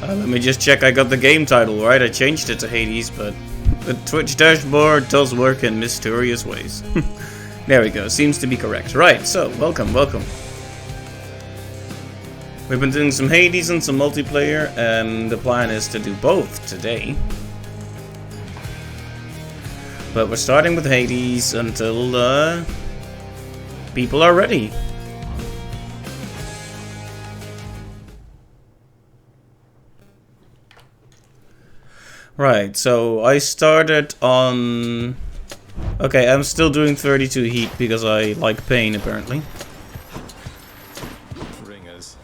Let me just check I got the game title right. I changed it to Hades, but the Twitch dashboard does work in mysterious ways. There we go, seems to be correct. Right, so, welcome. We've been doing some Hades and some multiplayer, and the plan is to do both today. But we're starting with Hades until people are ready. Right, so I started on... Okay, I'm still doing 32 heat because I like pain, apparently. Ringers.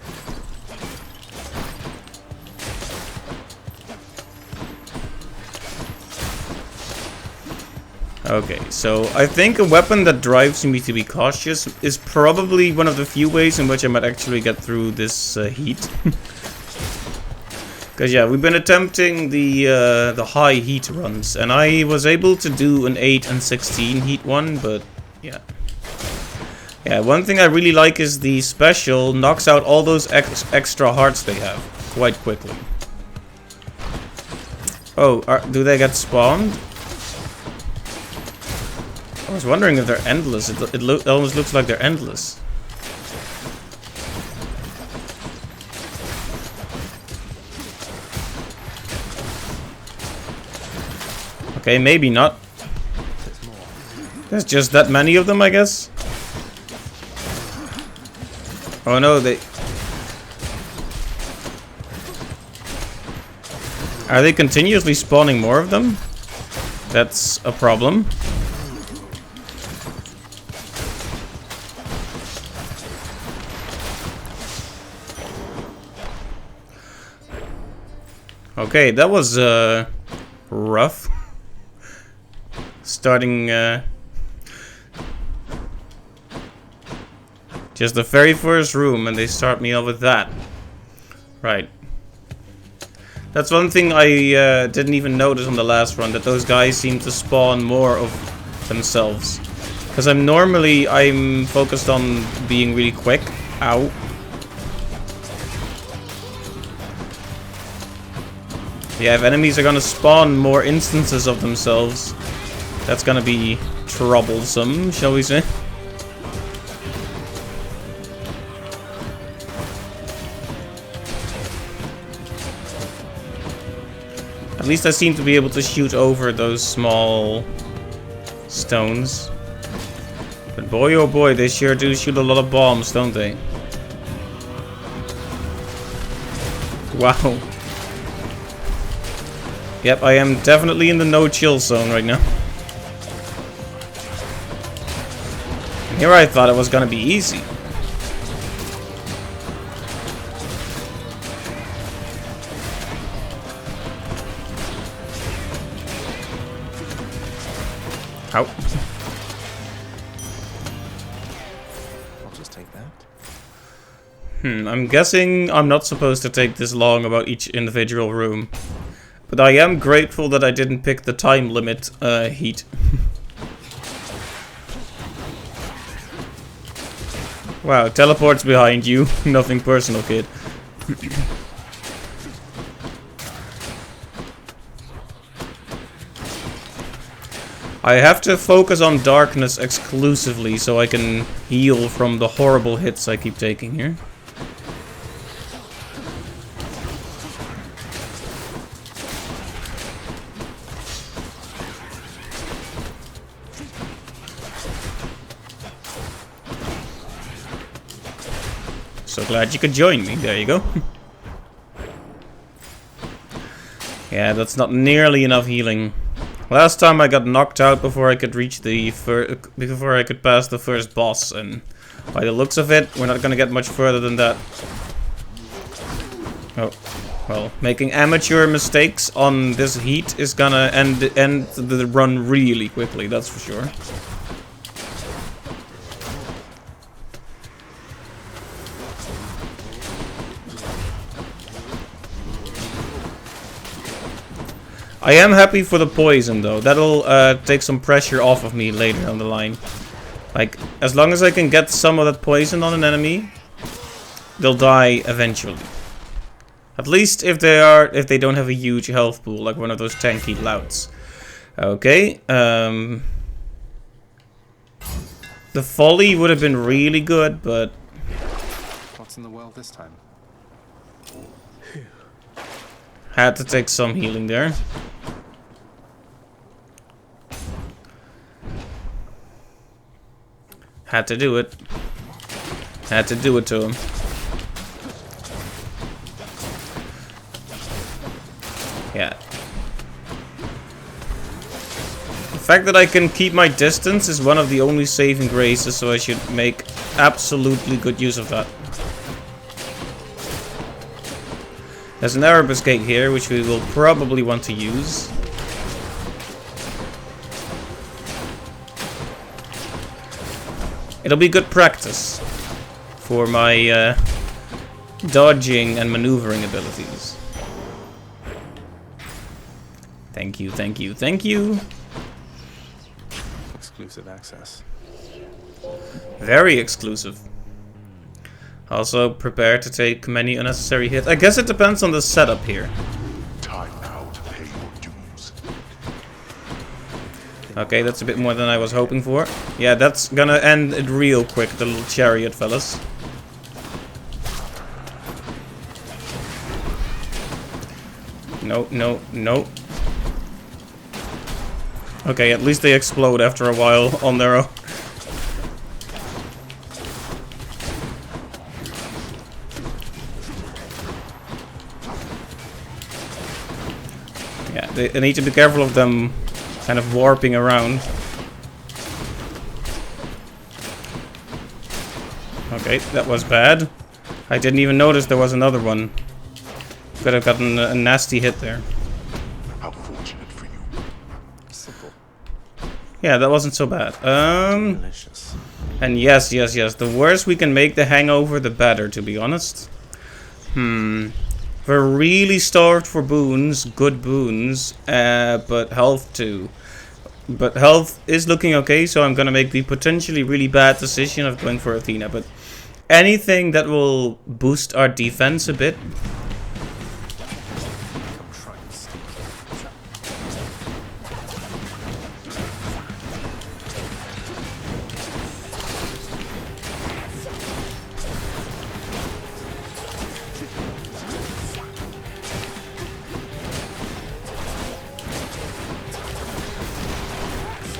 Okay, so I think a weapon that drives me to be cautious is probably one of the few ways in which I might actually get through this heat. Because yeah, we've been attempting the high heat runs, and I was able to do an 8 and 16 heat one, but yeah. Yeah, one thing I really like is the special knocks out all those extra hearts they have quite quickly. Oh, do they get spawned? I was wondering if they're endless. It almost looks like they're endless. Okay, maybe not. There's just that many of them, I guess. Oh no, they... Are they continuously spawning more of them? That's a problem. Okay, that was rough. Starting just the very first room, and they start me off with that. Right. That's one thing I didn't even notice on the last run, that those guys seem to spawn more of themselves. Because I'm focused on being really quick. Ow. Yeah, if enemies are gonna spawn more instances of themselves, that's gonna be troublesome, shall we say. At least I seem to be able to shoot over those small stones. But boy oh boy, they sure do shoot a lot of bombs, don't they? Wow. Yep, I am definitely in the no-chill zone right now. Here I thought it was gonna be easy. Ow. I'll just take that. I'm guessing I'm not supposed to take this long about each individual room. But I am grateful that I didn't pick the time limit heat. Wow, teleports behind you. Nothing personal, kid. I have to focus on darkness exclusively so I can heal from the horrible hits I keep taking here. So glad you could join me. There you go. Yeah, that's not nearly enough healing. Last time I got knocked out before I could reach before I could pass the first boss, and by the looks of it, we're not gonna get much further than that. Oh, well, making amateur mistakes on this heat is gonna end the run really quickly. That's for sure. I am happy for the poison though. That'll take some pressure off of me later down the line. Like, as long as I can get some of that poison on an enemy, they'll die eventually. At least if they don't have a huge health pool, like one of those tanky louts. Okay, the volley would have been really good, but... What's in the well this time? Had to take some healing there. Had to do it. Had to do it to him. Yeah. The fact that I can keep my distance is one of the only saving graces, so I should make absolutely good use of that. There's an Erebus Gate here, which we will probably want to use. It'll be good practice for my dodging and maneuvering abilities. Thank you, thank you, thank you. Exclusive access. Very exclusive. Also, prepare to take many unnecessary hits. I guess it depends on the setup here. Time now to pay your dues. Okay, that's a bit more than I was hoping for. Yeah, that's gonna end it real quick, the little chariot fellas. No, no, no. Okay, at least they explode after a while on their own. Yeah, they need to be careful of them kind of warping around. Okay, that was bad. I didn't even notice there was another one. Could have gotten a nasty hit there. How fortunate for you. Simple. Yeah, that wasn't so bad. Delicious. And yes. The worse we can make the hangover, the better, to be honest. We're really starved for boons, good boons, but health too. But health is looking okay, so I'm gonna make the potentially really bad decision of going for Athena. But anything that will boost our defense a bit.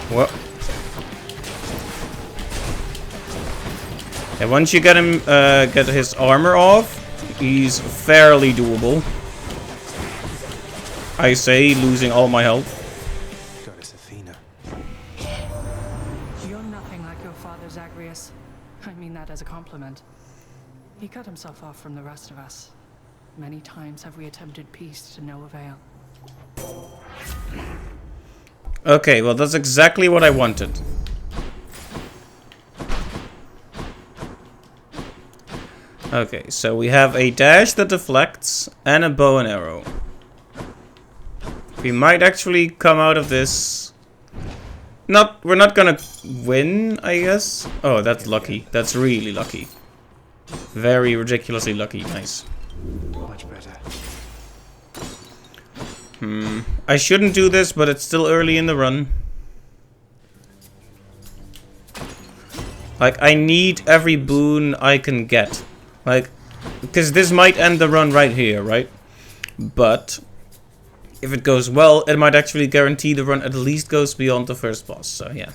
What? And once you get him, get his armor off, he's fairly doable. I say, losing all my health. Goddess Athena. You're nothing like your father, Zagreus. I mean that as a compliment. He cut himself off from the rest of us. Many times have we attempted peace to no avail. Okay, well that's exactly what I wanted. Okay, so we have a dash that deflects and a bow and arrow. We might actually come out of this. We're not gonna win, I guess. Oh, that's lucky. That's really lucky. Very ridiculously lucky. Nice. Much better. I shouldn't do this, but it's still early in the run. Like, I need every boon I can get. Like, because this might end the run right here, right? But if it goes well, it might actually guarantee the run at least goes beyond the first boss, so yeah.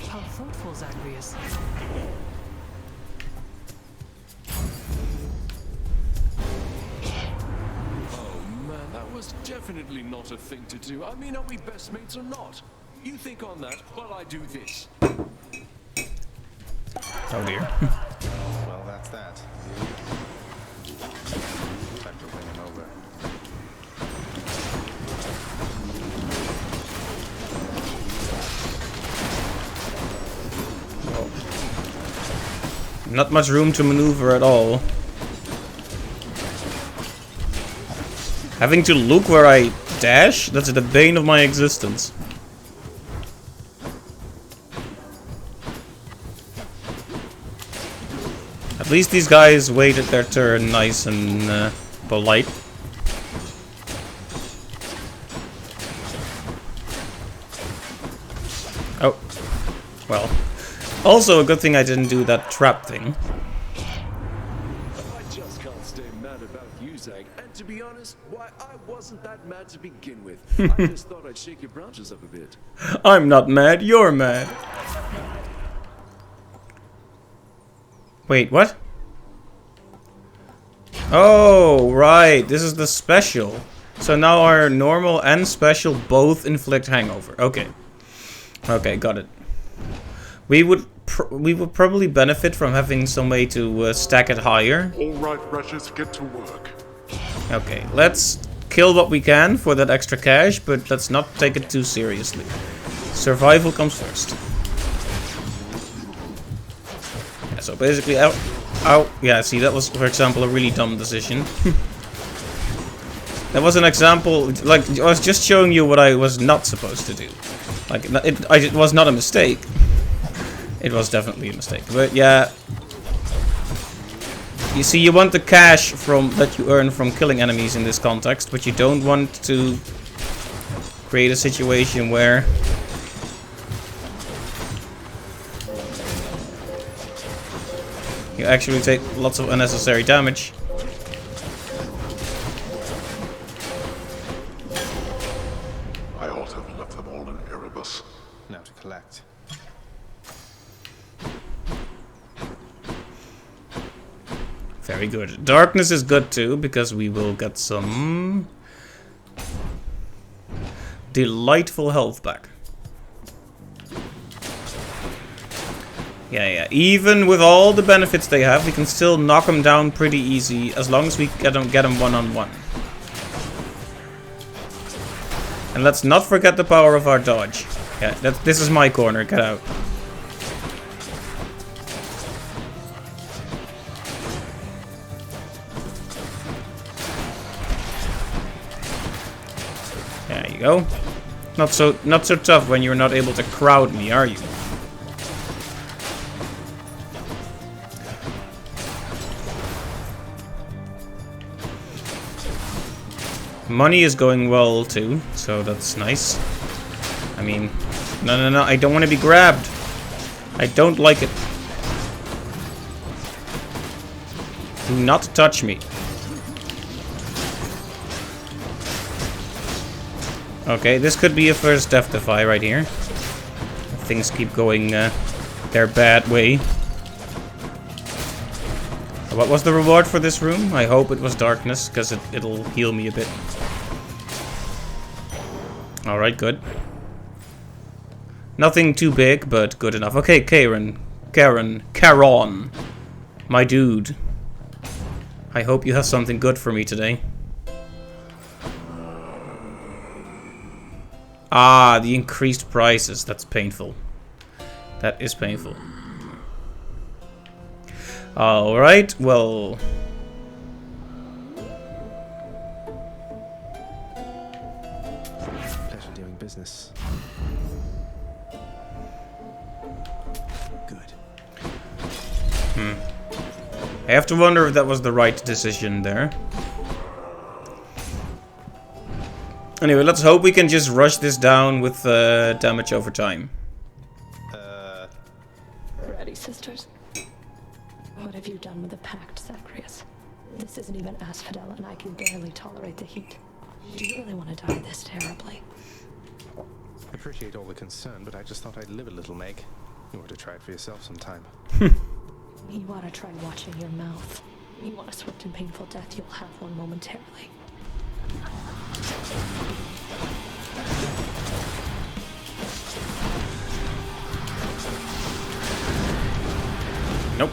How thoughtful, Zagreus. Man, that was definitely not a thing to do. I mean, are we best mates or not? You think on that while I do this. Oh dear. Well, that's that. Time to win him over. Not much room to maneuver at all. Having to look where I dash? That's the bane of my existence. At least these guys waited their turn nice and polite. Well, also a good thing I didn't do that trap thing. I just can't stay mad about you, Zag. And to be honest, why, I wasn't that mad to begin with. I just thought I'd shake your branches up a bit. I'm not mad, you're mad. Wait, what? Oh, right. This is the special. So now our normal and special both inflict hangover. Okay. Okay, got it. We would probably benefit from having some way to stack it higher. All right, Russians, get to work. Okay, let's kill what we can for that extra cash, but let's not take it too seriously. Survival comes first. Yeah, so basically, yeah, see, that was, for example, a really dumb decision. That was an example, like, I was just showing you what I was not supposed to do. Like, it was not a mistake. It was definitely a mistake, but yeah. You see, you want the cash that you earn from killing enemies in this context, but you don't want to create a situation where you actually take lots of unnecessary damage. I ought to have left them all in Erebus. Now to collect. Very good. Darkness is good too, because we will get some delightful health back. Yeah. Even with all the benefits they have, we can still knock them down pretty easy as long as we get them one-on-one. And let's not forget the power of our dodge. Yeah, this is my corner. Get out. There you go. Not so tough when you're not able to crowd me, are you? Money is going well too, so that's nice. I mean, no, I don't want to be grabbed. I don't like it. Do not touch me. Okay, this could be a first death defy right here. Things keep going their bad way. What was the reward for this room? I hope it was darkness, because it'll heal me a bit. Alright, good. Nothing too big, but good enough. Okay, Charon. My dude. I hope you have something good for me today. Ah, the increased prices. That's painful. That is painful. Alright, well... Pleasure doing business. Good. I have to wonder if that was the right decision there. Anyway, let's hope we can just rush this down with damage over time. Ready, sisters? What have you done with the pact, Zagreus? This isn't even Asphodel, and I can barely tolerate the heat. Do you really want to die this terribly? I appreciate all the concern, but I just thought I'd live a little, Meg. You ought to try it for yourself sometime. You ought to try watching your mouth. You want a swift and painful death, you'll have one momentarily. Nope.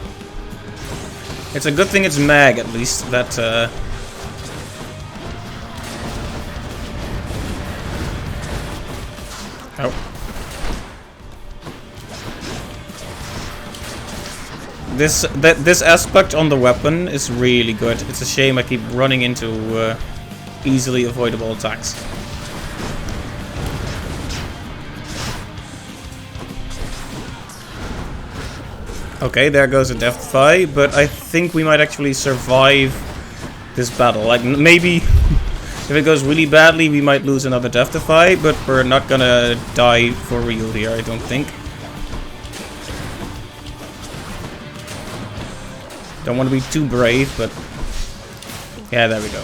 It's a good thing it's Mag, at least, that, Oh. This aspect on the weapon is really good. It's a shame I keep running into easily avoidable attacks. Okay, there goes a death defy, but I think we might actually survive this battle. Like, maybe if it goes really badly, we might lose another death defy, but we're not gonna die for real here, I don't think. Don't want to be too brave, but yeah, there we go.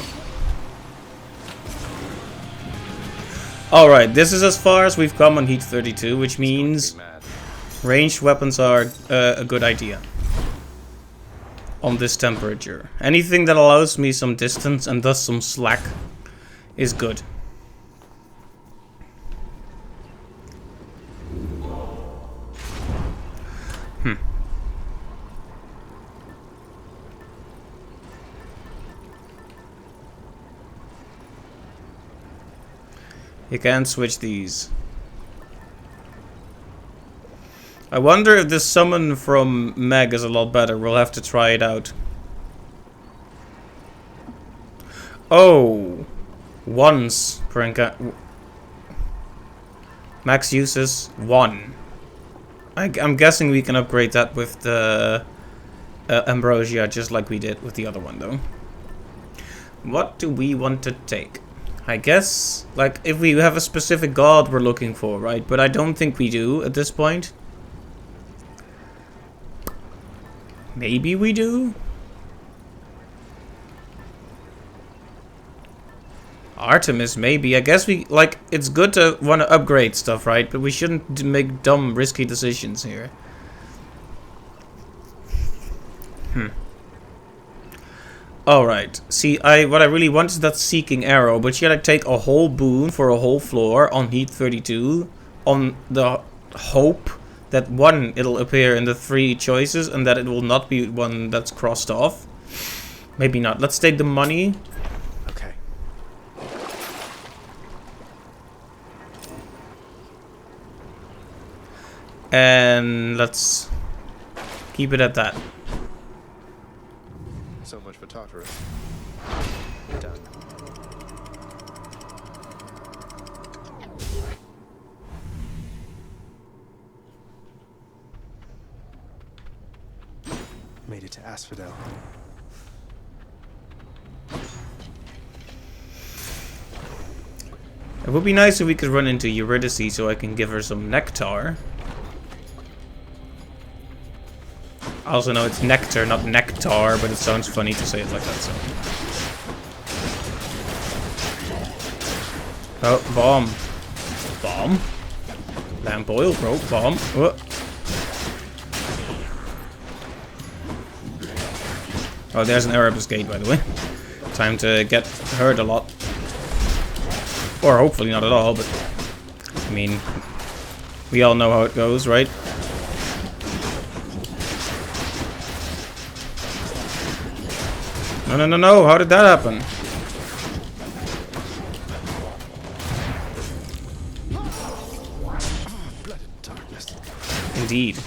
Alright, this is as far as we've come on Heat 32, which means ranged weapons are a good idea on this temperature. Anything that allows me some distance and thus some slack is good. You can't switch these. I wonder if this summon from Meg is a lot better. We'll have to try it out. Oh, once per max uses 1. I'm guessing we can upgrade that with the Ambrosia, just like we did with the other one, though. What do we want to take? I guess, like, if we have a specific god we're looking for, right? But I don't think we do at this point. Maybe we do? Artemis, maybe. I guess we, like, it's good to want to upgrade stuff, right? But we shouldn't make dumb, risky decisions here. Alright, see, what I really want is that Seeking Arrow, but should I take a whole boon for a whole floor on Heat 32 on the hope that 1, it'll appear in the 3 choices and that it will not be one that's crossed off? Maybe not. Let's take the money. Okay. And let's keep it at that. So much for Tartarus. Done. Made it to Asphodel. It would be nice if we could run into Eurydice so I can give her some nectar. I also know it's nectar, not nectar, but it sounds funny to say it like that, so. Oh, bomb. Bomb? Lamp oil, bro. Bomb. Oh, there's an Erebus gate, by the way. Time to get hurt a lot. Or hopefully not at all, but... I mean... We all know how it goes, right? No, no, no, no! How did that happen? Blood and darkness. Indeed.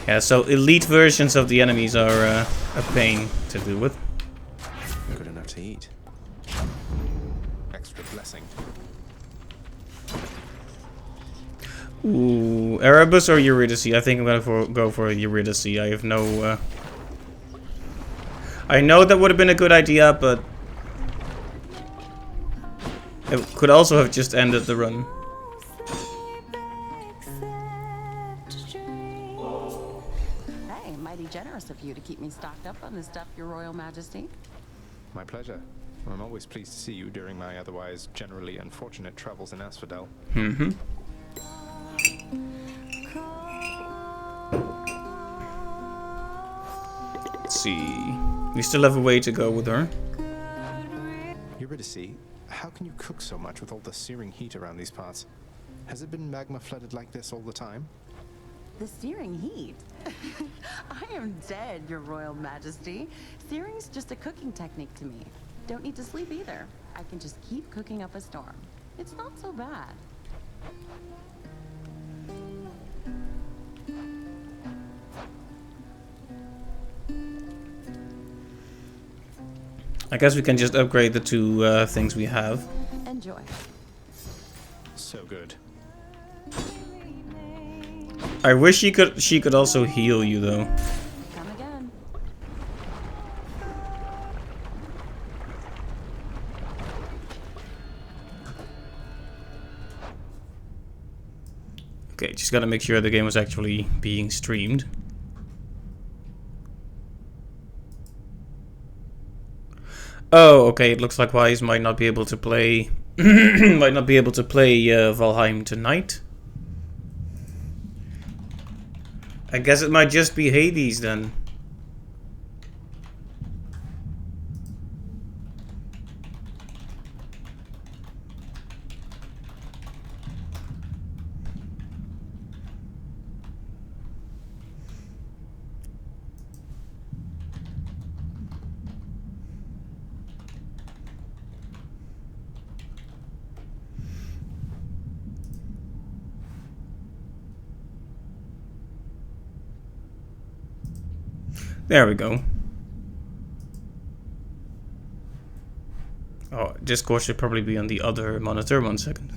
Yeah, so elite versions of the enemies are a pain to deal with. Good enough to eat. Extra blessing. Ooh, Erebus or Eurydice? I think I'm gonna go for Eurydice. I have no... I know that would have been a good idea, but... It could also have just ended the run. Hey, mighty generous of you to keep me stocked up on this stuff, Your Royal Majesty. My pleasure. I'm always pleased to see you during my otherwise generally unfortunate travels in Asphodel. Mm-hmm. Let's see. We still have a way to go with her. Eurydice, how can you cook so much with all the searing heat around these parts? Has it been magma flooded like this all the time? The searing heat? I am dead, Your Royal Majesty. Searing's just a cooking technique to me. Don't need to sleep either. I can just keep cooking up a storm. It's not so bad. I guess we can just upgrade the 2 things we have. Enjoy. So good. I wish she could also heal you though. Come again. Okay, just gotta make sure the game was actually being streamed. Oh, okay, it looks like Wise might not be able to play Valheim tonight. I guess it might just be Hades then. There we go. Oh, Discord should probably be on the other monitor. 1 second.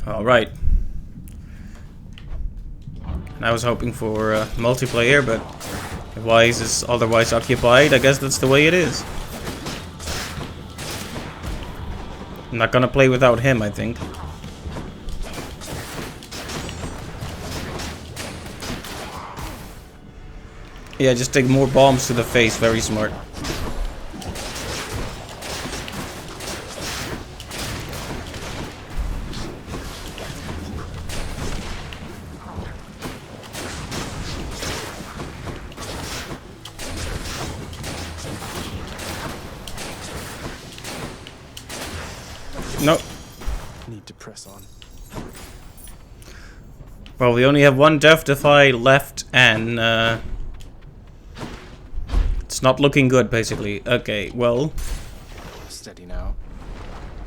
Alright. I was hoping for multiplayer, but if Wise is otherwise occupied, I guess that's the way it is. I'm not gonna play without him, I think. Yeah, just take more bombs to the face, very smart. Nope. Need to press on. Well, we only have one Death Defy left, and it's not looking good, basically. Okay, well, Steady now.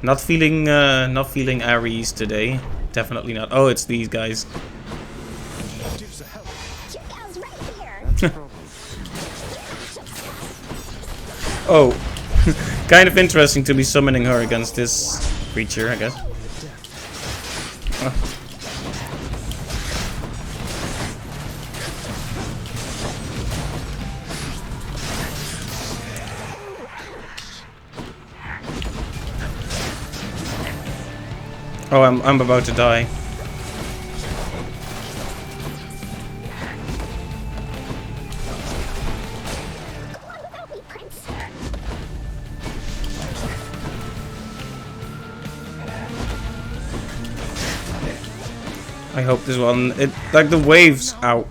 not feeling Ares today. Definitely not. Oh, it's these guys. Dukes of hell. Chico's right here. That's a problem. Oh, kind of interesting to be summoning her against this creature, I guess. Oh, I'm about to die. I hope this one, like the waves out.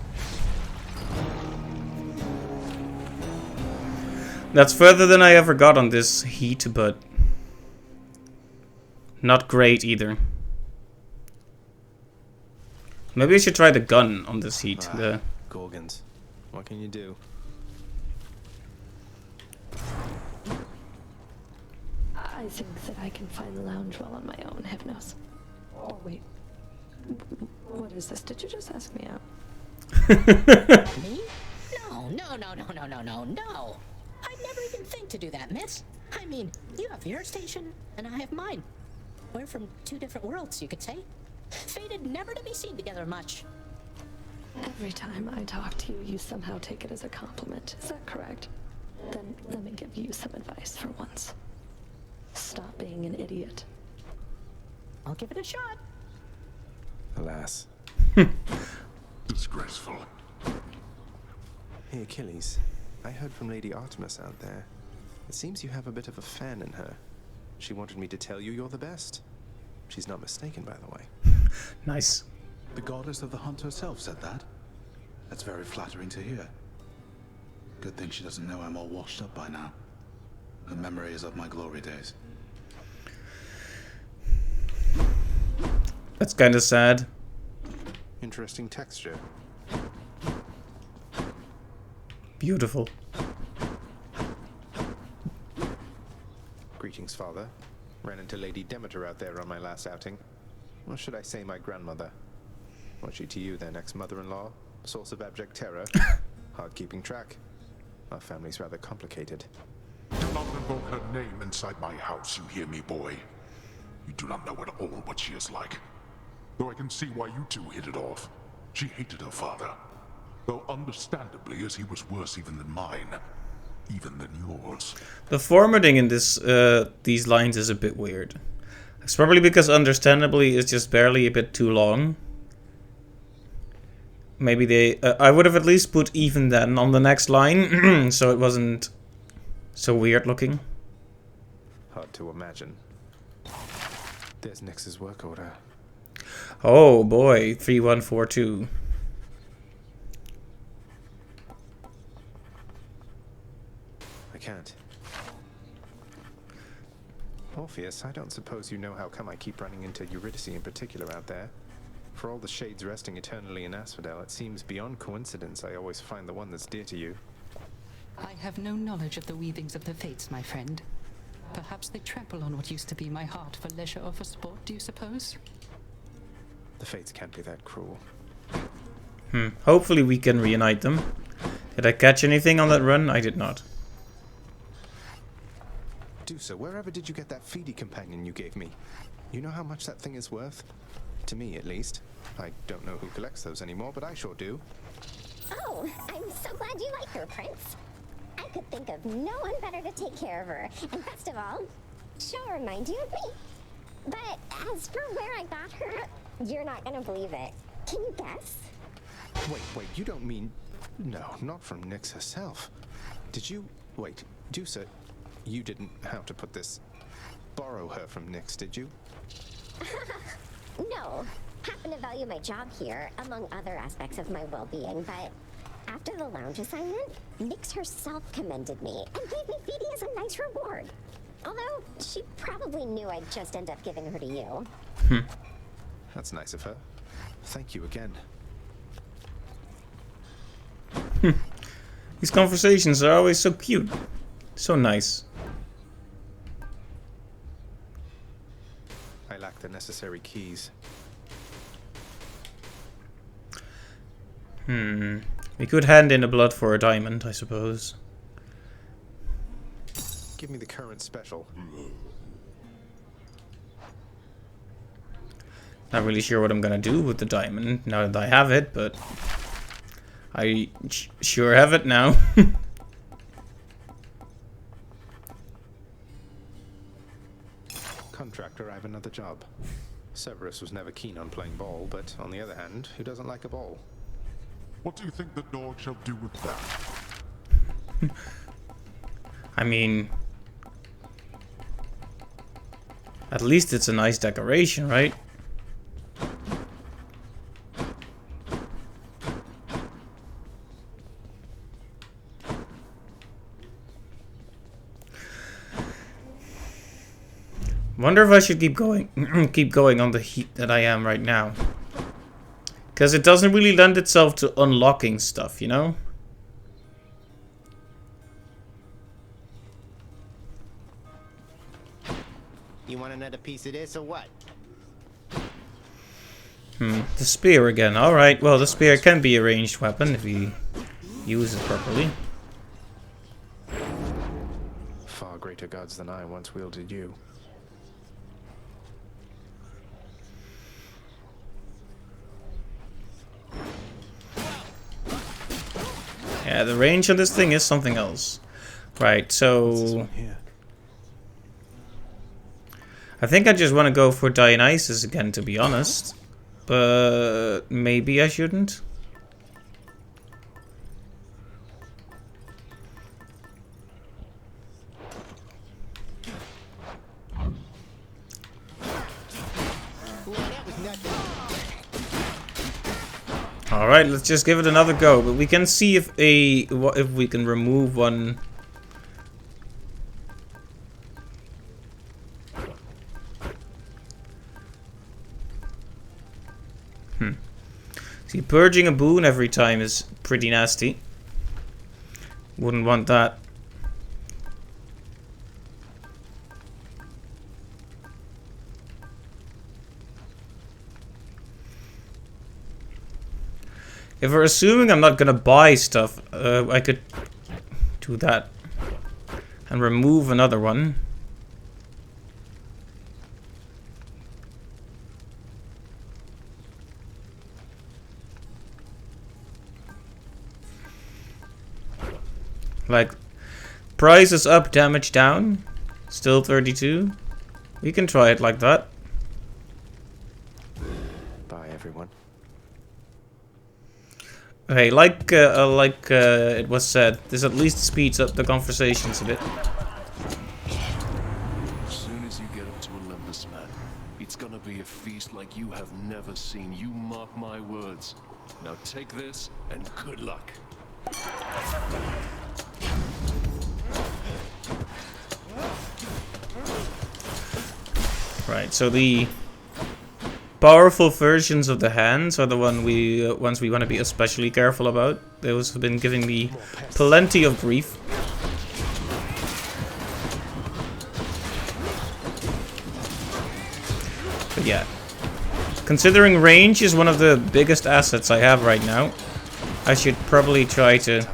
That's further than I ever got on this heat, but not great either. Maybe I should try the gun on this heat. The Gorgons. What can you do? I think that I can find the lounge well on my own, Hypnos. Oh, wait. What is this? Did you just ask me out? Me? No. I'd never even think to do that, miss. I mean, you have your station, and I have mine. We're from two different worlds, you could say. Fated never to be seen together much. Every time I talk to you, you somehow take it as a compliment. Is that correct? Then let me give you some advice for once. Stop being an idiot. I'll give it a shot. Alas. Disgraceful. Hey, Achilles. I heard from Lady Artemis out there. It seems you have a bit of a fan in her. She wanted me to tell you you're the best. She's not mistaken, by the way. nice. The goddess of the hunt herself said that. That's very flattering to hear. Good thing she doesn't know I'm all washed up by now. Her memory is of my glory days. That's kind of sad. Interesting texture. Beautiful. Greetings, Father. Ran into Lady Demeter out there on my last outing. Or should I say my grandmother? Was she to you then, ex-mother-in-law? Source of abject terror? Hard keeping track. Our family's rather complicated. Do not invoke her name inside my house, you hear me, boy? You do not know at all what she is like. Though I can see why you two hit it off. She hated her father. Though understandably, as he was worse even than mine. even than yours. The formatting in these lines is a bit weird. It's probably because understandably it's just barely a bit too long. Maybe they... I would have at least put even then on the next line, so it wasn't so weird looking. Hard to imagine. There's Nyx's work order. Oh boy, 3142. I can't. Orpheus, I don't suppose you know how come I keep running into Eurydice in particular out there. For all the shades resting eternally in Asphodel, it seems beyond coincidence I always find the one that's dear to you. I have no knowledge of the weavings of the fates, my friend. Perhaps they trample on what used to be my heart for leisure or for sport, do you suppose? The fates can't be that cruel. Hopefully we can reunite them. Did I catch anything on that run? I did not. Dusa, wherever did you get that feedy companion you gave me? You know how much that thing is worth? To me, at least. I don't know who collects those anymore, but I sure do. Oh, I'm so glad you like her, Prince. I could think of no one better to take care of her. And best of all, she'll remind you of me. But as for where I got her, you're not gonna believe it. Can you guess? Wait, you don't mean... No, not from Nyx herself. Did you... Wait, Dusa, you didn't, how to put this, borrow her from Nyx, did you? No. Happen to value my job here, among other aspects of my well-being, but after the lounge assignment, Nyx herself commended me and gave me feedy as a nice reward. Although, she probably knew I'd just end up giving her to you. That's nice of her. Thank you again. These conversations are always so cute. So nice. I lack the necessary keys. We could hand in the blood for a diamond, I suppose. Give me the current special. Not really sure what I'm gonna do with the diamond now that I have it, but I sure have it now. Contractor, I have another job. Severus was never keen on playing ball, but on the other hand, who doesn't like a ball? What do you think the dog shall do with that? I mean, at least it's a nice decoration, right? Wonder if I should keep going, keep going on the heat that I am right now. Because it doesn't really lend itself to unlocking stuff, you know? You want another piece of this or what? The spear again. Alright, well, the spear can be a ranged weapon if you use it properly. Far greater gods than I once wielded you. Yeah, the range on this thing is something else. Right, so... I think I just want to go for Dionysus again, to be honest. But maybe I shouldn't. Alright, let's just give it another go. But we can see if we can remove one. See, purging a boon every time is pretty nasty. Wouldn't want that. If we're assuming I'm not gonna buy stuff, I could do that and remove another one. Like, price is up, damage down. Still 32. We can try it like that. Bye, everyone. Hey, like it was said, this at least speeds up the conversations a bit. As soon as you get up to Olympus, man, it's gonna be a feast like you have never seen. You mark my words. Now take this, and good luck. Right, so the powerful versions of the hands are the ones we want to be especially careful about. Those have been giving me plenty of grief. But yeah, considering range is one of the biggest assets I have right now, I should probably try to...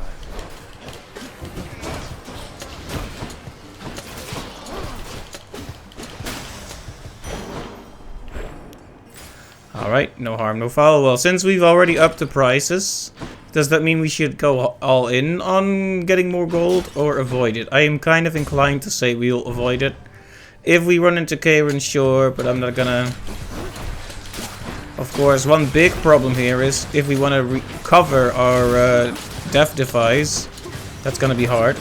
Alright, no harm, no foul. Well, since we've already upped the prices, does that mean we should go all in on getting more gold or avoid it? I am kind of inclined to say we'll avoid it. If we run into Karen, sure, but I'm not gonna... Of course, one big problem here is if we want to recover our Death Defies, that's gonna be hard.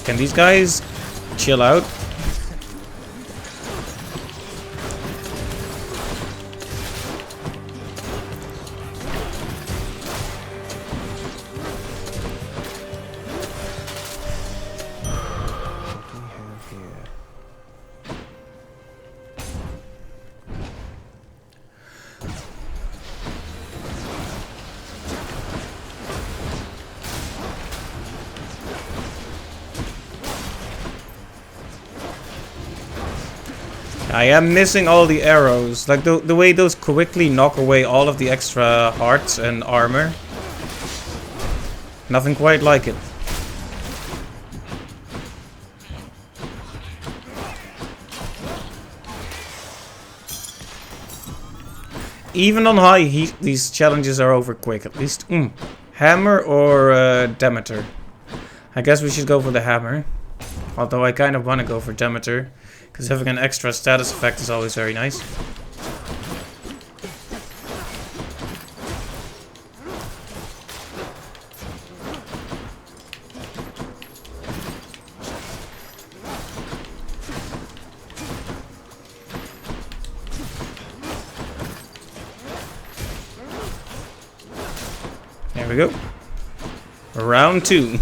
Can these guys chill out? I am missing all the arrows. Like the way those quickly knock away all of the extra hearts and armor. Nothing quite like it. Even on high heat, these challenges are over quick. At least, hammer or Demeter. I guess we should go for the hammer. Although I kind of want to go for Demeter. Because having an extra status effect is always very nice. There we go. Round 2.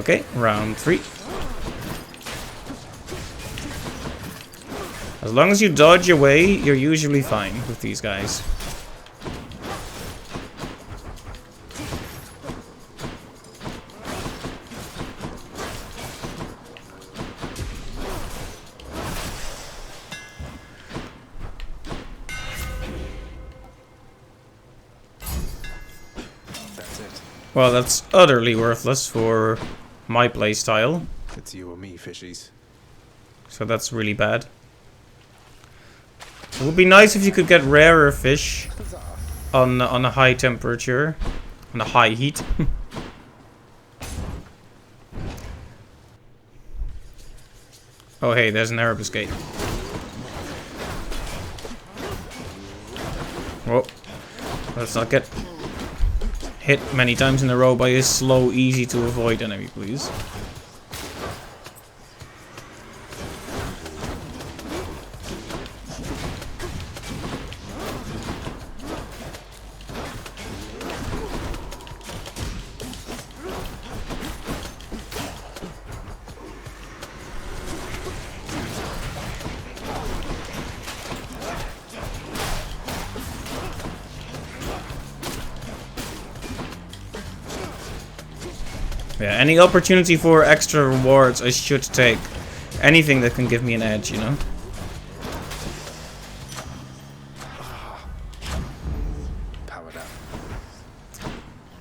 Okay, round 3. As long as you dodge your way, you're usually fine with these guys. That's it. Well, that's utterly worthless for my playstyle. It's you or me, fishies. So that's really bad. It would be nice if you could get rarer fish on a high temperature, on a high heat. Oh hey, there's an Erebus gate. Whoa. Let's not get hit many times in a row by a slow, easy to avoid enemy, please. Yeah, any opportunity for extra rewards I should take. Anything that can give me an edge, you know? Powered up.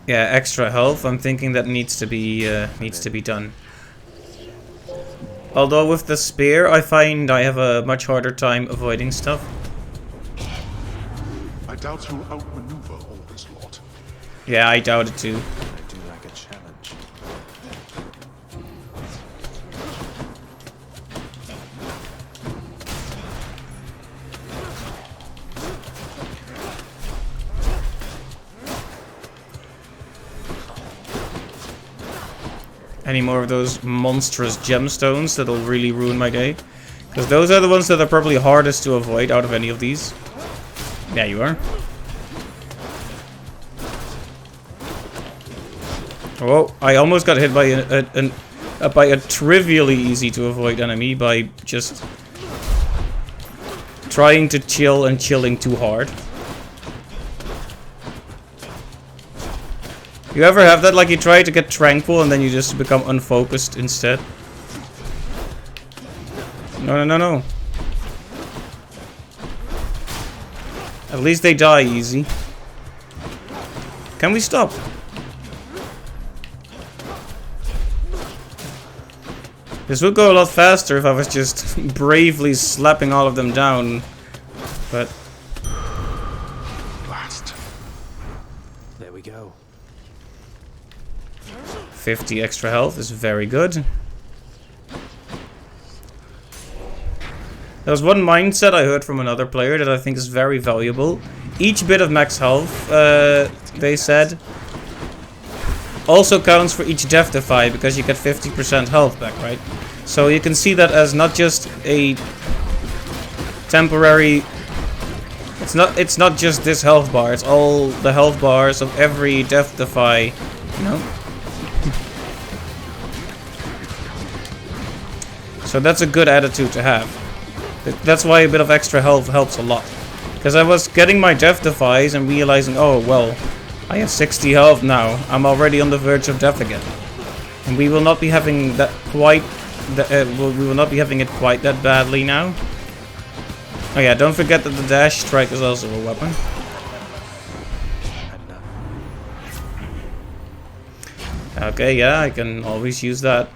Yeah, extra health. I'm thinking that needs to be done. Although with the spear, I find I have a much harder time avoiding stuff. I doubt you'll outmaneuver all this lot. Yeah, I doubt it too. I do like a challenge. Any more of those monstrous gemstones that'll really ruin my day. Because those are the ones that are probably hardest to avoid out of any of these. Yeah, you are. Oh, I almost got hit by a trivially easy to avoid enemy by just trying to chill and chilling too hard. You ever have that? Like you try to get tranquil and then you just become unfocused instead? No, no, no, no. At least they die easy. Can we stop? This would go a lot faster if I was just bravely slapping all of them down. But... Blast. There we go. 50 extra health is very good. There was one mindset I heard from another player that I think is very valuable. Each bit of max health, they said, also counts for each death defy because you get 50% health back, right? So you can see that as not just a temporary... It's not just this health bar, it's all the health bars of every death defy, you know? So that's a good attitude to have. That's why a bit of extra health helps a lot. Because I was getting my death defies and realizing, oh well, I have 60 health now. I'm already on the verge of death again. And we will not be having that quite... we will not be having it quite that badly now. Oh yeah, don't forget that the dash strike is also a weapon. Okay, yeah, I can always use that.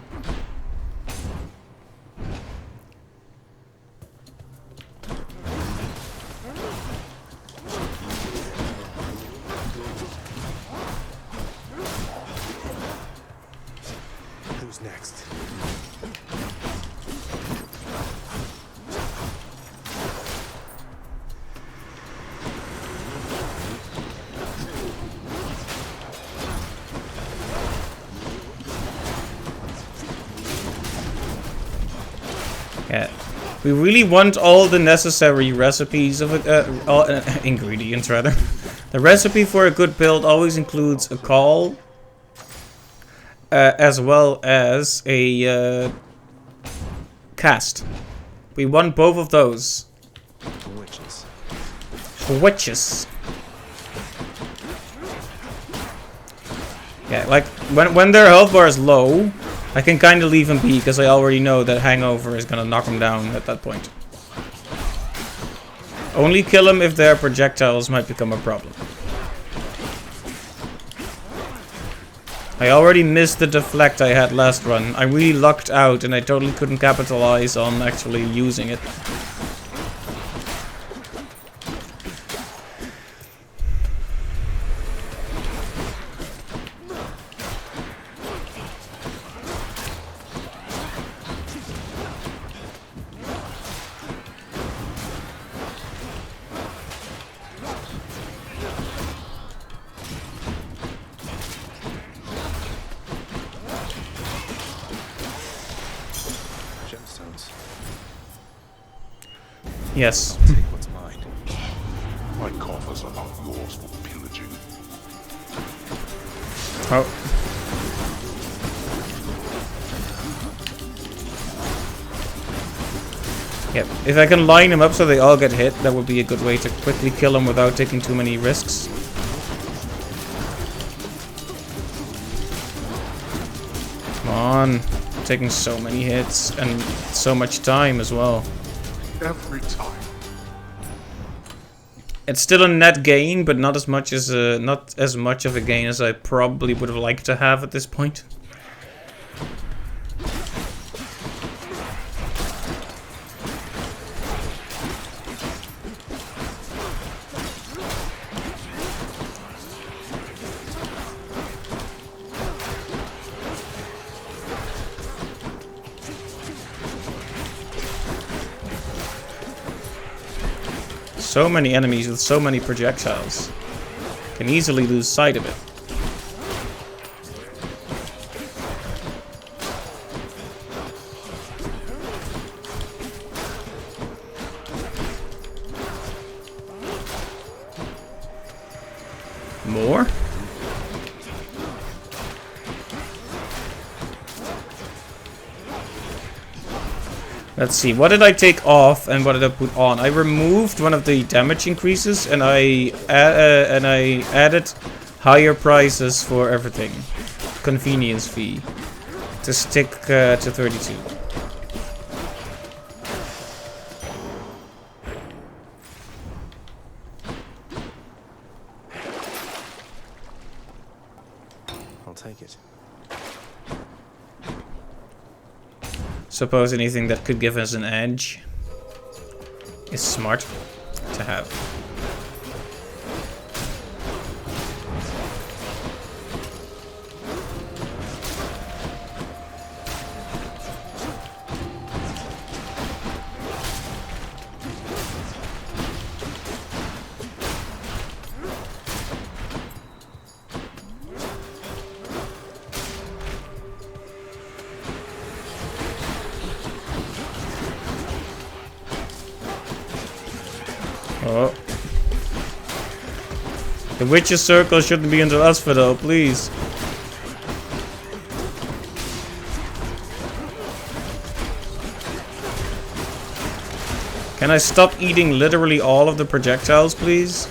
Who's next? Yeah, we really want all the necessary recipes of ingredients rather. The recipe for a good build always includes a call, as well as a cast. We want both of those. Witches. Witches. Yeah, like when their health bar is low, I can kind of leave them be because I already know that Hangover is gonna knock them down at that point. Only kill them if their projectiles might become a problem. I already missed the deflect I had last run. I really lucked out and I totally couldn't capitalize on actually using it. Gemstones. Yes. Take what's mine. My coffers are not yours for pillaging. Oh. Yep. If I can line them up so they all get hit, that would be a good way to quickly kill them without taking too many risks. Come on. I'm taking so many hits and so much time as well. Every time. It's still a net gain, but not as much as of a gain as I probably would have liked to have at this point. So many enemies with so many projectiles. Can easily lose sight of it. More? Let's see, what did I take off and what did I put on? I removed one of the damage increases and I added higher prices for everything. Convenience fee. To stick to 32. I'll take it. Suppose anything that could give us an edge is smart to have. Oh. The Witch's Circle shouldn't be until Asphodel, please. Can I stop eating literally all of the projectiles, please?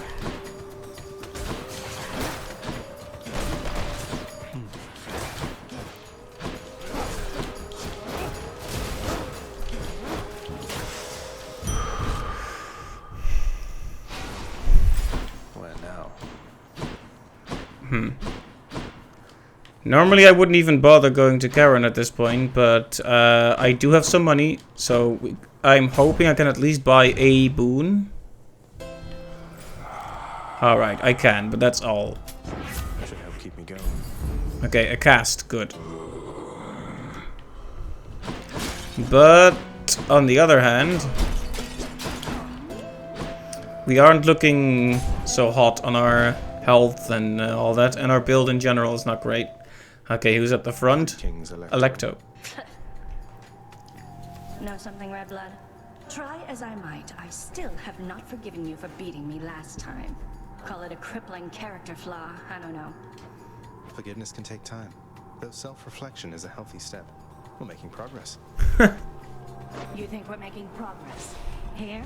Normally I wouldn't even bother going to Karen at this point, but I do have some money, so I'm hoping I can at least buy a boon. Alright, I can, but that's all. Should help keep me going. Okay, a cast, good. But on the other hand, we aren't looking so hot on our health and all that, and our build in general is not great. Okay, who's at the front? King's Electo. Know something, Red Blood? Try as I might, I still have not forgiven you for beating me last time. Call it a crippling character flaw, I don't know. Forgiveness can take time, though self-reflection is a healthy step. We're making progress. You think we're making progress? Here?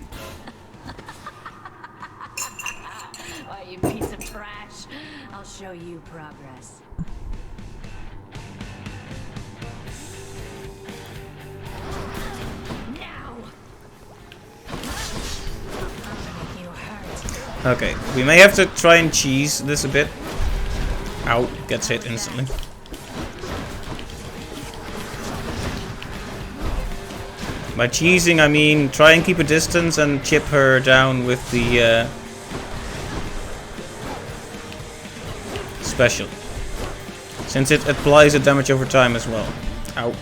Why, you piece of trash. I'll show you progress. Okay, we may have to try and cheese this a bit. Ow, gets hit instantly. By cheesing, I mean try and keep a distance and chip her down with the special. Since it applies a damage over time as well. Ow.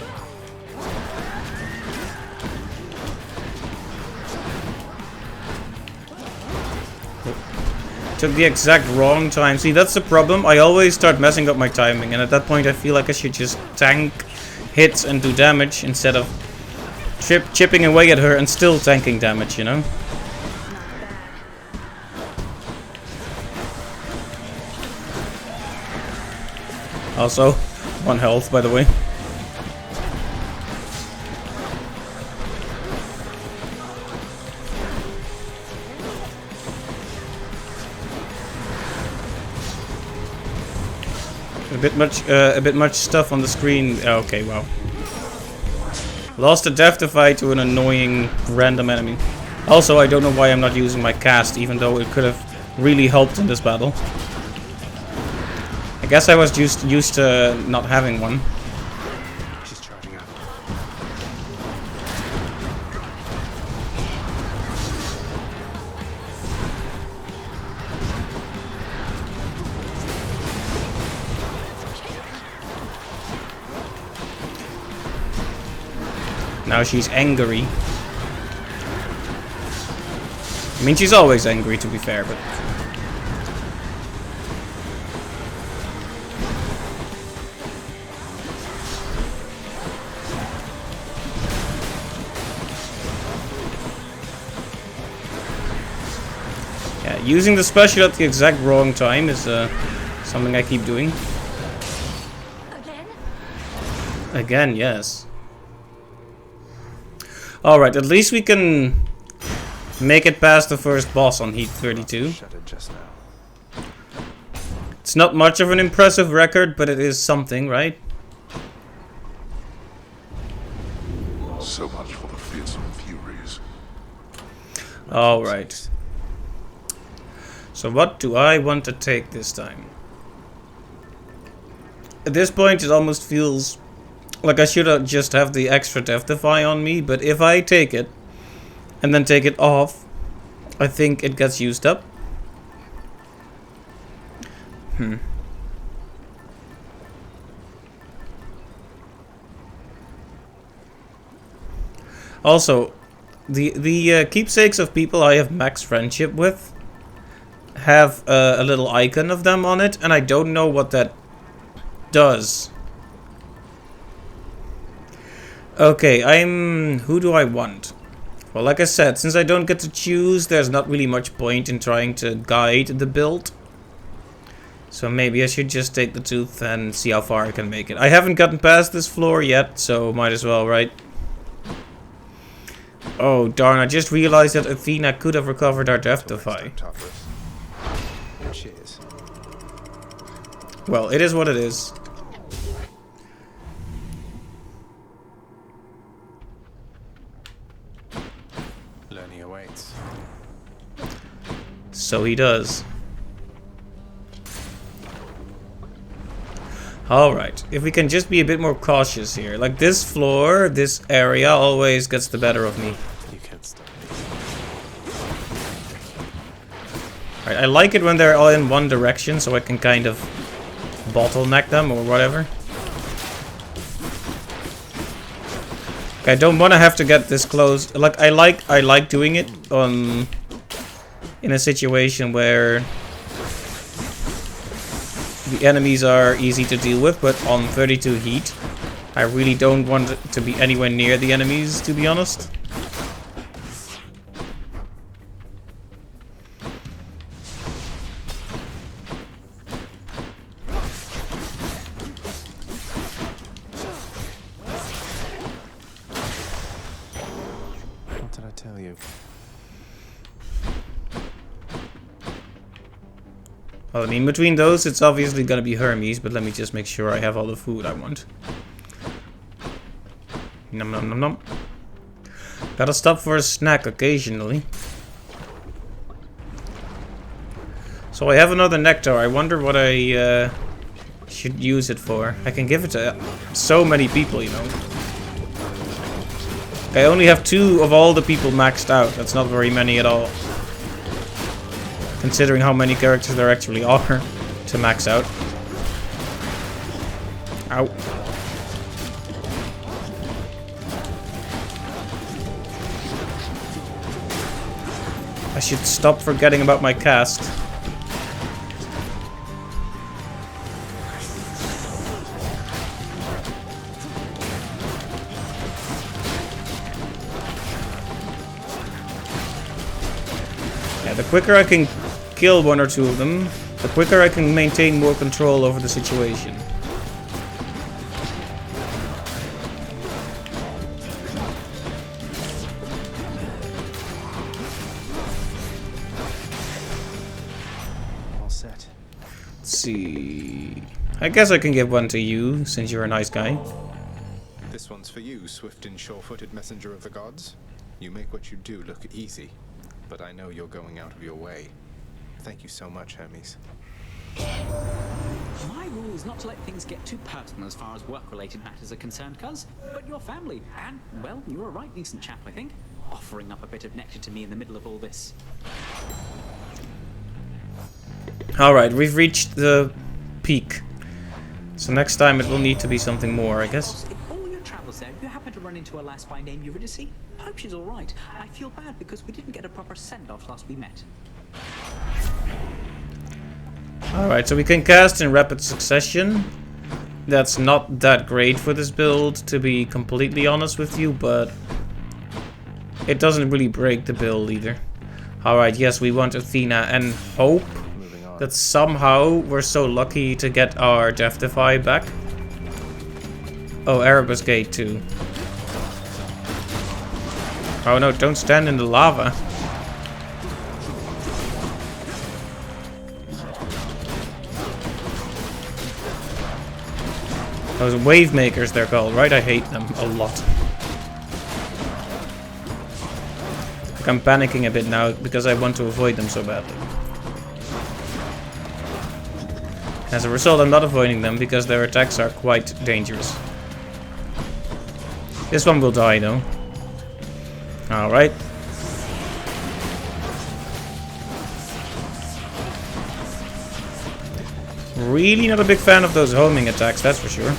Took the exact wrong time. See, that's the problem. I always start messing up my timing, and at that point I feel like I should just tank hits and do damage instead of chipping away at her and still tanking damage, you know? Also, 1 health, by the way. A bit much stuff on the screen. Okay, wow. Lost a death fight to an annoying random enemy. Also, I don't know why I'm not using my cast, even though it could have really helped in this battle. I guess I was just used to not having one. She's charging up. Now she's angry. I mean, she's always angry, to be fair, but... yeah, using the special at the exact wrong time is something I keep doing. Again, yes. Alright, at least we can make it past the first boss on Heat 32. It's not much of an impressive record, but it is something, right? So much for the fearsome furies. Alright. So what do I want to take this time? At this point it almost feels like I should just have the extra Death Defy on me, but if I take it and then take it off, I think it gets used up. Also, the keepsakes of people I have max friendship with have a little icon of them on it, and I don't know what that does. Okay, who do I want? Well, like I said, since I don't get to choose, there's not really much point in trying to guide the build. So maybe I should just take the tooth and see how far I can make it. I haven't gotten past this floor yet, so might as well, right? Oh, darn, I just realized that Athena could have recovered our Death Defy. Cheers. Well, it is what it is. Learning awaits. So he does. Alright, if we can just be a bit more cautious here. Like this floor, this area always gets the better of me. You can't stop. Right, I like it when they're all in one direction so I can kind of bottleneck them or whatever. I don't want to have to get this close. Like I like doing it in a situation where the enemies are easy to deal with, but on 32 heat, I really don't want it to be anywhere near the enemies, to be honest. What did I tell you? Well, I mean, between those, it's obviously gonna be Hermes, but let me just make sure I have all the food I want. Nom nom nom nom. Gotta stop for a snack occasionally. So I have another nectar. I wonder what I should use it for. I can give it to so many people, you know. I only have 2 of all the people maxed out. That's not very many at all, considering how many characters there actually are to max out. Ow. I should stop forgetting about my cast. Yeah, the quicker I can kill 1 or 2 of them, the quicker I can maintain more control over the situation. All set. Let's see. I guess I can give 1 to you, since you're a nice guy. This one's for you, swift and sure-footed messenger of the gods. You make what you do look easy, but I know you're going out of your way. Thank you so much, Hermes. My rule is not to let things get too personal as far as work-related matters are concerned, cuz. But your family, and, well, you're a right decent chap, I think. Offering up a bit of nectar to me in the middle of all this. Alright, we've reached the peak. So next time it will need to be something more, I guess. If all your travel travels there, you happen to run into a lass by name Eurydice? Hope she's alright. I feel bad because we didn't get a proper send-off last we met. Alright, so we can cast in rapid succession. That's not that great for this build, to be completely honest with you, but it doesn't really break the build either. Alright, yes, we want Athena and hope that somehow we're so lucky to get our Death Defy back. Oh, Erebus Gate too. Oh no, don't stand in the lava. Those wave makers they're called, right? I hate them a lot. Like, I'm panicking a bit now because I want to avoid them so badly. As a result, I'm not avoiding them because their attacks are quite dangerous. This one will die though. Alright. Really not a big fan of those homing attacks, that's for sure.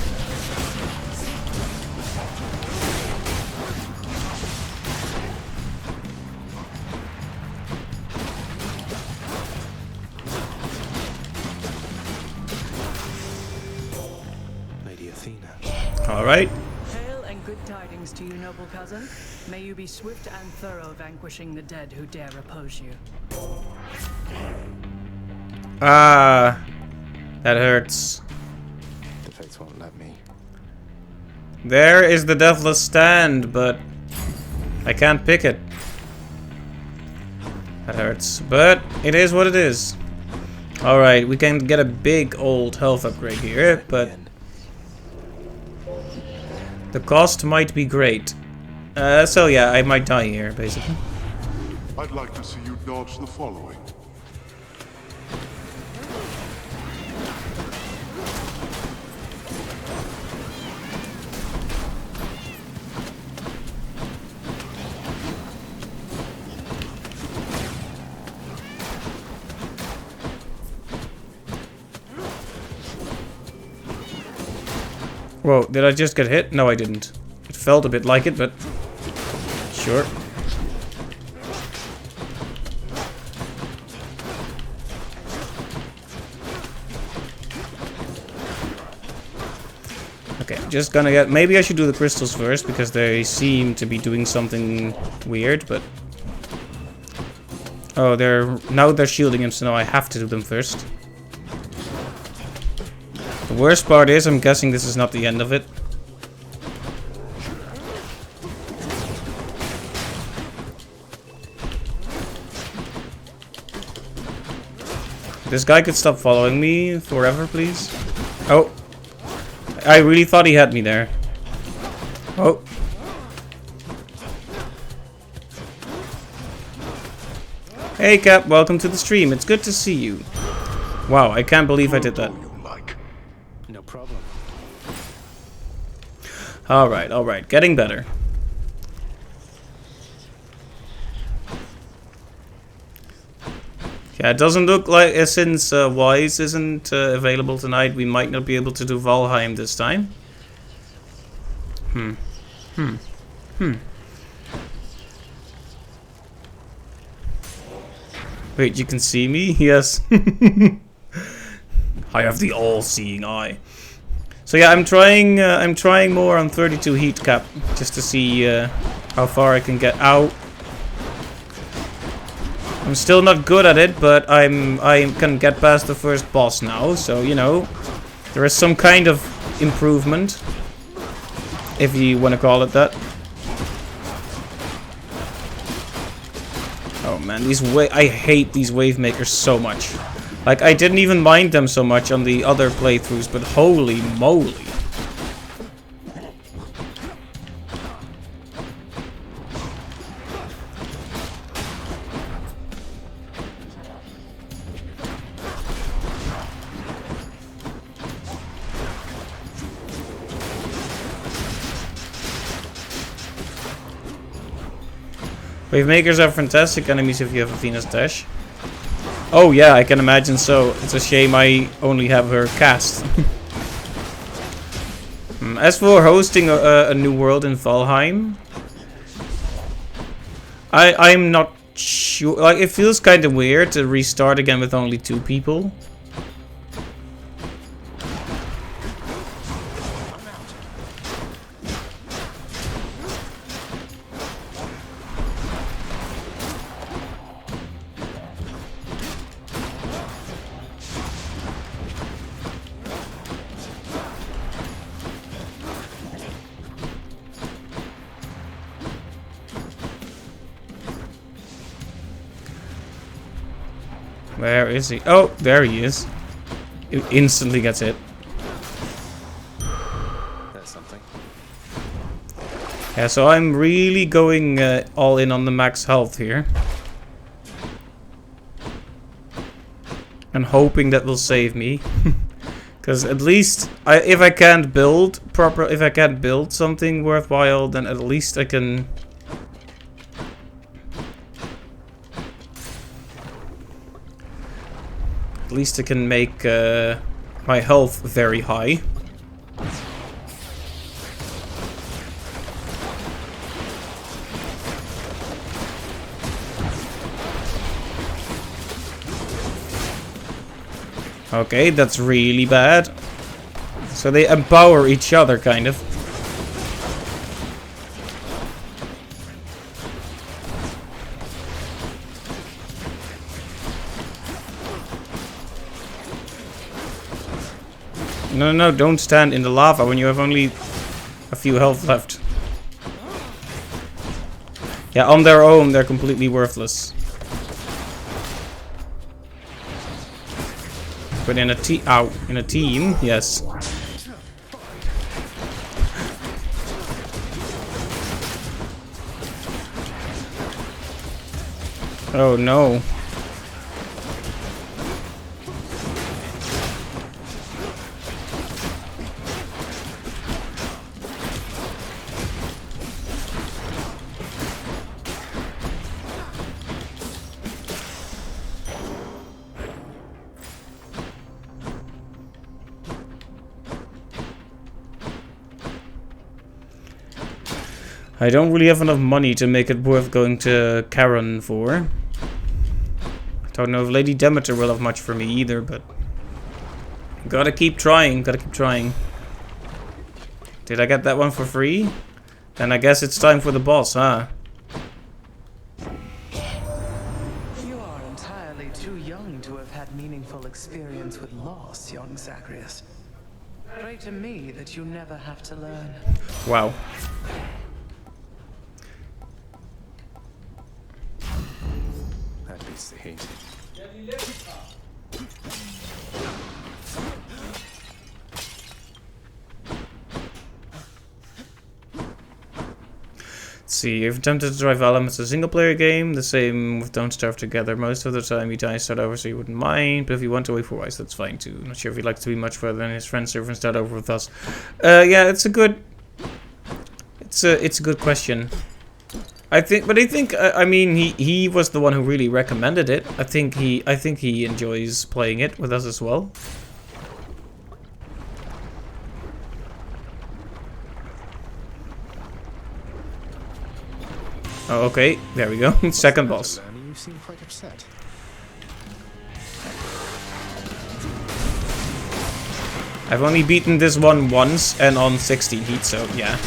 Lady Athena. Alright. Hail and good tidings to you, noble cousin. May you be swift and thorough vanquishing the dead who dare oppose you. Ah, that hurts. The fates won't let me. There is the Deathless Stand, but I can't pick it. That hurts, but it is what it is. Alright, we can get a big old health upgrade here, but the cost might be great. So yeah, I might die here, basically. I'd like to see you dodge the following. Whoa, did I just get hit? No, I didn't. It felt a bit like it, but sure. Okay, just gonna get... Maybe I should do the crystals first, because they seem to be doing something weird, but... Oh, now they're shielding him, so now I have to do them first. The worst part is, I'm guessing this is not the end of it. This guy could stop following me forever, please. Oh. I really thought he had me there. Oh. Hey Cap, welcome to the stream. It's good to see you. Wow, I can't believe I did that. No problem. Alright, alright. Getting better. Yeah, it doesn't look like, since Wise isn't available tonight, we might not be able to do Valheim this time. Wait, you can see me? Yes. I have the all-seeing eye. So yeah, I'm trying more on 32 heat cap, just to see how far I can get out. I'm still not good at it, but I can get past the first boss now, so you know, there is some kind of improvement, if you want to call it that. Oh man, I hate these wave makers so much. Like, I didn't even mind them so much on the other playthroughs, but holy moly. Wave makers are fantastic enemies if you have Athena's Dash. Oh yeah, I can imagine so. It's a shame I only have her cast. As for hosting a new world in Valheim, I'm not sure. Like, it feels kind of weird to restart again with only 2 people. Where is he? Oh, there he is. He instantly gets hit. That's something. Yeah, so I'm really going all in on the max health here. And hoping that will save me. Because at least, if I can't build something worthwhile, then at least I can... At least I can make my health very high. Okay, that's really bad. So they empower each other, kind of. No, no, no, don't stand in the lava when you have only a few health left. Yeah, on their own, they're completely worthless. But in a team, yes. Oh no. I don't really have enough money to make it worth going to Charon for. I don't know if Lady Demeter will have much for me either, but... Gotta keep trying, gotta keep trying. Did I get that one for free? Then I guess it's time for the boss, huh? You are entirely too young to have had meaningful experience with loss, young Zagreus. Pray to me that you never have to learn. Wow. That beats the heat. Let's see, if attempted to drive elements a single player game, the same with Don't Starve Together. Most of the time you die, start over, so you wouldn't mind, but if you want to wait for Wise, that's fine too. Not sure if he'd like to be much further than his friend server and start over with us. Yeah, it's a good question. I mean, he was the one who really recommended it. I think he enjoys playing it with us as well. Oh, okay, there we go. Second boss. You seem quite upset. I've only beaten this one once and on 16 heat, so yeah.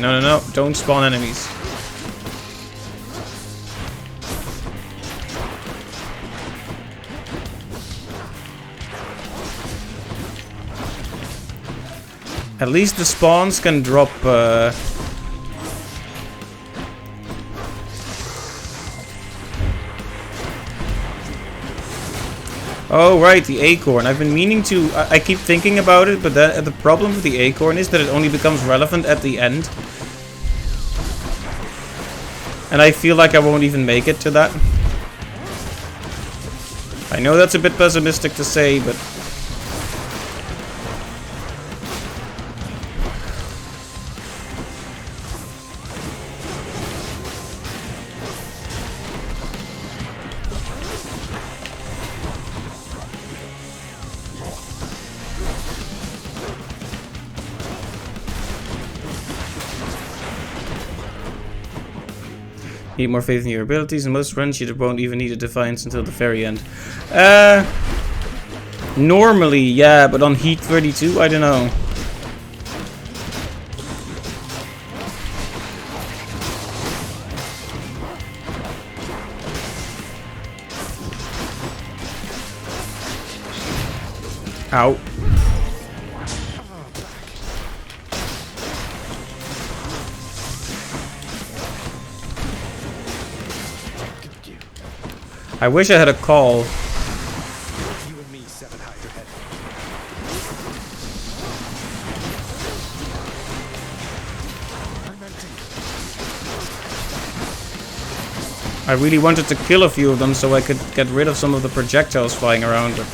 No, no, no, don't spawn enemies. At least the spawns can drop Oh, right, the acorn. I've been meaning to... I keep thinking about it, but the problem with the acorn is that it only becomes relevant at the end. And I feel like I won't even make it to that. I know that's a bit pessimistic to say, but... Need more faith in your abilities. In most runs, you won't even need a Defiance until the very end. Normally, yeah, but on Heat 32, I don't know. Ow. I wish I had a call. You and me, Seven Hydra Head. I really wanted to kill a few of them so I could get rid of some of the projectiles flying around, but...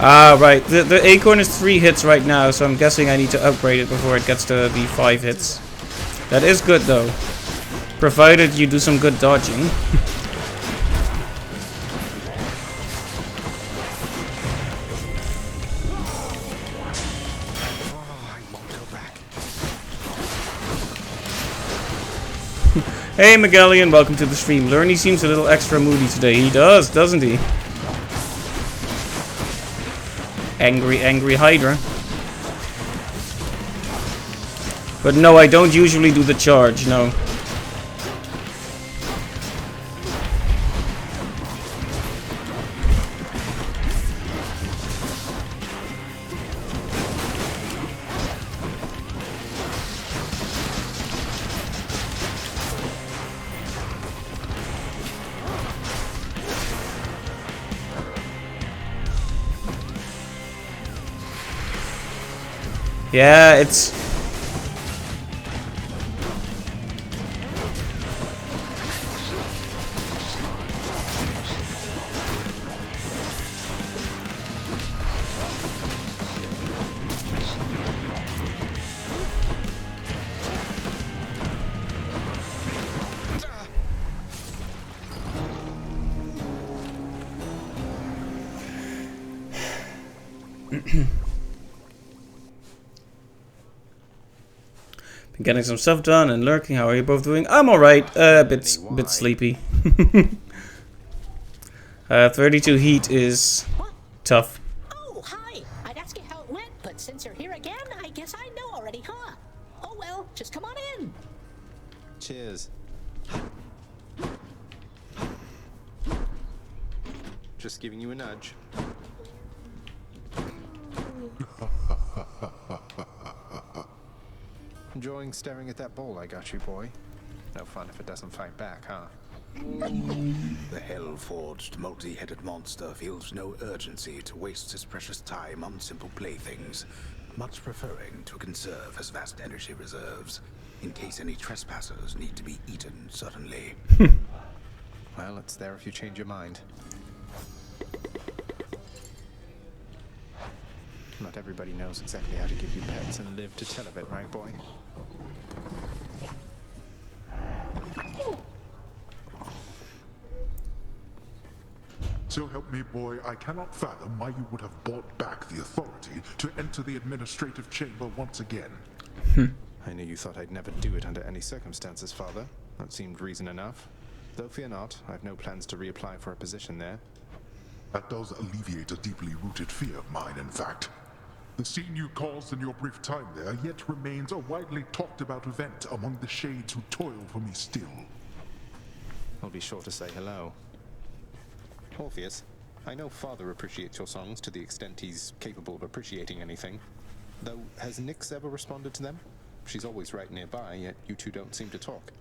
Ah, right. The Acorn is 3 hits right now, so I'm guessing I need to upgrade it before it gets to the 5 hits. That is good, though. Provided you do some good dodging. Hey, Magellian, welcome to the stream. Lerny seems a little extra moody today. He does, doesn't he? Angry, angry Hydra. But no, I don't usually do the charge, no. Yeah, it's... Been getting some stuff done and lurking. How are you both doing? I'm alright. A bit sleepy. 32 heat is tough. Oh, hi. I'd ask you how it went, but since you're here again, I guess I know already, huh? Oh well, just come on in. Cheers. Just giving you a nudge. Enjoying staring at that ball I got you, boy. No fun if it doesn't fight back, huh? The hell-forged, multi-headed monster feels no urgency to waste his precious time on simple playthings, much preferring to conserve his vast energy reserves, in case any trespassers need to be eaten, certainly. Well, it's there if you change your mind. Not everybody knows exactly how to give you pets and live to tell of it, right, boy? So help me, boy, I cannot fathom why you would have bought back the authority to enter the administrative chamber once again. I knew you thought I'd never do it under any circumstances, Father. That seemed reason enough. Though fear not, I've no plans to reapply for a position there. That does alleviate a deeply rooted fear of mine, in fact. The scene you caused in your brief time there yet remains a widely talked about event among the shades who toil for me still. I'll be sure to say hello. Orpheus, I know Father appreciates your songs to the extent he's capable of appreciating anything. Though, has Nyx ever responded to them? She's always right nearby, yet you two don't seem to talk.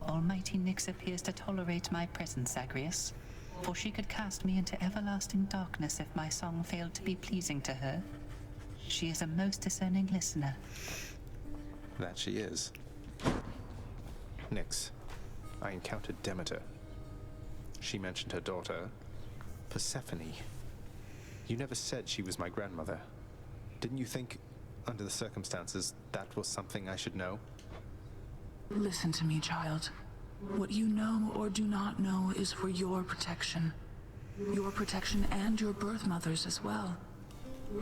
Almighty Nyx appears to tolerate my presence, Zagreus, for she could cast me into everlasting darkness if my song failed to be pleasing to her. She is a most discerning listener. That she is. Nyx, I encountered Demeter. She mentioned her daughter, Persephone. You never said she was my grandmother. Didn't you think, under the circumstances, that was something I should know? Listen to me, child. What you know or do not know is for your protection. Your protection and your birth mother's as well.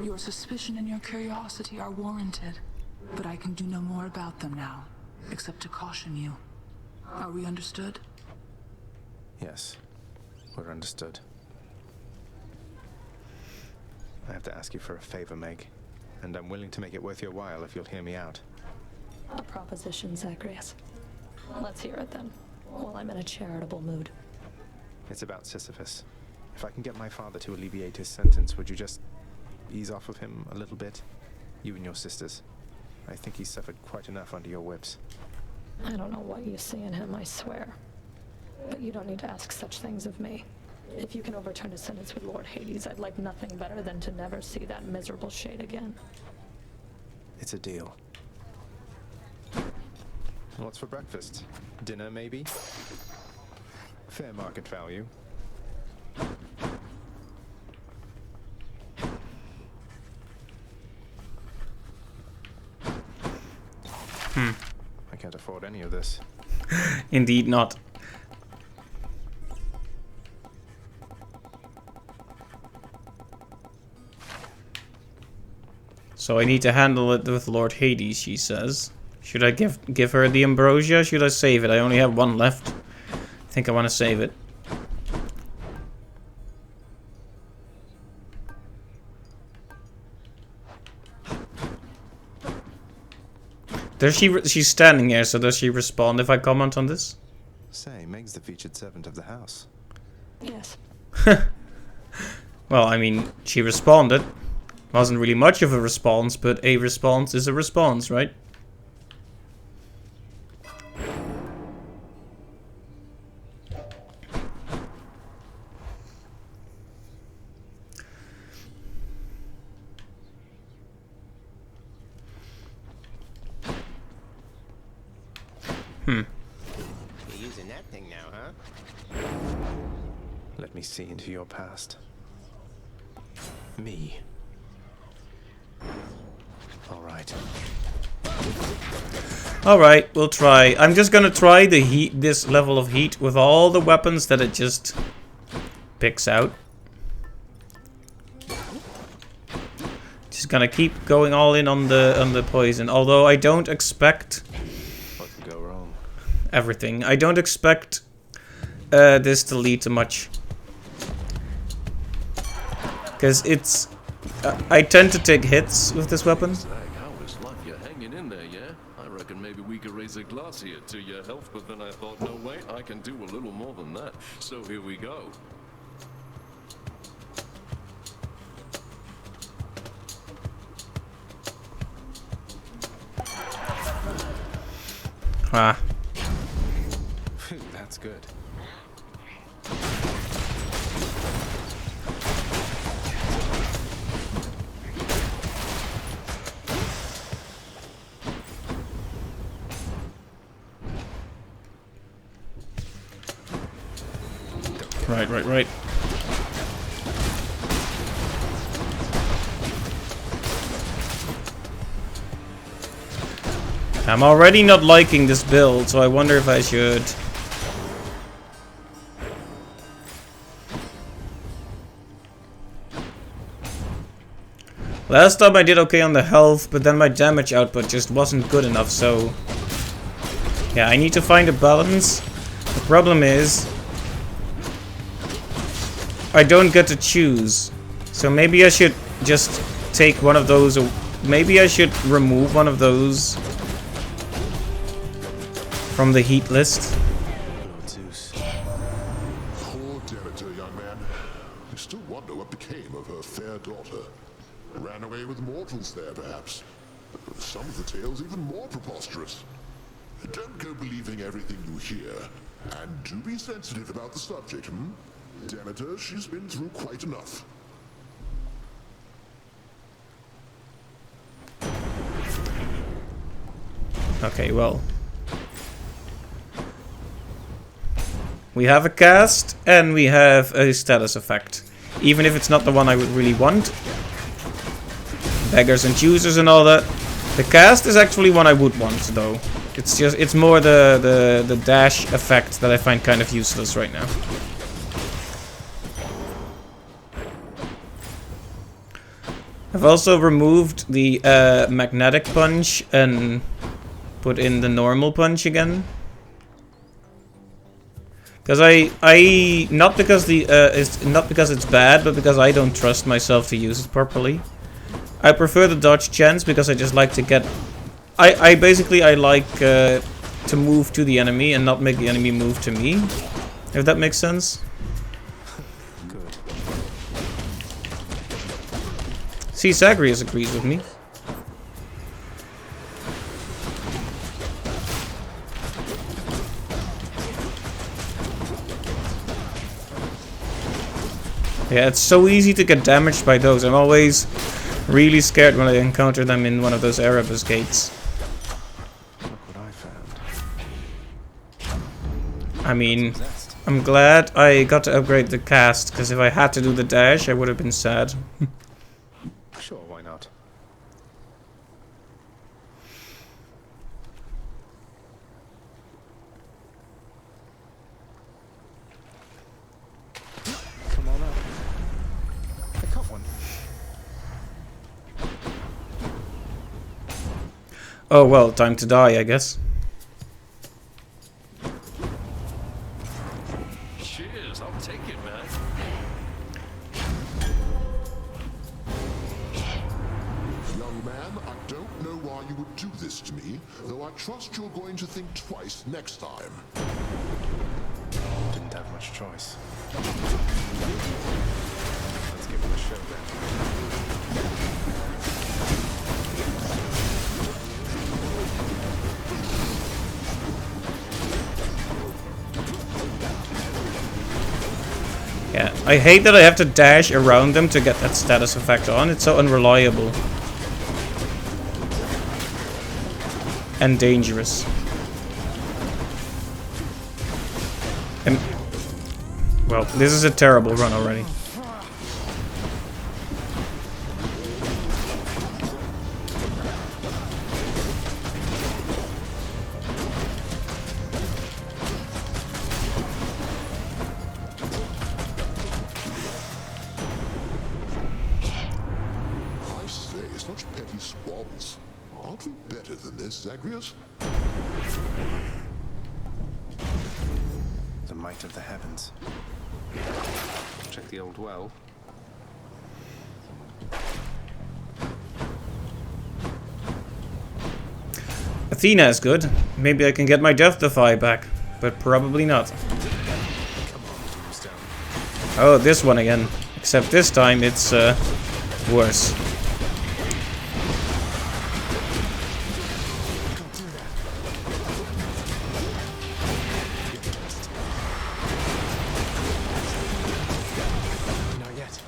Your suspicion and your curiosity are warranted. But I can do no more about them now, except to caution you. Are we understood? Yes, we're understood. I have to ask you for a favor, Meg, and I'm willing to make it worth your while if you'll hear me out. A proposition, Zagreus. Let's hear it then, while I'm in a charitable mood. It's about Sisyphus. If I can get my father to alleviate his sentence, would you just ease off of him a little bit? You and your sisters. I think he's suffered quite enough under your whips. I don't know what you see in him, I swear. But you don't need to ask such things of me. If you can overturn his sentence with Lord Hades, I'd like nothing better than to never see that miserable shade again. It's a deal. What's for breakfast? Dinner, maybe? Fair market value. I can't afford any of this. Indeed not. So I need to handle it with Lord Hades, she says. Should I give her the ambrosia? Should I save it? I only have one left. I think I want to save it. Does she's standing here, so does she respond if I comment on this? Say, Meg's the featured servant of the house. Yes. Well, I mean, she responded. Wasn't really much of a response, but a response is a response, right? You're using that thing now, huh? Let me see into your past. Me. Alright. Alright, we'll try. I'm just gonna try this level of heat with all the weapons that it just picks out. Just gonna keep going all in on the poison. Although I don't expect What could go wrong? everything. I don't expect this to lead to much. Because it's... I tend to take hits with this weapon. Zag, how is life? You're hanging in there, yeah? I reckon maybe we could raise a glass here to your health, but then I thought, no wait, I can do a little more than that. So here we go. Ah. Phew, that's good. Right. I'm already not liking this build, so I wonder if I should... Last time I did okay on the health, but then my damage output just wasn't good enough, so... Yeah, I need to find a balance. The problem is... I don't get to choose. So maybe I should just take one of those... Maybe I should remove one of those... from the heat list. Poor Demeter, young man. I still wonder what became of her fair daughter. Ran away with mortals there, perhaps. Some of the tales even more preposterous. Don't go believing everything you hear. And do be sensitive about the subject, hmm? Demeter, she's been through quite enough. Okay, well. We have a cast, and we have a status effect. Even if it's not the one I would really want. Beggars and choosers and all that. The cast is actually one I would want, though. It's more the dash effect that I find kind of useless right now. I've also removed the magnetic punch and put in the normal punch again. Because not because it's bad, but because I don't trust myself to use it properly. I prefer the dodge chance because I just like to get... I basically like to move to the enemy and not make the enemy move to me. If that makes sense. Good. See, Zagreus agrees with me. Yeah, it's so easy to get damaged by those. I'm always really scared when I encounter them in one of those Erebus gates. Look what I found. I mean, I'm glad I got to upgrade the cast, because if I had to do the dash, I would have been sad. Sure, why not? Come on up. I caught one. Oh well, time to die, I guess. Cheers, I'll take it, man. Young man, I don't know why you would do this to me, though I trust you're going to think twice next time. Didn't have much choice. Let's give it a show then. Yeah, I hate that I have to dash around them to get that status effect on. It's so unreliable. And dangerous. And well, this is a terrible run already. I say, such petty squabbles. Aren't we better than this, Zagreus? The might of the heavens. Check the old well. Athena is good. Maybe I can get my Death Defy back, but probably not. Come on, Tombstone. Oh, this one again. Except this time it's worse. Not yet.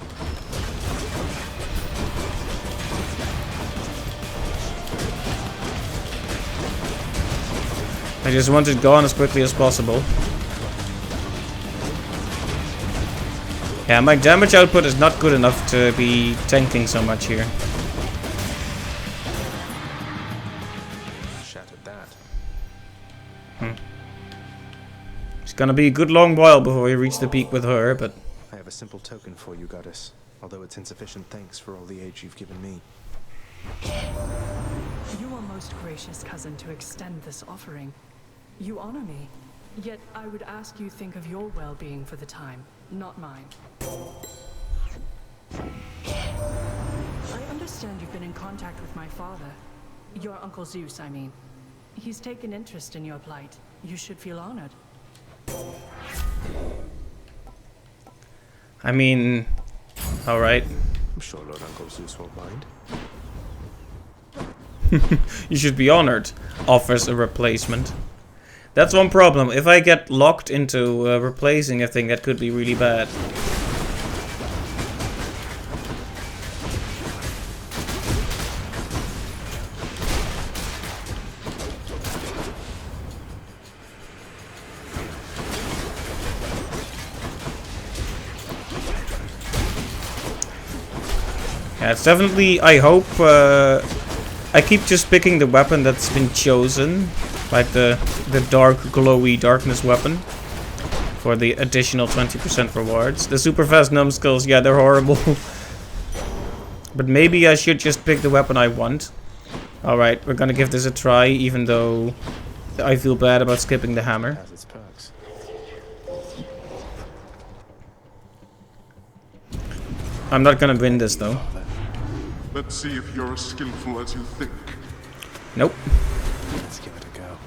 I just want it gone as quickly as possible. Yeah, my damage output is not good enough to be tanking so much here. Shattered that. It's gonna be a good long while before we reach the peak with her, but... I have a simple token for you, Goddess. Although it's insufficient thanks for all the aid you've given me. You are most gracious, cousin, to extend this offering. You honor me. Yet I would ask you think of your well-being for the time, not mine. I understand you've been in contact with my father. Your Uncle Zeus, I mean. He's taken interest in your plight. You should feel honored. I mean... Alright. I'm sure Lord Uncle Zeus won't mind. You should be honored. Offers a replacement. That's one problem. If I get locked into replacing a thing, that could be really bad. Yeah, it's definitely, I hope, I keep just picking the weapon that's been chosen, like the dark, glowy darkness weapon, for the additional 20% rewards. The super fast numbskulls, yeah, they're horrible. But maybe I should just pick the weapon I want. Alright, we're gonna give this a try, even though I feel bad about skipping the hammer. Has its perks. I'm not gonna win this though. Let's see if you're as skillful as you think. Nope. Let's give it a go.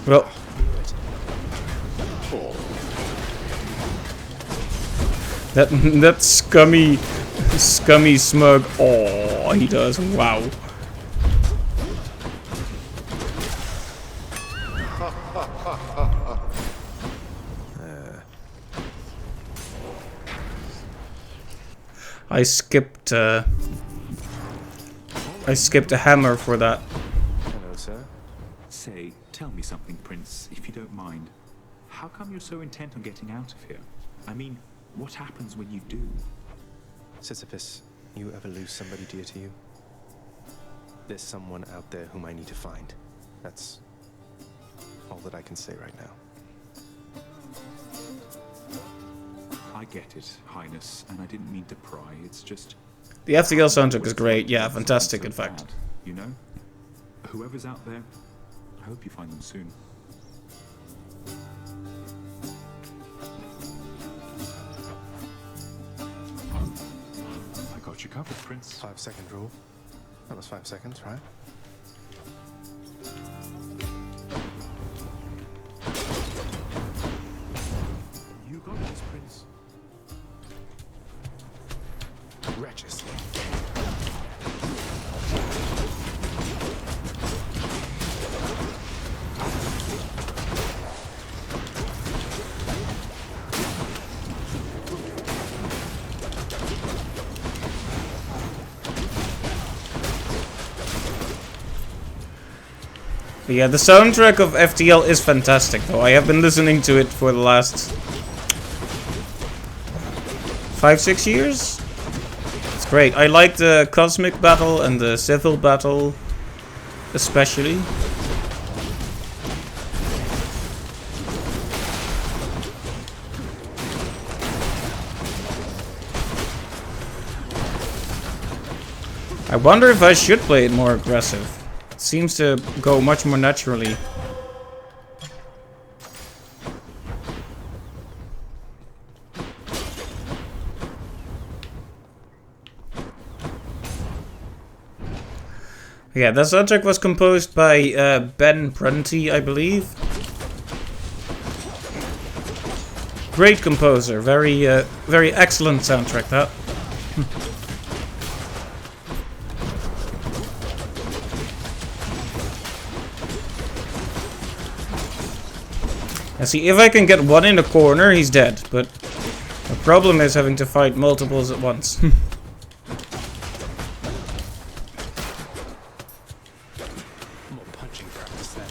Well. That scummy smug. Oh, he does. Wow. I skipped a hammer for that. Hello, sir. Say, tell me something, Prince, if you don't mind. How come you're so intent on getting out of here? I mean, what happens when you do? Sisyphus, you ever lose somebody dear to you? There's someone out there whom I need to find. That's all that I can say right now. I get it, Highness, and I didn't mean to pry. It's just... The FTL soundtrack is great. Yeah, fantastic, in fact. You know? Whoever's out there, I hope you find them soon. I got you covered, Prince. 5-second rule. That was 5 seconds, right? You got this, Prince. Wretches. But yeah, the soundtrack of FTL is fantastic, though. I have been listening to it for the last 5-6 years. It's great. I like the cosmic battle and the civil battle, especially. I wonder if I should play it more aggressive. It seems to go much more naturally. Yeah, the soundtrack was composed by Ben Prunty, I believe. Great composer, very excellent soundtrack. That. And see, if I can get one in the corner, he's dead. But the problem is having to fight multiples at once. More punching practice then.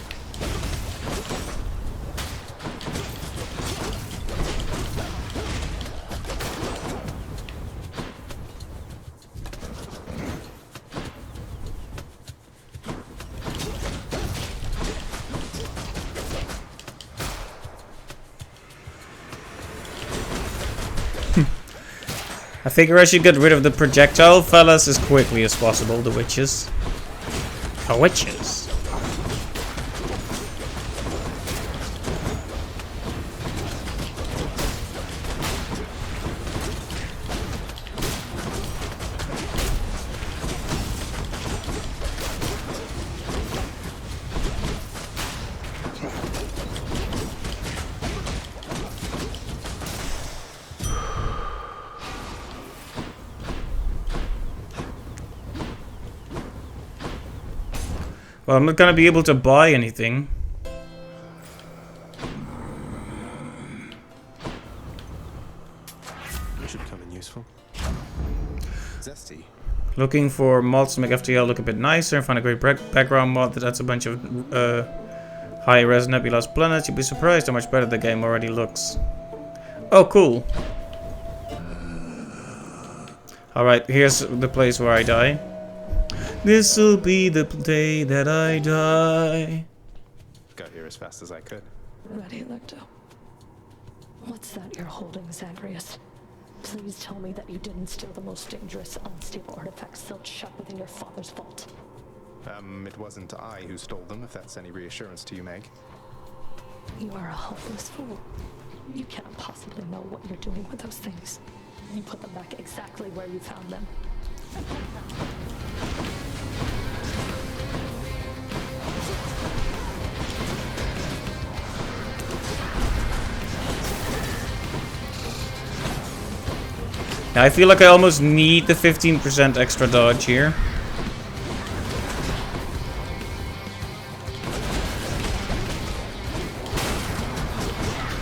I figure I should get rid of the projectile fellas as quickly as possible, the witches. The witches. Well, I'm not gonna be able to buy anything. That should come in useful. Zesty. Looking for mods to make FTL look a bit nicer. Find a great background mod that adds a bunch of high-res nebulous planets. You'll be surprised how much better the game already looks. Oh, cool. Alright, here's the place where I die. This'll be the day that I die. Got here as fast as I could. Ready, Electo. What's that you're holding, Zagreus? Please tell me that you didn't steal the most dangerous, unstable artifacts sealed shut within your father's vault. It wasn't I who stole them, if that's any reassurance to you, Meg. You are a helpless fool. You cannot possibly know what you're doing with those things. You put them back exactly where you found them. I feel like I almost need the 15% extra dodge here.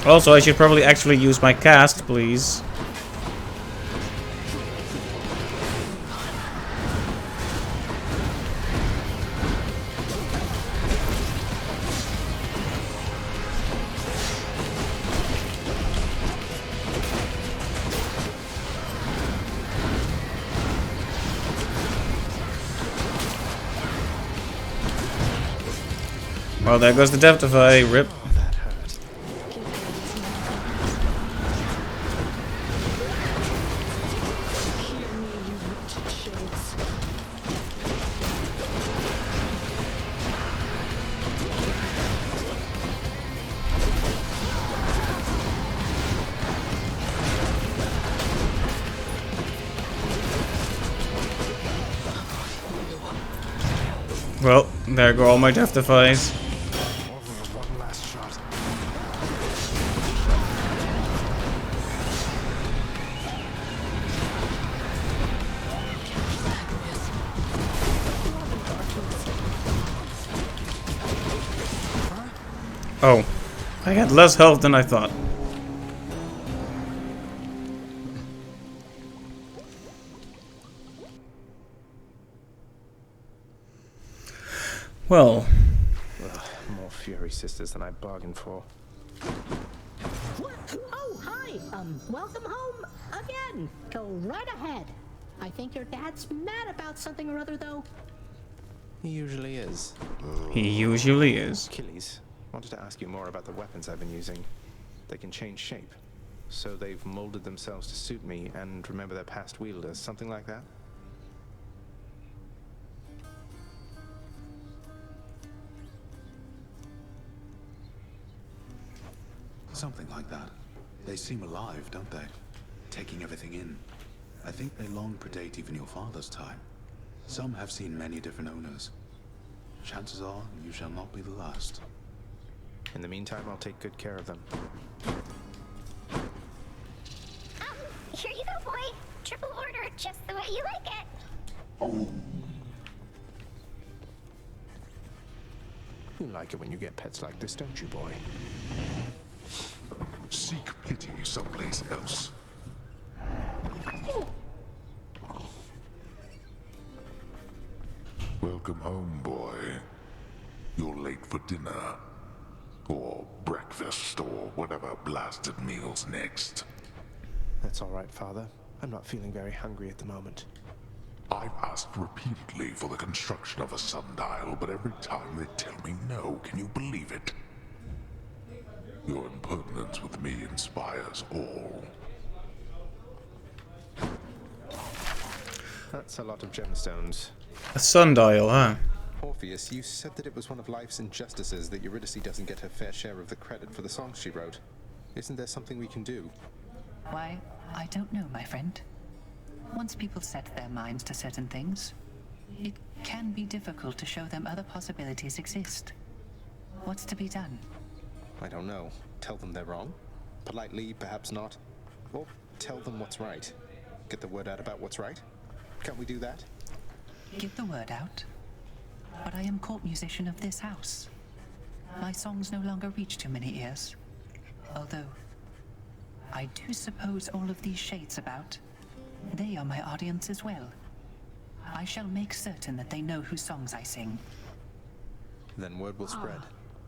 Also, I should probably actually use my cast, please. Well, there goes the Deathify, rip. Well, there go all my Deathifys. One last shot. Oh, I had less health than I thought. Well, More Fury Sisters than I bargained for. What? Oh, hi. Welcome home again. Go right ahead. I think your dad's mad about something or other, though. He usually is. He usually is. Achilles, wanted to ask you more about the weapons I've been using. They can change shape. So they've molded themselves to suit me and remember their past wielders, something like that? Something like that. They seem alive, don't they? Taking everything in. I think they long predate even your father's time. Some have seen many different owners. Chances are you shall not be the last. In the meantime, I'll take good care of them. Here you go, boy. Triple order, just the way you like it. You like it when you get pets like this, don't you, boy? Seek pity someplace else. Welcome home, boy. You're late for dinner. Or breakfast, or whatever blasted meal's next. That's all right, Father. I'm not feeling very hungry at the moment. I've asked repeatedly for the construction of a sundial, but every time they tell me no. Can you believe it? Your impertinence with me inspires all. That's a lot of gemstones. A sundial, huh? Orpheus, you said that it was one of life's injustices that Eurydice doesn't get her fair share of the credit for the songs she wrote. Isn't there something we can do? Why, I don't know, my friend. Once people set their minds to certain things, it can be difficult to show them other possibilities exist. What's to be done? I don't know. Tell them they're wrong? Politely, perhaps not. Or tell them what's right. Get the word out about what's right? Can't we do that? Get the word out. But I am court musician of this house. My songs no longer reach too many ears. Although, I do suppose all of these shades about, they are my audience as well. I shall make certain that they know whose songs I sing. Then word will spread.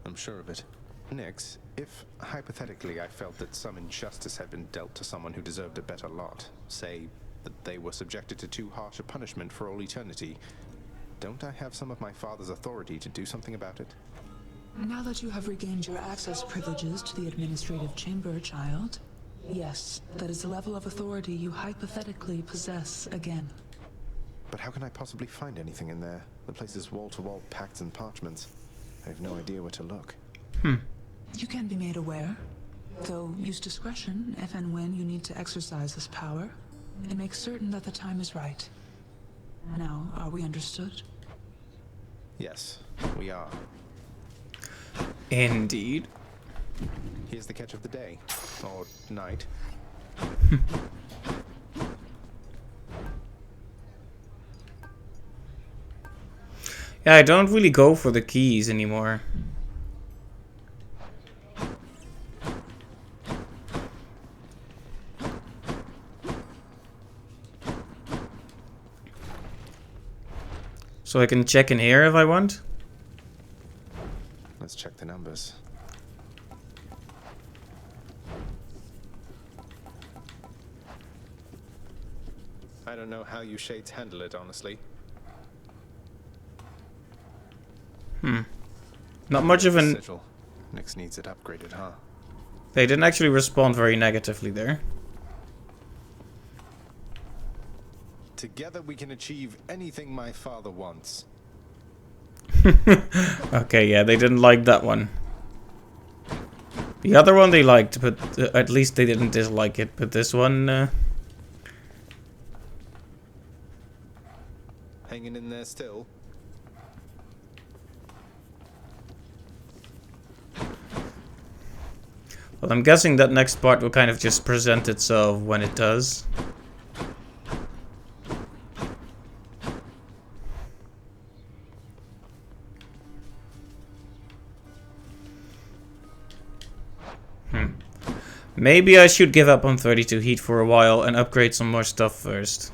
I'm sure of it. Nix, if hypothetically I felt that some injustice had been dealt to someone who deserved a better lot, say that they were subjected to too harsh a punishment for all eternity, don't I have some of my father's authority to do something about it? Now that you have regained your access privileges to the administrative chamber, child, yes, that is a level of authority you hypothetically possess again. But how can I possibly find anything in there? The place is wall-to-wall pacts and parchments. I have no idea where to look. You can be made aware, though use discretion if and when you need to exercise this power, and make certain that the time is right. Now, are we understood? Yes, we are. Indeed. Here's the catch of the day. Or night. Yeah, I don't really go for the keys anymore. So I can check in here if I want. Let's check the numbers. I don't know how you shades handle it, honestly. Not much of an... Sigil. Nix needs it upgraded, huh? They didn't actually respond very negatively there. Together we can achieve anything my father wants. Okay, yeah, they didn't like that one. The other one they liked, but at least they didn't dislike it. But this one... Hanging in there still? Well, I'm guessing that next part will kind of just present itself when it does. Maybe I should give up on 32 heat for a while and upgrade some more stuff first.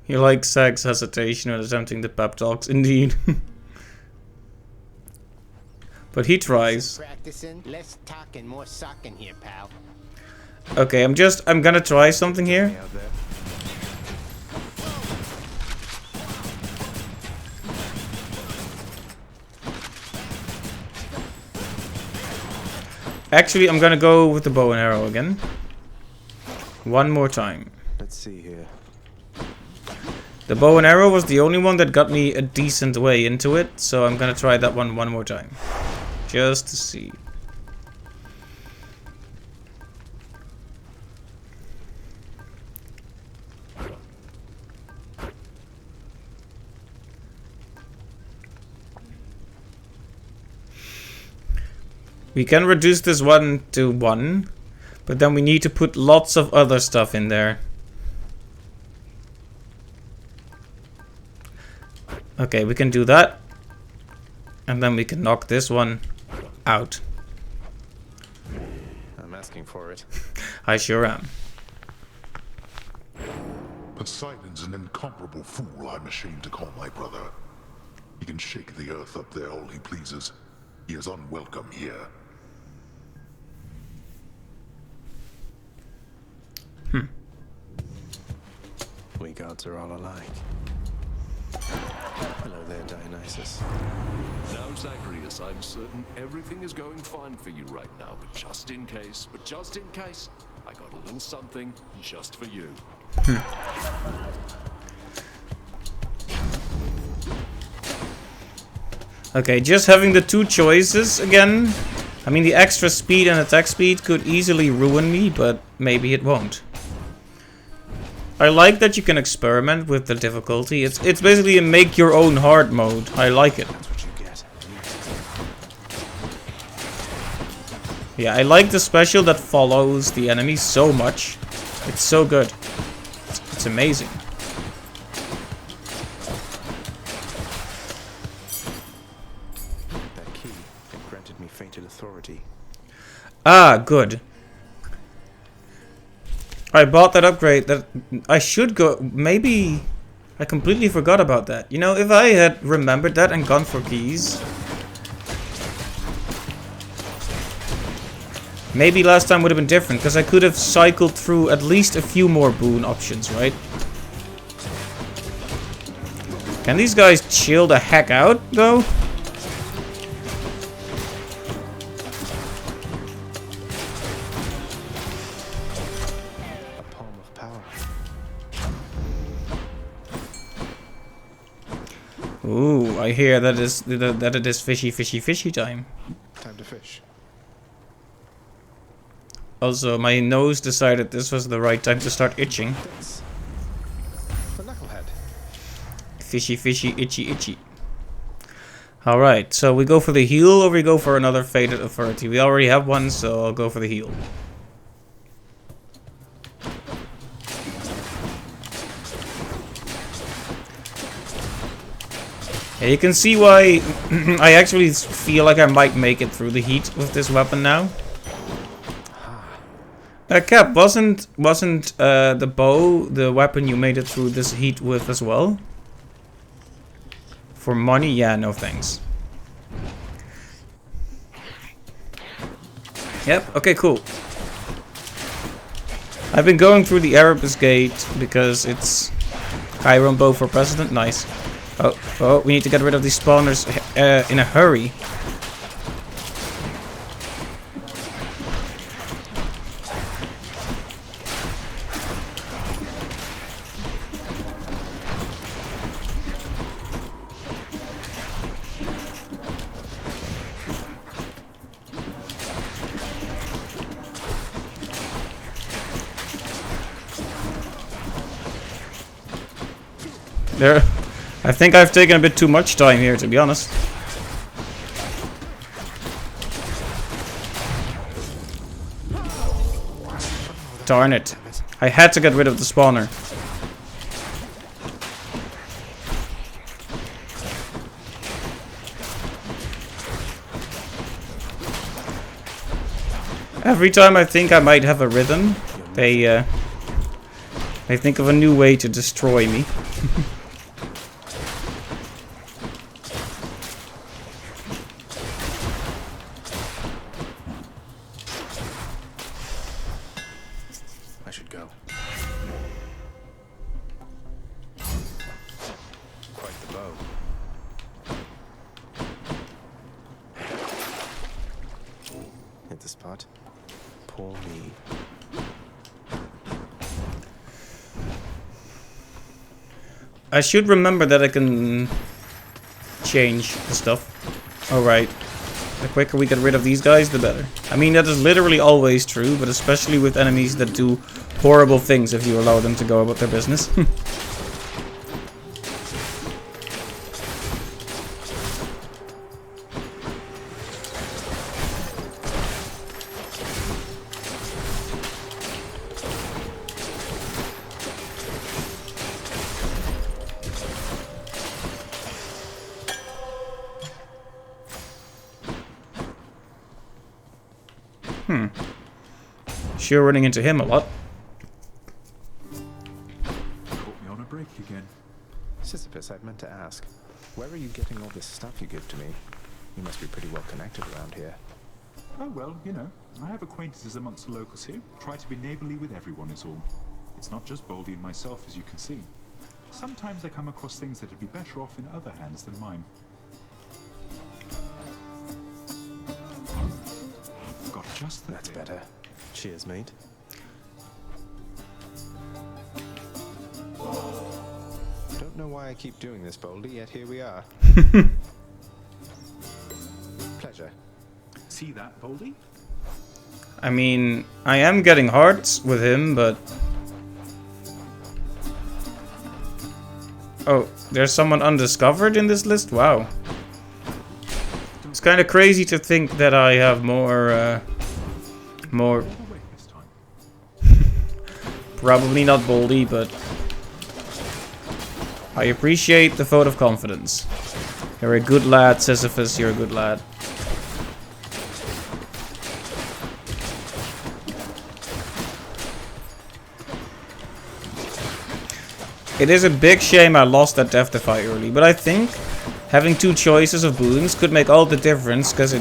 You like Zag's hesitation when attempting the pep talks, indeed. But he tries. Practicing, less talking, more socking here, pal. Okay, I'm gonna try something here. Actually, I'm gonna go with the bow and arrow again. One more time. Let's see here. The bow and arrow was the only one that got me a decent way into it, so I'm gonna try that one more time. Just to see. We can reduce this one to 1, but then we need to put lots of other stuff in there. Okay, we can do that. And then we can knock this one out. I'm asking for it. I sure am. Poseidon's an incomparable fool I'm ashamed to call my brother. He can shake the earth up there all he pleases. He is unwelcome here. We gods are all alike. Hello there, Dionysus. Now, Zagreus, I'm certain everything is going fine for you right now, but just in case, I got a little something just for you. Okay, just having the two choices again. I mean, the extra speed and attack speed could easily ruin me, but maybe it won't. I like that you can experiment with the difficulty. It's basically a make your own hard mode. I like it. That's what you get. Yeah, I like the special that follows the enemy so much. It's so good. It's amazing. That key, it granted me fated authority. Ah, good. I bought that upgrade that I should go. Maybe I completely forgot about that. You know, if I had remembered that and gone for keys. Maybe last time would have been different, because I could have cycled through at least a few more boon options, right? Can these guys chill the heck out, though? A palm of power. Ooh, I hear that it is fishy time. Time to fish. Also, my nose decided this was the right time to start itching. The knucklehead. Fishy, itchy. Alright, so we go for the heal or we go for another Faded Authority? We already have one, so I'll go for the heal. Yeah, you can see why I actually feel like I might make it through the heat with this weapon now. Cap, wasn't the bow the weapon you made it through this heat with as well? For money? Yeah, no thanks. Yep, okay, cool. I've been going through the Erebus Gate because it's Chiron bow for president. Nice. Oh, we need to get rid of these spawners in a hurry. There, I think I've taken a bit too much time here, to be honest. Darn it. I had to get rid of the spawner. Every time I think I might have a rhythm, they think of a new way to destroy me. I should go. Quite the bow. Hit the spot. Poor me. I should remember that I can change the stuff. Alright. The quicker we get rid of these guys, the better. I mean, that is literally always true, but especially with enemies that do horrible things if you allow them to go about their business. Sure, running into him a lot. Caught me on a break again. Sisyphus, I'd meant to ask, where are you getting all this stuff you give to me? You must be pretty well connected around here. Oh, well, you know, I have acquaintances amongst the locals here. Try to be neighborly with everyone is all. It's not just Baldy and myself, as you can see. Sometimes I come across things that would be better off in other hands than mine. Got just That's better. Cheers, mate. Don't know why I keep doing this, Baldy, yet here we are. Pleasure. See that, Baldy? I mean, I am getting hearts with him, but... Oh, there's someone undiscovered in this list? Wow. It's kind of crazy to think that I have more... Probably not Baldy, but... I appreciate the vote of confidence. You're a good lad, Sisyphus, you're a good lad. It is a big shame I lost that Death Defy early, but I think having 2 choices of boons could make all the difference, because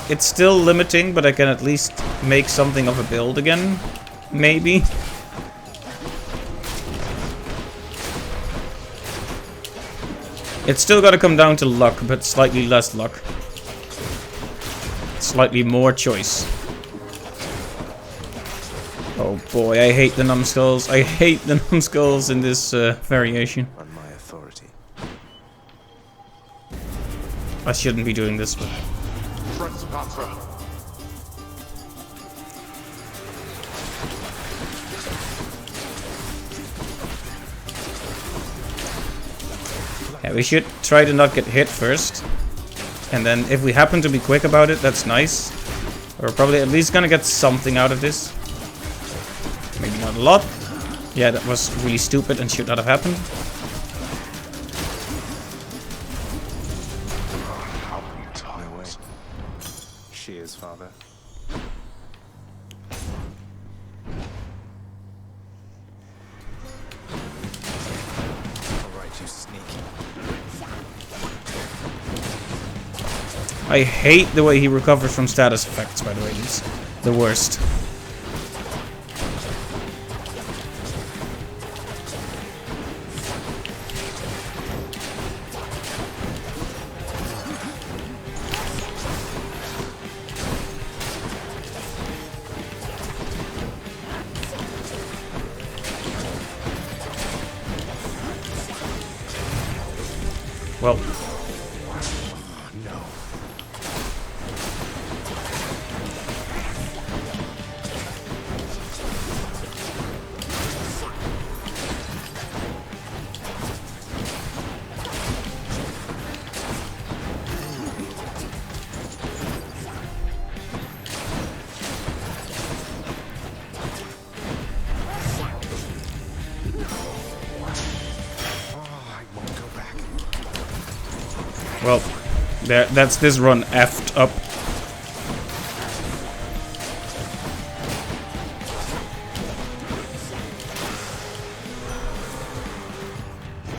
it's still limiting, but I can at least make something of a build again, maybe. It's still gotta come down to luck, but slightly less luck. Slightly more choice. Oh boy, I hate the numbskulls. I hate the numbskulls in this variation. On my authority. I shouldn't be doing this, but... Yeah, we should try to not get hit first. And then if we happen to be quick about it, that's nice. We're probably at least gonna get something out of this. Maybe not a lot. Yeah, that was really stupid and should not have happened. No way. She is, father. Alright, you sneaky. I hate the way he recovers from status effects, by the way. It's the worst. Well. No. Well, that's this run effed up.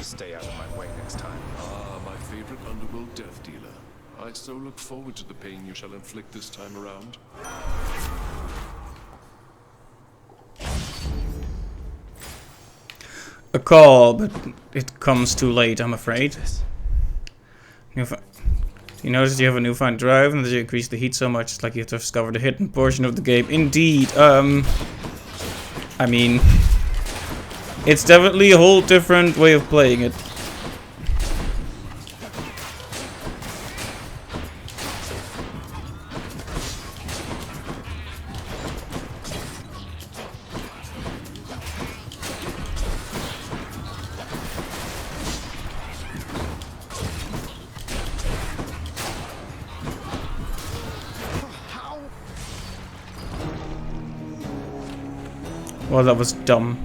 Stay out of my way next time. Ah, my favorite underworld death dealer. I so look forward to the pain you shall inflict this time around. A call, but it comes too late, I'm afraid. You notice you have a newfound drive and that you increase the heat so much, it's like you have to discover the hidden portion of the game. Indeed, I mean, it's definitely a whole different way of playing it. Well, that was dumb.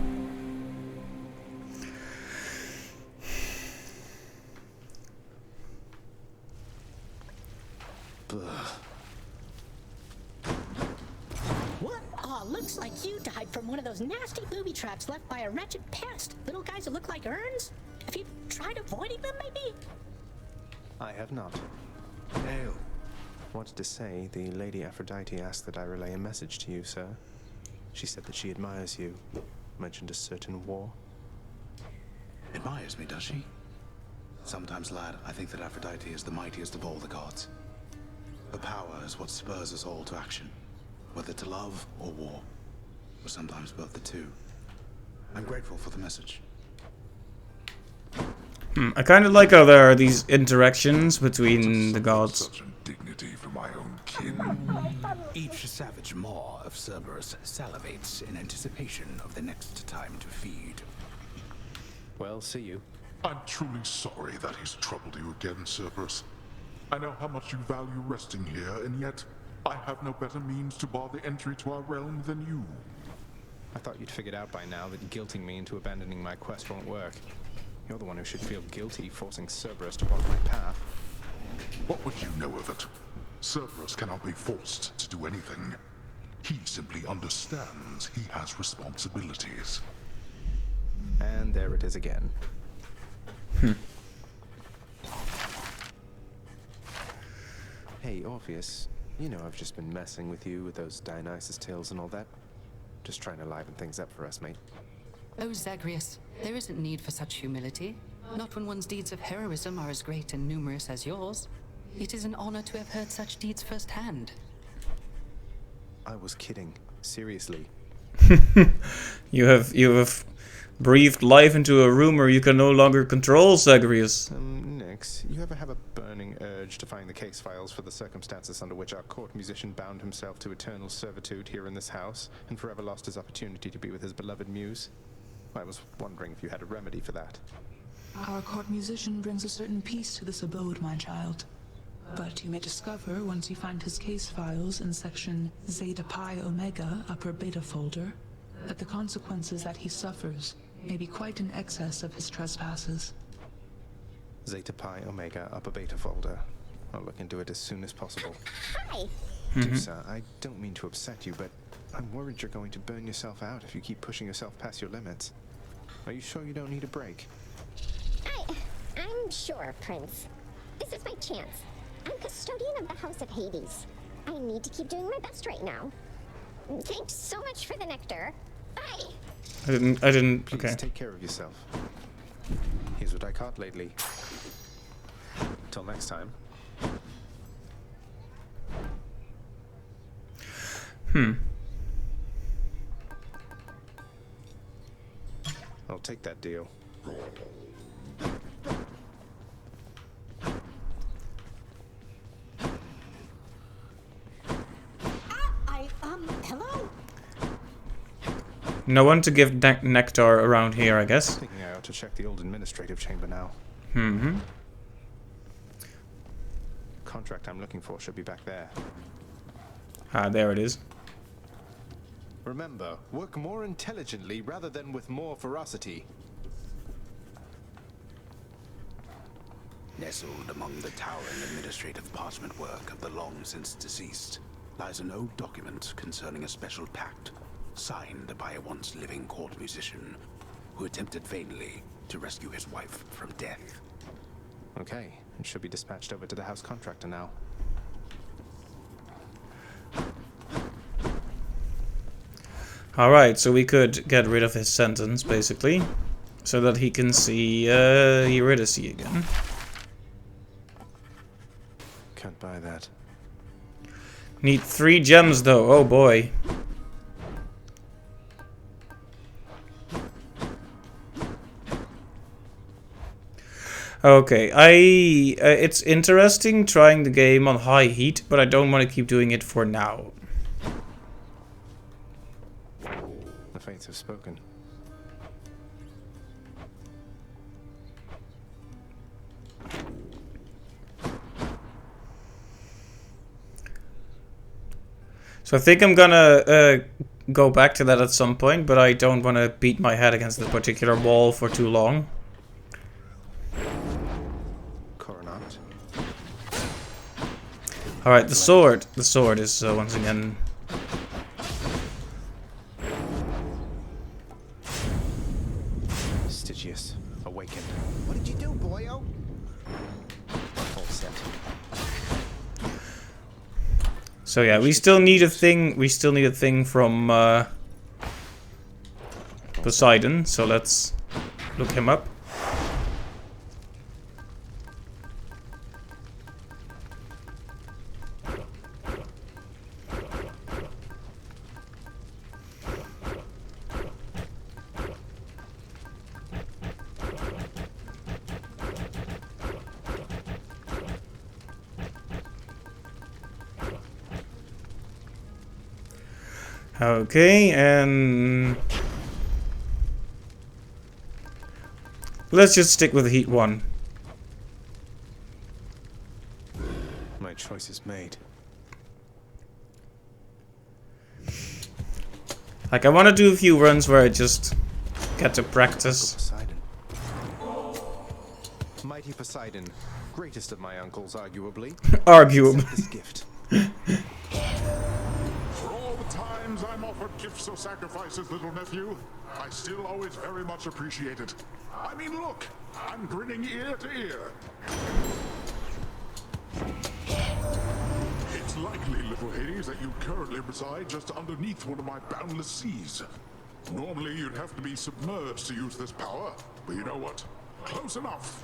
What? Oh, looks like you died from one of those nasty booby traps left by a wretched pest. Little guys that look like urns? Have you tried avoiding them, maybe? I have not. Hail. Wanted to say, the Lady Aphrodite asked that I relay a message to you, sir. She said that she admires you. Mentioned a certain war. Admires me, does she? Sometimes, lad, I think that Aphrodite is the mightiest of all the gods. Her power is what spurs us all to action, whether to love or war, or sometimes both the two. I'm grateful for the message. I kind of like how there are these interactions between the gods. Such indignity for my own kin. Each savage maw of Cerberus salivates in anticipation of the next time to feed. Well, see you. I'm truly sorry that he's troubled you again, Cerberus. I know how much you value resting here, and yet I have no better means to bar the entry to our realm than you. I thought you'd figured out by now that guilting me into abandoning my quest won't work. You're the one who should feel guilty forcing Cerberus to walk my path. What would you know of it? Cerberus cannot be forced to do anything. He simply understands he has responsibilities. And there it is again. Hey, Orpheus, you know I've just been messing with you with those Dionysus tales and all that. Just trying to liven things up for us, mate. Oh, Zagreus, there isn't need for such humility. Not when one's deeds of heroism are as great and numerous as yours. It is an honor to have heard such deeds firsthand. I was kidding. Seriously. You have breathed life into a rumor you can no longer control, Zagreus. Nix, you ever have a burning urge to find the case files for the circumstances under which our court musician bound himself to eternal servitude here in this house and forever lost his opportunity to be with his beloved muse? I was wondering if you had a remedy for that. Our court musician brings a certain peace to this abode, my child. But you may discover, once you find his case files in section Zeta Pi Omega, upper beta folder, that the consequences that he suffers may be quite in excess of his trespasses. Zeta Pi Omega, upper beta folder. I'll look into it as soon as possible. Hi. Dusa, I don't mean to upset you, but I'm worried you're going to burn yourself out if you keep pushing yourself past your limits. Are you sure you don't need a break? I'm sure, Prince. This is my chance. I'm custodian of the House of Hades. I need to keep doing my best right now. Thanks so much for the nectar. Bye. I didn't. Please Okay. take care of yourself. Here's what I caught lately. Till next time. I'll take that deal. Hello? No one to give nectar around here, I guess. Thinking I ought to check the old administrative chamber now. Contract I'm looking for should be back there. Ah, there it is. Remember, work more intelligently rather than with more ferocity. Nestled among the towering administrative parchment work of the long-since deceased lies an old document concerning a special pact signed by a once-living court musician who attempted vainly to rescue his wife from death. Okay, it should be dispatched over to the house contractor now. Alright, so we could get rid of his sentence, basically, so that he can see Eurydice again. Can't buy that. Need 3 gems, though. Oh, boy. Okay, it's interesting trying the game on high heat, but I don't want to keep doing it for now. The fates have spoken. So I think I'm gonna go back to that at some point, but I don't want to beat my head against the particular wall for too long. Coronat. Alright, the sword. The sword is once again... Stygius, awaken. What did you do, boyo? All set. So yeah, we still need a thing. We still need a thing from Poseidon. So let's look him up. Okay, and let's just stick with Heat 1. My choice is made. Like, I want to do a few runs where I just get to practice. Poseidon. Mighty Poseidon, greatest of my uncles, arguably. Arguably. Accept this gift. For all the times I'm offered gifts or sacrifices, little nephew, I still always very much appreciate it. I mean, look, I'm grinning ear to ear. likely, little Hades, that you currently reside just underneath one of my boundless seas. Normally, you'd have to be submerged to use this power, but you know what? Close enough.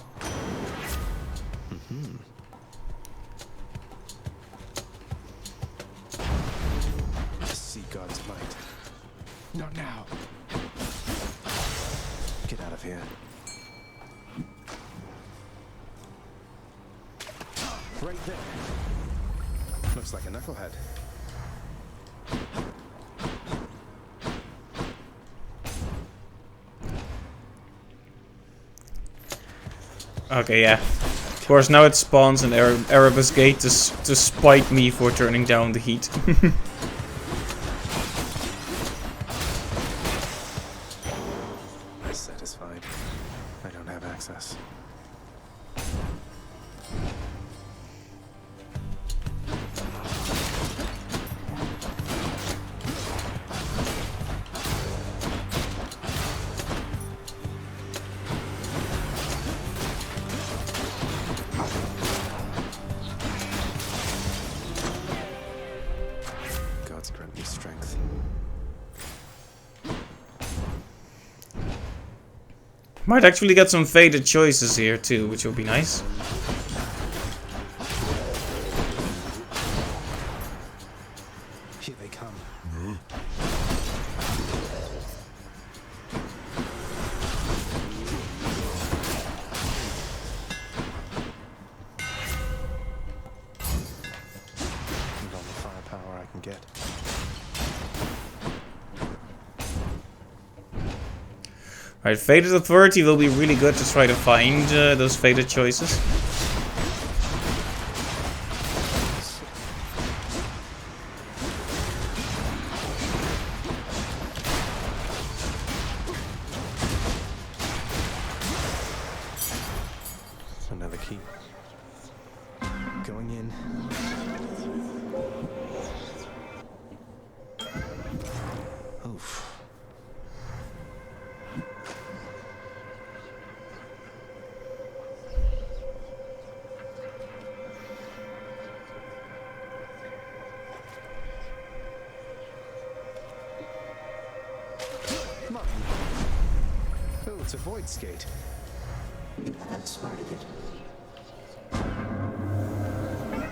See God's might. Not now. Get out of here. Right there. Looks like a knucklehead. Okay, yeah. Of course, now it spawns an Erebus Gate to spite me for turning down the heat. Satisfied. I don't have access. God's grant me strength. Might actually get some faded choices here too, which will be nice. Here they come. Need all the firepower I can get. Right, Faded Authority will be really good to try to find those faded choices. Another key. Going in. Oof. Come on. Oh, it's a void skate. You have outsmarted it.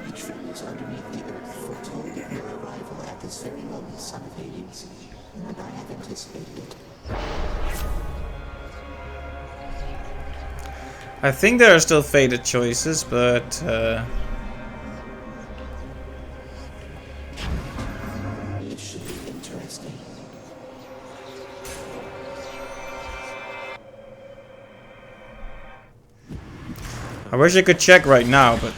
Each phase underneath the earth foretold of your arrival at this very moment, son of Hades, and I have anticipated it. I think there are still faded choices, but It should be interesting. I wish I could check right now, but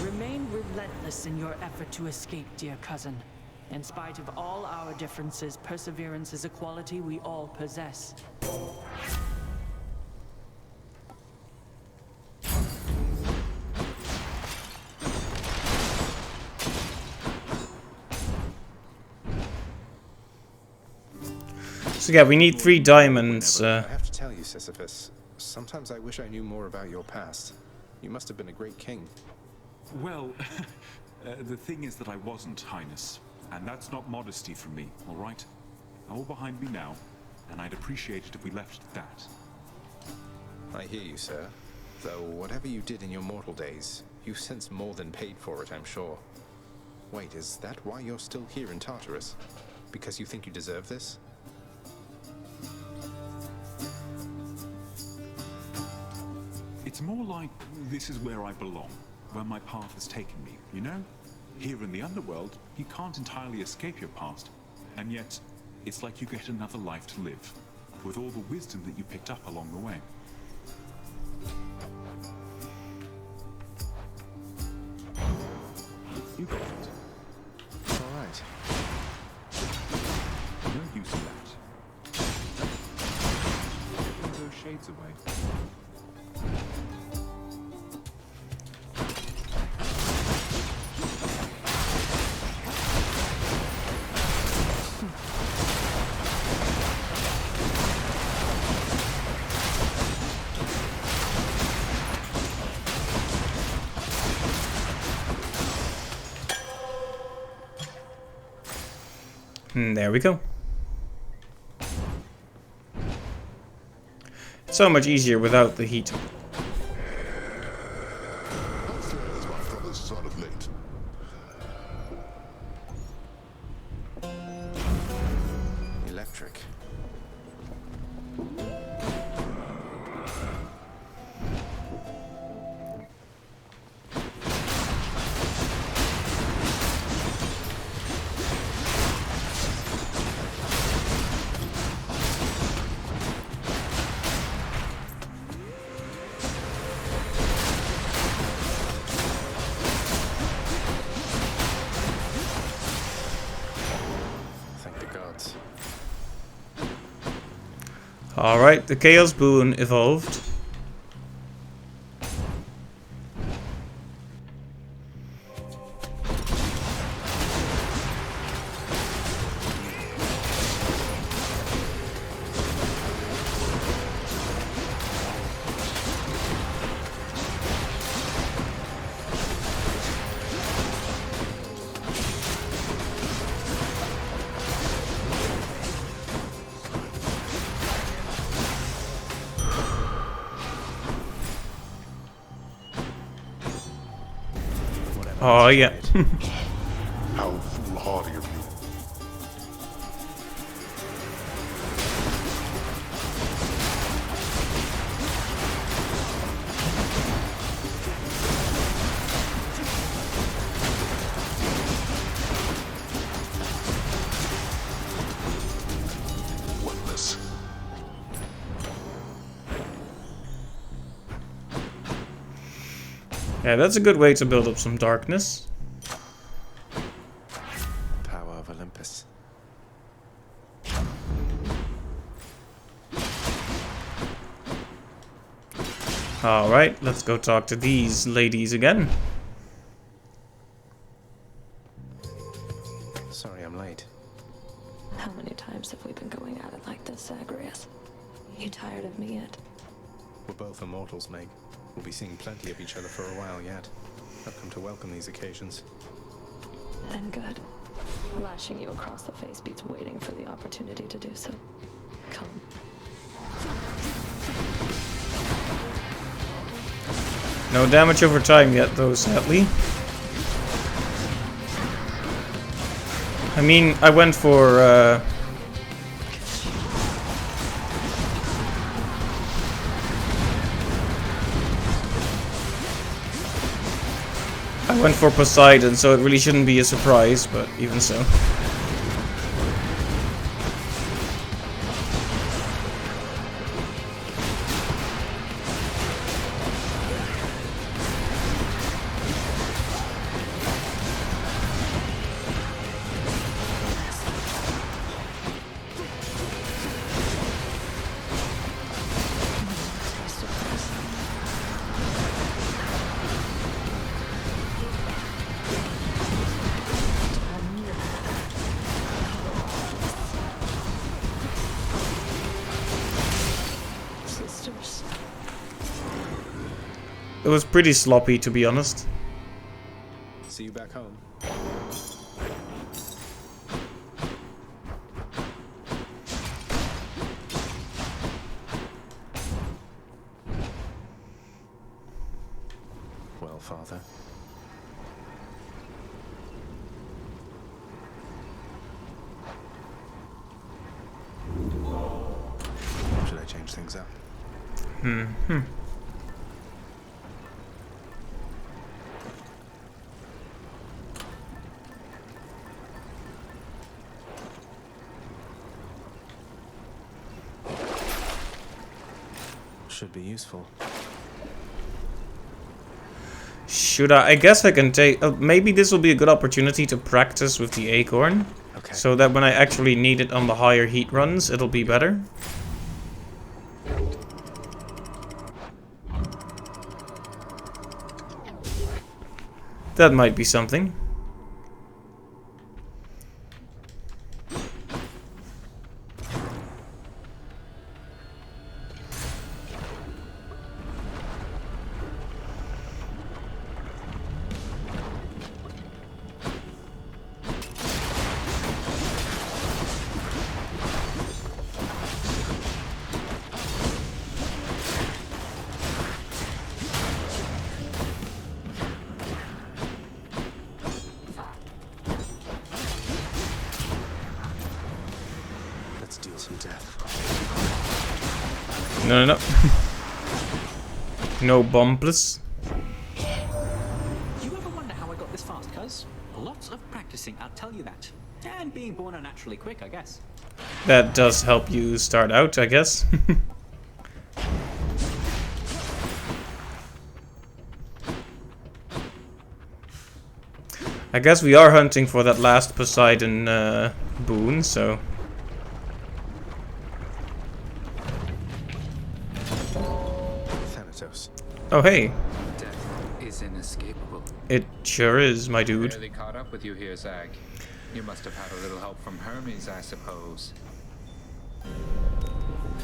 Remain relentless in your effort to escape, dear cousin. In spite of all our differences, perseverance is a quality we all possess. so yeah, we need 3 diamonds. I have to tell you, Sisyphus, sometimes I wish I knew more about your past. You must have been a great king. Well, the thing is that I wasn't, Highness. And that's not modesty from me, all right? All behind me now, and I'd appreciate it if we left it at that. I hear you, sir. Though whatever you did in your mortal days, you've since more than paid for it, I'm sure. Wait, is that why you're still here in Tartarus? Because you think you deserve this? It's more like this is where I belong, where my path has taken me, you know? Here in the underworld, you can't entirely escape your past, and yet it's like you get another life to live, with all the wisdom that you picked up along the way. You got it. All right. No use in that. Put those shades away. There we go. So much easier without the heat. How fares my fellows son of late? Electric. Thank the gods. Alright, the Chaos Boon evolved. Oh yeah. How foolhardy of you. Worthless. Yeah, that's a good way to build up some darkness. Power of Olympus. Alright, let's go talk to these ladies again. Sorry I'm late. How many times have we been going at it like this, Zagreus? You tired of me yet? We're both immortals, Meg. We'll be seeing plenty of each other for a while yet. I've come to welcome these occasions. Then good. Lashing you across the face beats waiting for the opportunity to do so. Come. No damage over time yet, though, sadly. I mean, I went for, I went for Poseidon, so it really shouldn't be a surprise, but even so. Sisters. It was pretty sloppy, to be honest. See you back home. Well, Father. Should I change things up? Hmm. Should be useful. Should I? I guess I can take... maybe this will be a good opportunity to practice with the acorn. Okay. So that when I actually need it on the higher heat runs, it'll be better. That might be something. some death. No, no, no. No bumpless. You ever wonder how I got this fast, cuz? Lots of practicing, I'll tell you that. And being born unnaturally quick, I guess. That does help you start out, I guess. I guess we are hunting for that last Poseidon boon, so... Thanatos. Oh, hey. Death is inescapable. It sure is, my dude. Barely caught up with you here, Zag. You must have had a little help from Hermes, I suppose.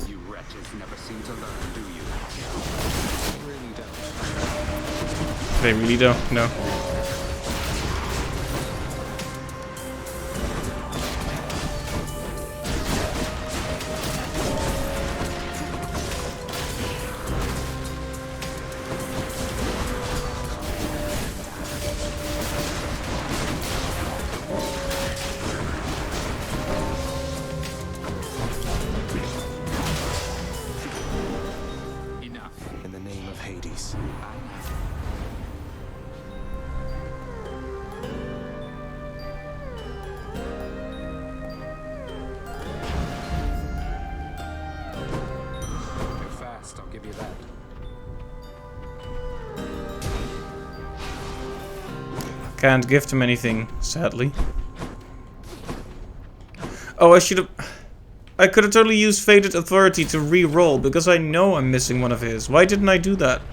You wretches never seem to learn, do you? Really don't. They really don't, no. In the name of Hades. You're fast, I'll give you that. Can't gift him anything, sadly. Oh, I should have... I could have totally used Fated Authority to re-roll, because I know I'm missing one of his. Why didn't I do that?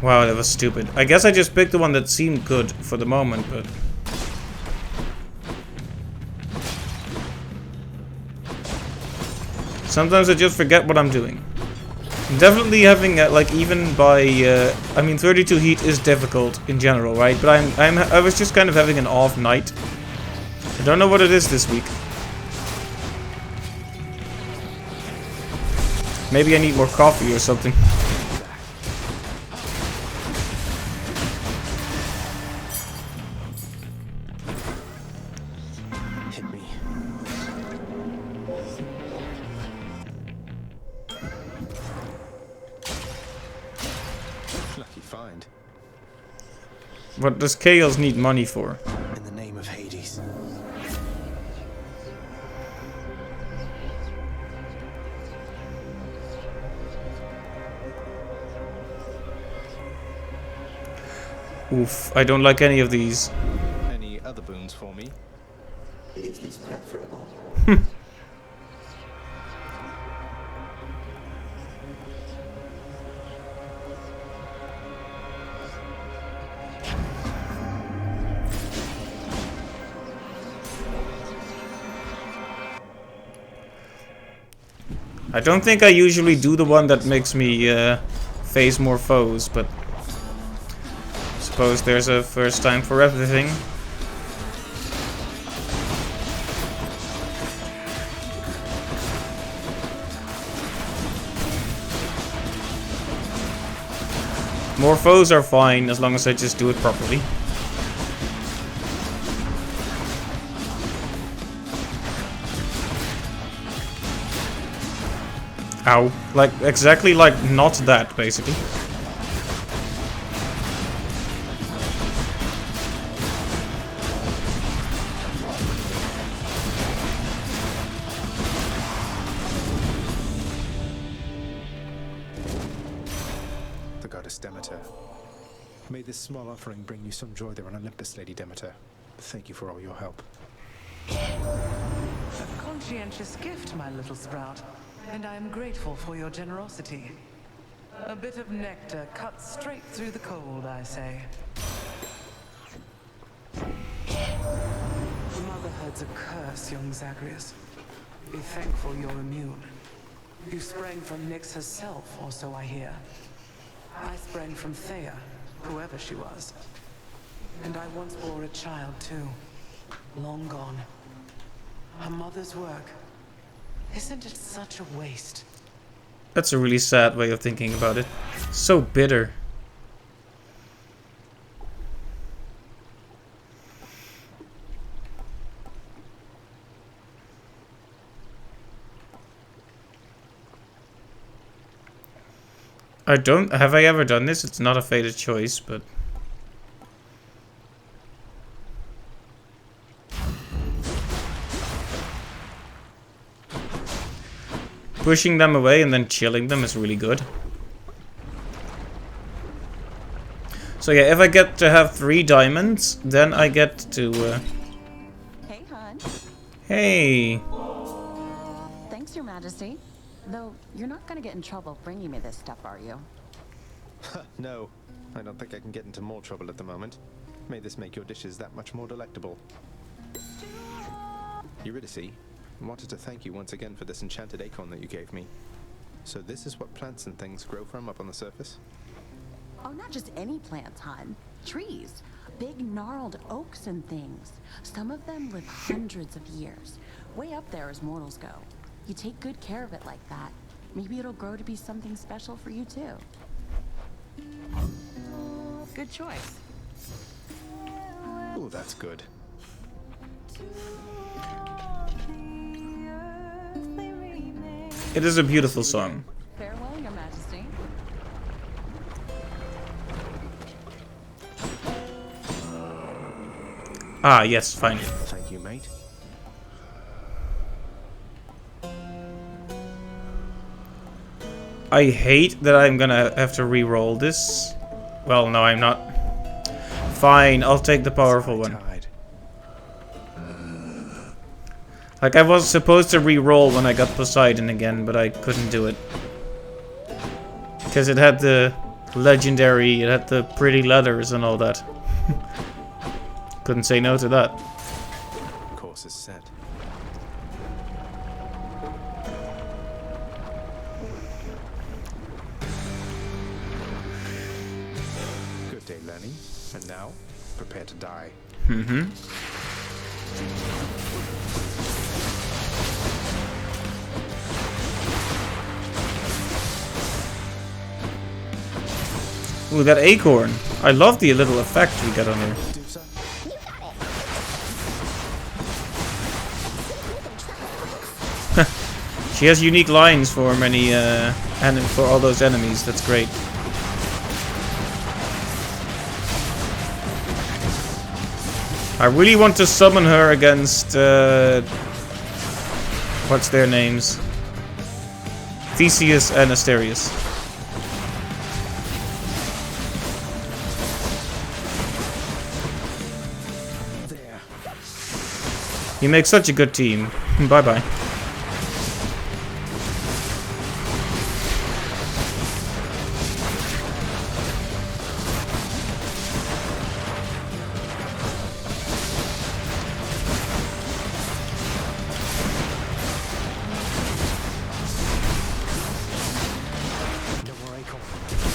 Wow, that was stupid. I guess I just picked the one that seemed good for the moment, but... Sometimes I just forget what I'm doing. Definitely having, like, even by... I mean, 32 heat is difficult in general, right? But I was just kind of having an off night. I don't know what it is this week. Maybe I need more coffee or something. Hit me. Lucky find. What does Chaos need money for? In the name of Hades. Oof, I don't like any of these. Any other boons for me? It is preferable. I don't think I usually do the one that makes me face more foes, but I suppose there's a first time for everything. More foes are fine as long as I just do it properly. Ow. Like, exactly like not that, basically. The goddess Demeter. May this small offering bring you some joy there on Olympus, Lady Demeter. Thank you for all your help. A conscientious gift, my little sprout. And I am grateful for your generosity. A bit of nectar cut straight through the cold, I say. Motherhood's a curse, young Zagreus. Be thankful you're immune. You sprang from Nyx herself, or so I hear. I sprang from Thea, whoever she was. And I once bore a child, too. Long gone. Her mother's work. Isn't it such a waste? That's a really sad way of thinking about it. So bitter. I don't... Have I ever done this? It's not a fated choice, but... Pushing them away and then chilling them is really good. So yeah, if I get to have 3 diamonds, then I get to... Hey, hon. Hey! Thanks, Your Majesty. Though, you're not gonna get in trouble bringing me this stuff, are you? No, I don't think I can get into more trouble at the moment. May this make your dishes that much more delectable. Eurydice, I wanted to thank you once again for this enchanted acorn that you gave me. So this is what plants and things grow from up on the surface? Oh, not just any plants, hon. Trees. Big gnarled oaks and things. Some of them live hundreds of years. Way up there as mortals go. You take good care of it like that, maybe it'll grow to be something special for you too. Good choice. Oh, that's good. It is a beautiful song. Farewell, Your Majesty. Ah, yes, fine. Thank you, mate. I hate that I'm gonna have to re-roll this. Well, no, I'm not. Fine, I'll take the powerful one. Like, I was supposed to re-roll when I got Poseidon again, but I couldn't do it. Because it had the legendary, it had the pretty letters and all that. Couldn't say no to that. Course is set. Good day, Lenny. And now, prepare to die. Mm-hmm. Ooh, that acorn. I love the little effect we got on here. She has unique lines for many, and for all those enemies. That's great. I really want to summon her against, what's their names? Theseus and Asterius. You make such a good team. Bye-bye.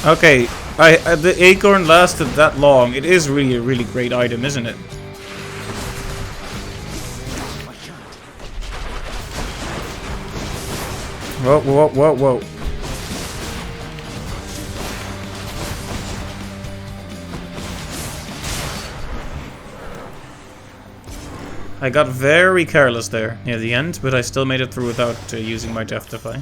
Okay, the acorn lasted that long. It is really a really great item, isn't it? Whoa, whoa, whoa, whoa. I got very careless there near the end, but I still made it through without using my Death Defy.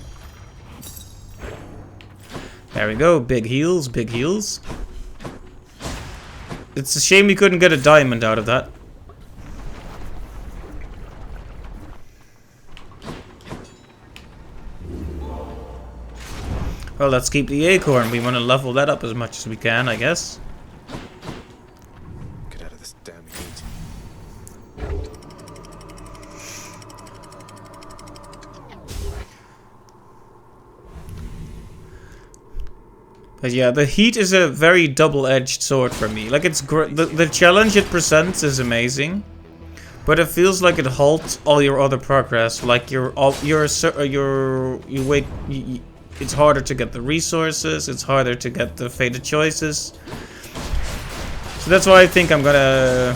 There we go, big heals, big heals. It's a shame we couldn't get a diamond out of that. Well, let's keep the acorn. We want to level that up as much as we can, I guess. Get out of this damn heat. But yeah, the heat is a very double-edged sword for me. Like, it's the challenge it presents is amazing, but it feels like it halts all your other progress. Like it's harder to get the resources. It's harder to get the fated choices. So that's why I think I'm gonna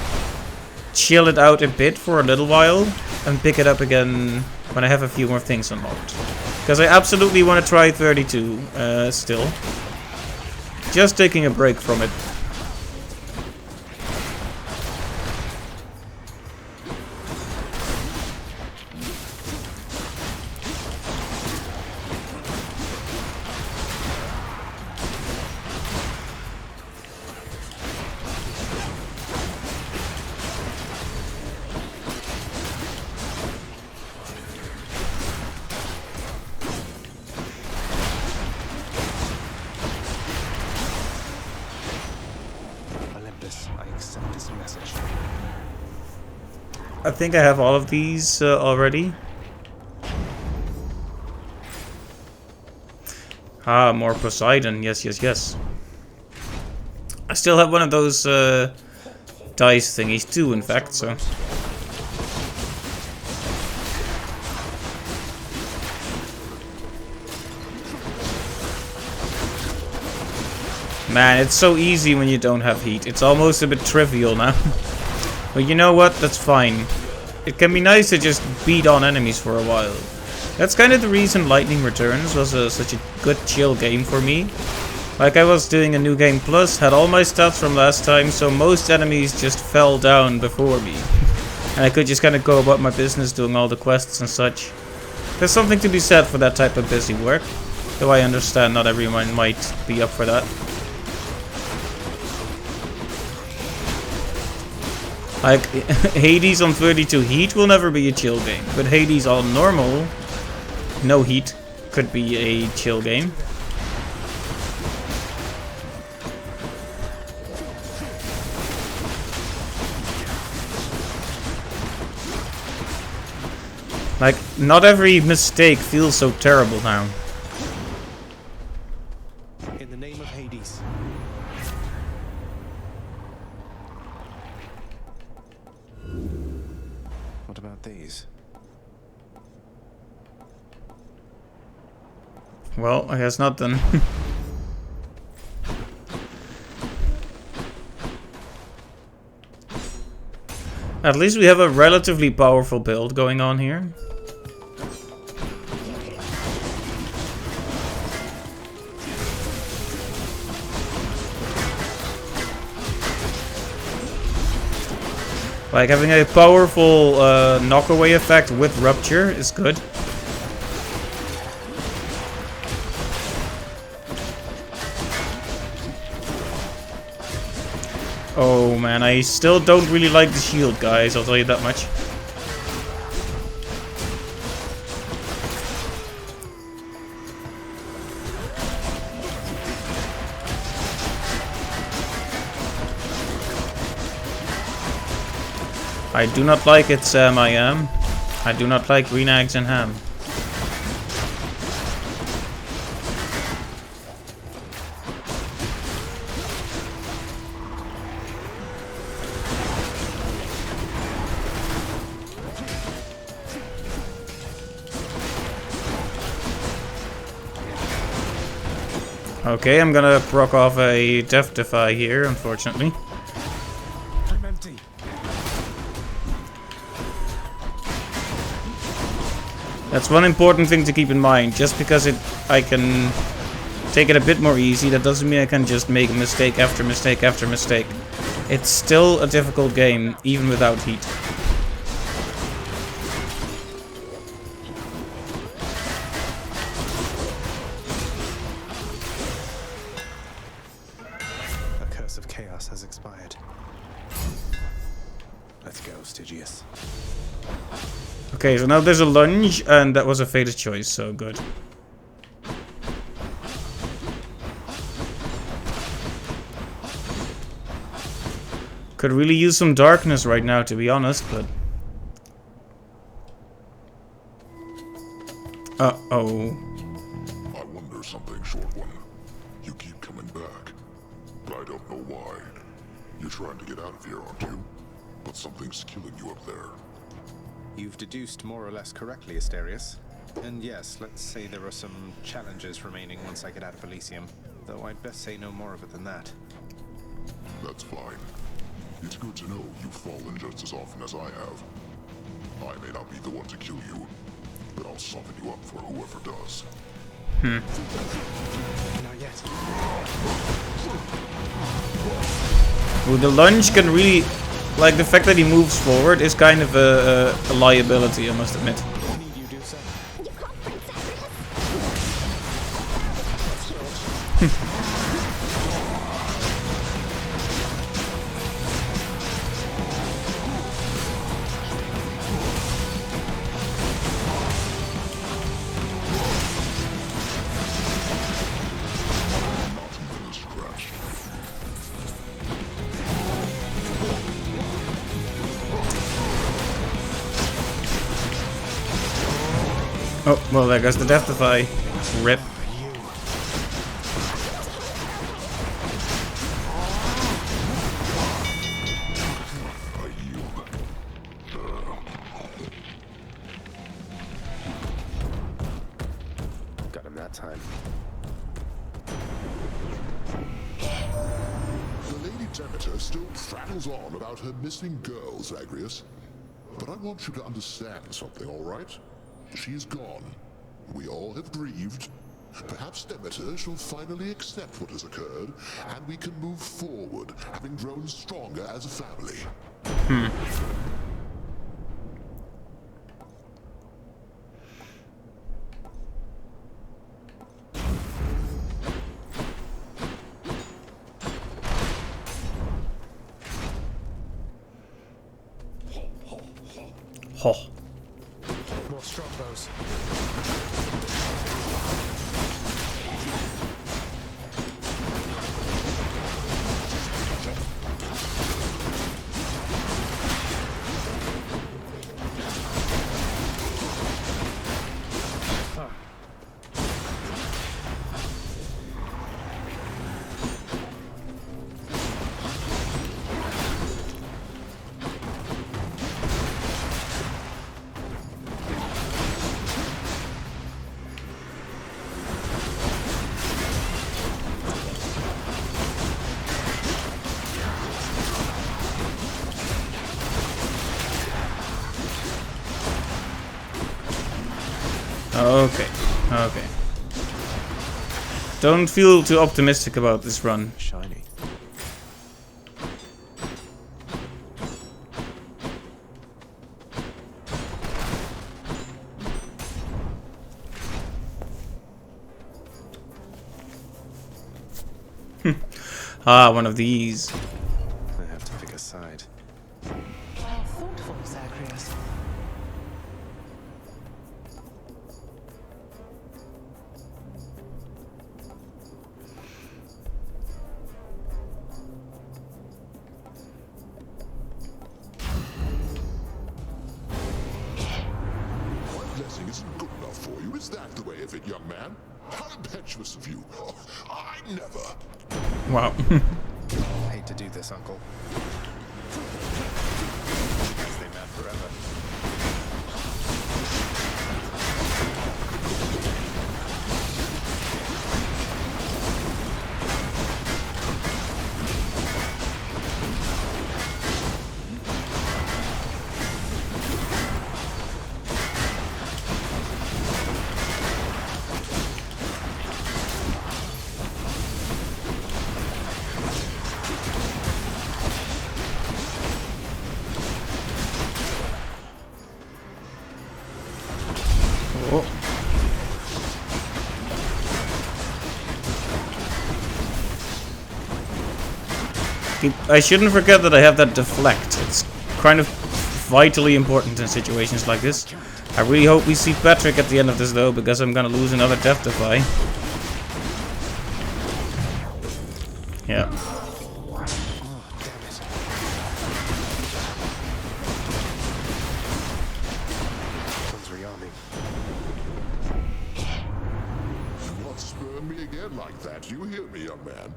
chill it out a bit for a little while and pick it up again when I have a few more things unlocked. Because I absolutely want to try 32 still. Just taking a break from it. I think I have all of these already. Ah, more Poseidon. Yes, yes, yes. I still have one of those dice thingies too, in fact, so... Man, it's so easy when you don't have heat. It's almost a bit trivial now. But you know what? That's fine. It can be nice to just beat on enemies for a while. That's kind of the reason Lightning Returns was such a good chill game for me. Like, I was doing a New Game Plus, had all my stats from last time, so most enemies just fell down before me. And I could just kind of go about my business doing all the quests and such. There's something to be said for that type of busy work. Though I understand not everyone might be up for that. Like, Hades on 32 heat will never be a chill game, but Hades on normal, no heat, could be a chill game. Like, not every mistake feels so terrible now. In the name of Hades. What about these? Well, I guess not then. At least we have a relatively powerful build going on here. Like, having a powerful knockaway effect with Rupture is good. Oh man, I still don't really like the shield, guys, I'll tell you that much. I do not like it, Sam, I am. I do not like green eggs and ham. Okay, I'm gonna proc off a Death Defy here, unfortunately. I'm empty. That's one important thing to keep in mind. Just because I can take it a bit more easy, that doesn't mean I can just make mistake after mistake after mistake. It's still a difficult game, even without heat. The curse of chaos has expired. Let's go, Stygius. Okay, so now there's a lunge, and that was a fated choice, so good. Could really use some darkness right now, to be honest, but... Uh-oh. I wonder something, Short One. You keep coming back, but I don't know why. You're trying to get out of here, aren't you? But something's killing you up there. You've deduced more or less correctly, Asterius. And yes, let's say there are some challenges remaining once I get out of Elysium. Though I'd best say no more of it than that. That's fine. It's good to know you've fallen just as often as I have. I may not be the one to kill you, but I'll soften you up for whoever does. Not yet. Ooh, the lunge can really... Like, the fact that he moves forward is kind of a liability, I must admit. Oh, well, there goes the Deathify. Rip. Got him that time. The Lady Demeter still prattles on about her missing girl, Zagreus. But I want you to understand something, all right? She is gone. We all have grieved. Perhaps Demeter shall finally accept what has occurred, and we can move forward, having grown stronger as a family. Ho. More strongbows. Okay, okay. Don't feel too optimistic about this run. Shiny. Ah, one of these. I have to pick a side. How thoughtful, Zagreus. One blessing isn't good enough for you. Is that the way of it, young man? How impetuous of you. Oh, I never. Wow. I hate to do this, Uncle. Stay mad forever. Oh. I shouldn't forget that I have that deflect. It's kind of vitally important in situations like this. I really hope we see Patrick at the end of this though, because I'm gonna lose another Deathify. Yeah. Do not spurn me again like that. You hear me, young man?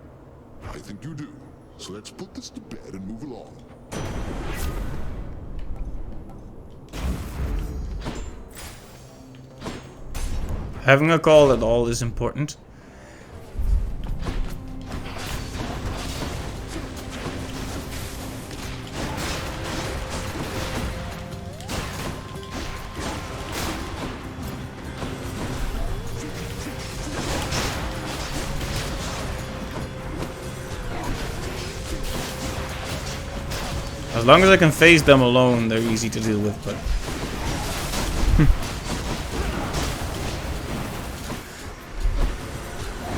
I think you do. So let's put this to bed and move along. Having a call at all is important. As long as I can phase them alone, they're easy to deal with, but...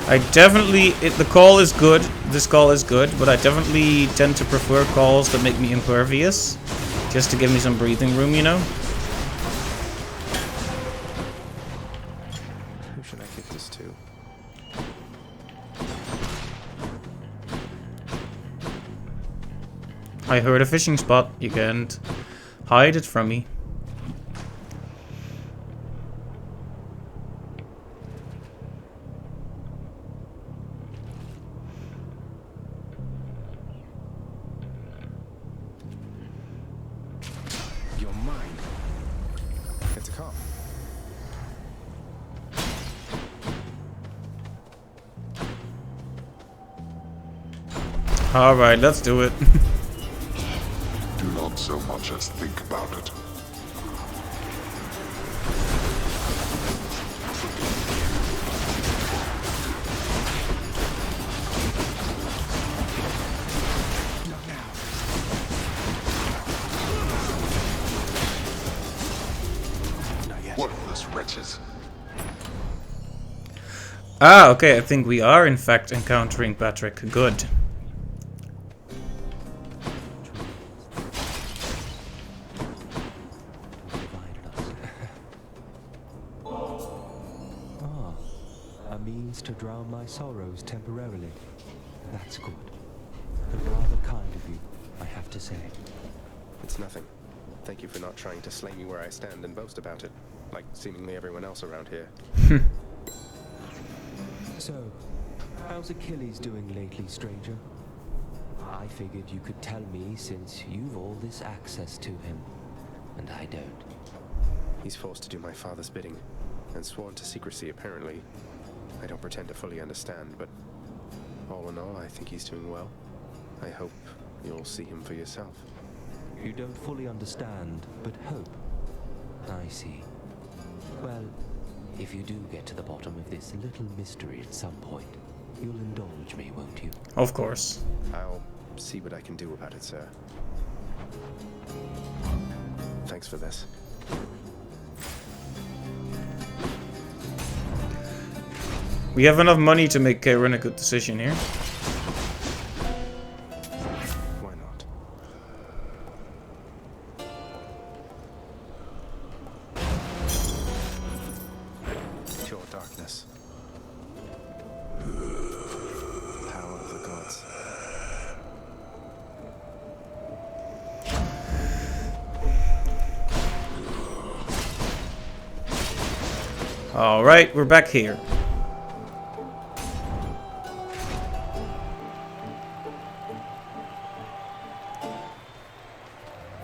I definitely... the call is good, this call is good, but I definitely tend to prefer calls that make me impervious. Just to give me some breathing room, you know? Who should I give this to? I heard a fishing spot. You can't hide it from me. mine. It's a cop. Alright, let's do it. Do not so much as think about it. Worthless wretches. Ah, okay, I think we are in fact encountering Patrick. Good. A means to drown my sorrows temporarily. That's good. Rather kind of you, I have to say. It's nothing. Thank you for not trying to slay me where I stand and boast about it, like seemingly everyone else around here. So, how's Achilles doing lately, stranger? I figured you could tell me since you've all this access to him, and I don't. He's forced to do my father's bidding, and sworn to secrecy apparently. I don't pretend to fully understand, but all in all, I think he's doing well. I hope you'll see him for yourself. You don't fully understand, but hope. I see. Well, if you do get to the bottom of this little mystery at some point, you'll indulge me, won't you? Of course. I'll see what I can do about it, sir. Thanks for this. We have enough money to make Karen a good decision here. Why not? Pure darkness. Power of the gods. Alright, we're back here.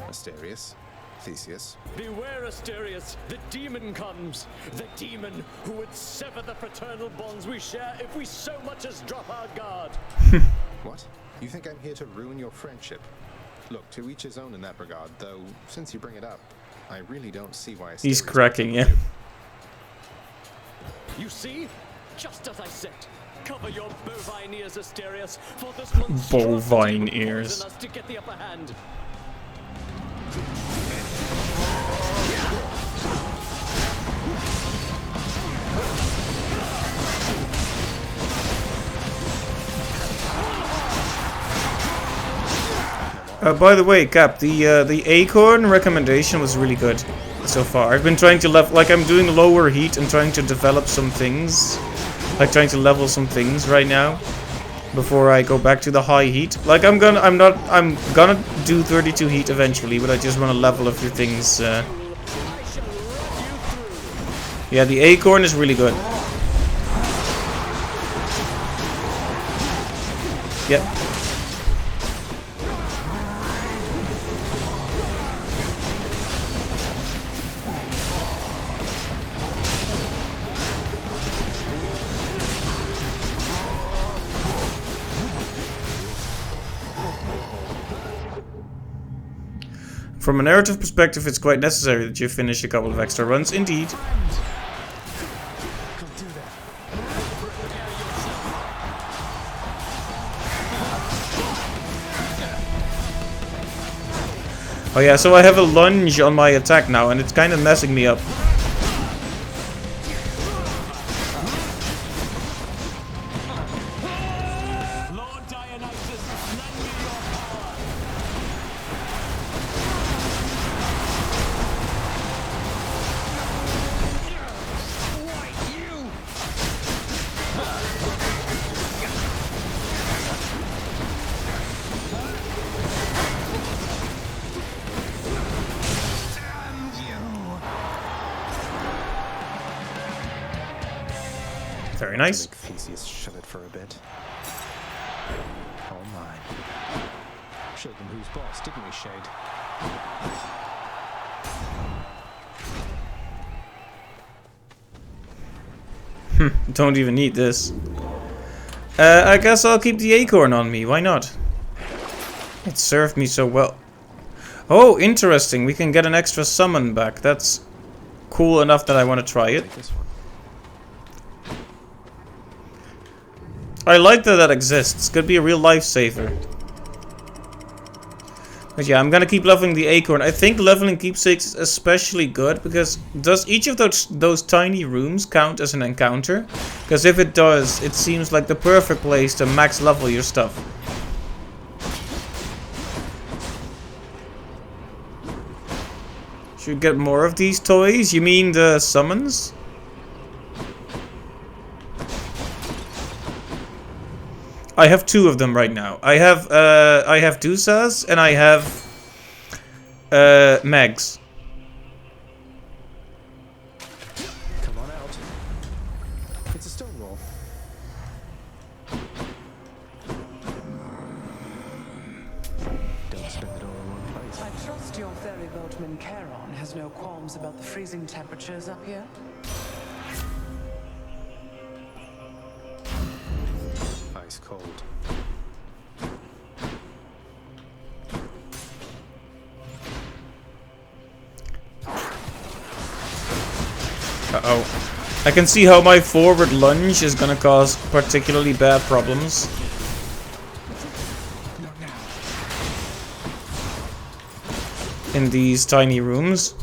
Asterius, Theseus. Beware, Asterius! The demon comes! The demon who would sever the fraternal bonds we share if we so much as drop our guard! What? You think I'm here to ruin your friendship? Look, to each his own in that regard, though, since you bring it up, I really don't see why Asterius... He's cracking, yeah. You see? Just as I said. Cover your bovine ears, Asterius, for this monstrosity Bovine will ears. poison us to get the upper hand. By the way, Cap, the acorn recommendation was really good so far. I've been trying to I'm doing lower heat and trying to develop some things, like trying to level some things right now before I go back to the high heat. Like I'm gonna do 32 heat eventually, but I just want to level a few things. Yeah, the acorn is really good. Yep. From a narrative perspective, it's quite necessary that you finish a couple of extra runs, indeed. Oh yeah, so I have a lunge on my attack now, and it's kind of messing me up. Very nice. Make Theseus shut it for a bit. All mine. Showed them who's boss, didn't we, Shade? Don't even need this. I guess I'll keep the acorn on me. Why not? It served me so well. Oh, interesting. We can get an extra summon back. That's cool enough that I want to try it. I like that that exists. Could be a real lifesaver. But yeah, I'm gonna keep leveling the acorn. I think leveling keepsakes is especially good because does each of those tiny rooms count as an encounter? Because if it does, it seems like the perfect place to max level your stuff. Should we get more of these toys? You mean the summons? I have 2 of them right now. I have Dusas and I have Megs. Come on out. It's a stone wall. Don't spend it all in one place. I trust your ferry boatman Charon has no qualms about the freezing temperatures up here. Ice cold. Uh-oh. I can see how my forward lunge is gonna cause particularly bad problems. In these tiny rooms.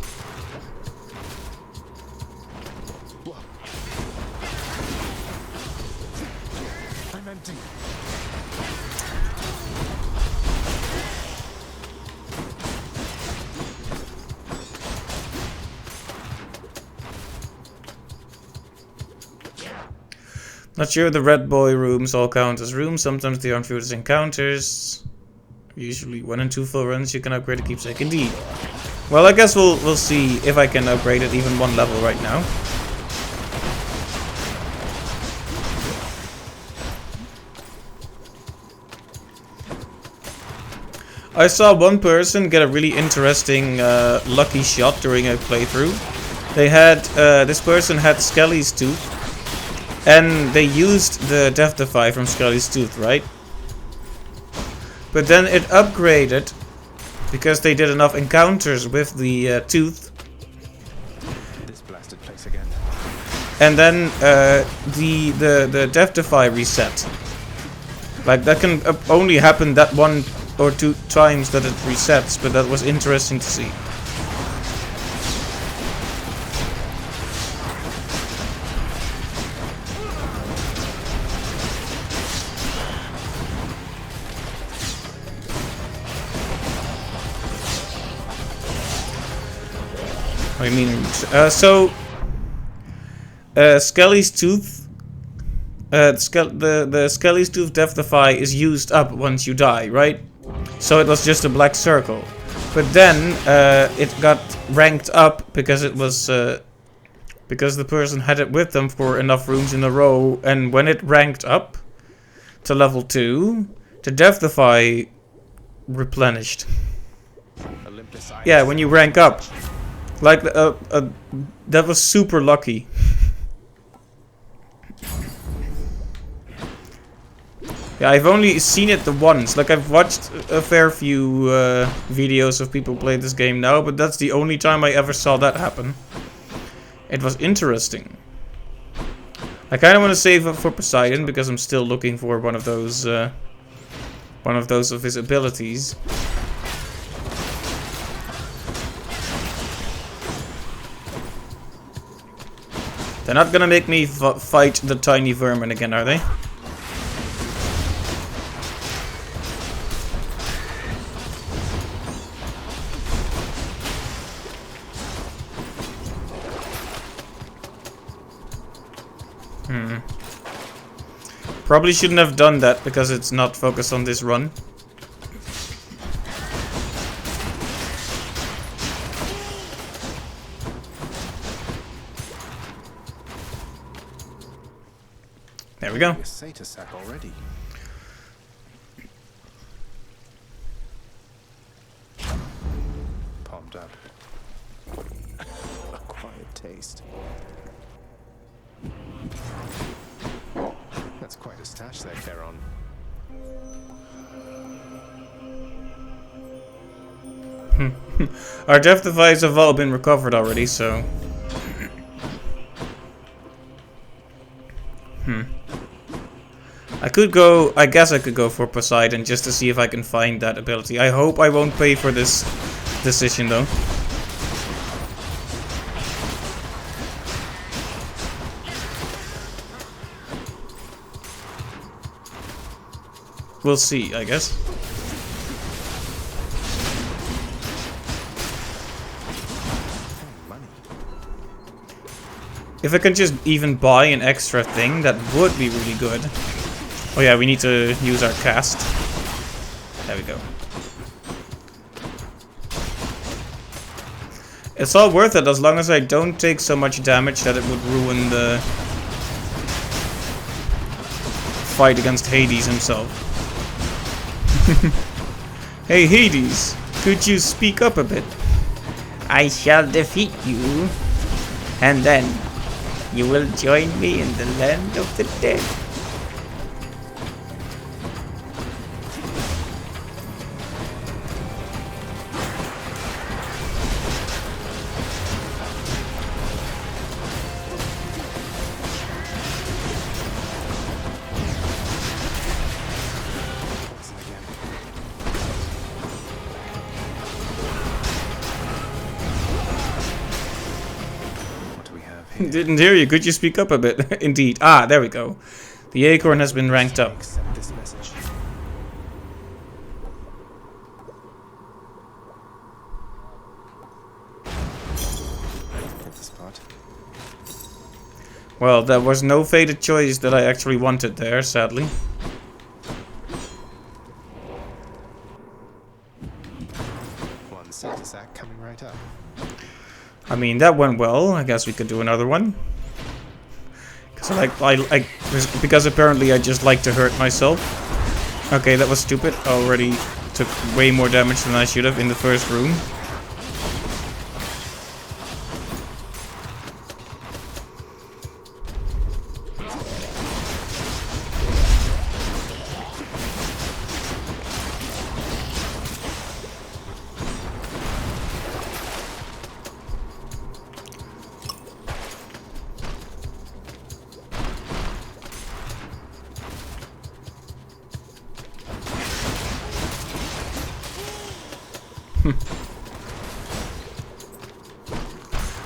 I'm empty. Not sure the red boy rooms all count as rooms. Sometimes they aren't viewed as encounters. Usually 1 and 2 full runs you can upgrade a keepsake. Indeed. Well, I guess we'll see if I can upgrade it even 1 level right now. I saw one person get a really interesting lucky shot during a playthrough. They had this person had Skelly's Tooth. And they used the Death Defy from Skelly's Tooth, right? But then it upgraded because they did enough encounters with the tooth. This blasted place again. And then the Death Defy reset. Like that can only happen that 1 or 2 times that it resets, but that was interesting to see. I mean, Skelly's Tooth, the Skelly's Tooth Death Defy is used up once you die, right? So it was just a black circle. But then it got ranked up because it was because the person had it with them for enough rooms in a row, and when it ranked up to level 2, the Death Defy replenished. Yeah, when you rank up. Like, that was super lucky. Yeah, I've only seen it the once. Like, I've watched a fair few videos of people play this game now, but that's the only time I ever saw that happen. It was interesting. I kind of want to save up for Poseidon, because I'm still looking for one of those of his abilities. They're not gonna make me fight the tiny vermin again, are they? Probably shouldn't have done that because it's not focused on this run. There we go. Satyr sack already. Palmed up. A quiet taste. That's quite a stash there, Charon. Our death devices have all been recovered already, so... I guess I could go for Poseidon just to see if I can find that ability. I hope I won't pay for this decision though. We'll see, I guess. If I can just even buy an extra thing, that would be really good. Oh yeah, we need to use our cast. There we go. It's all worth it as long as I don't take so much damage that it would ruin the fight against Hades himself. Hey Hades, could you speak up a bit? I shall defeat you, and then you will join me in the land of the dead. Didn't hear you. Could you speak up a bit? Indeed. Ah, there we go. The acorn has been ranked up. Accept this message. Hit the spot. Well, there was no fated choice that I actually wanted there, sadly. One sack coming right up. I mean, that went well. I guess we could do another one. Because apparently I just like to hurt myself. Okay, that was stupid. Already took way more damage than I should have in the first room.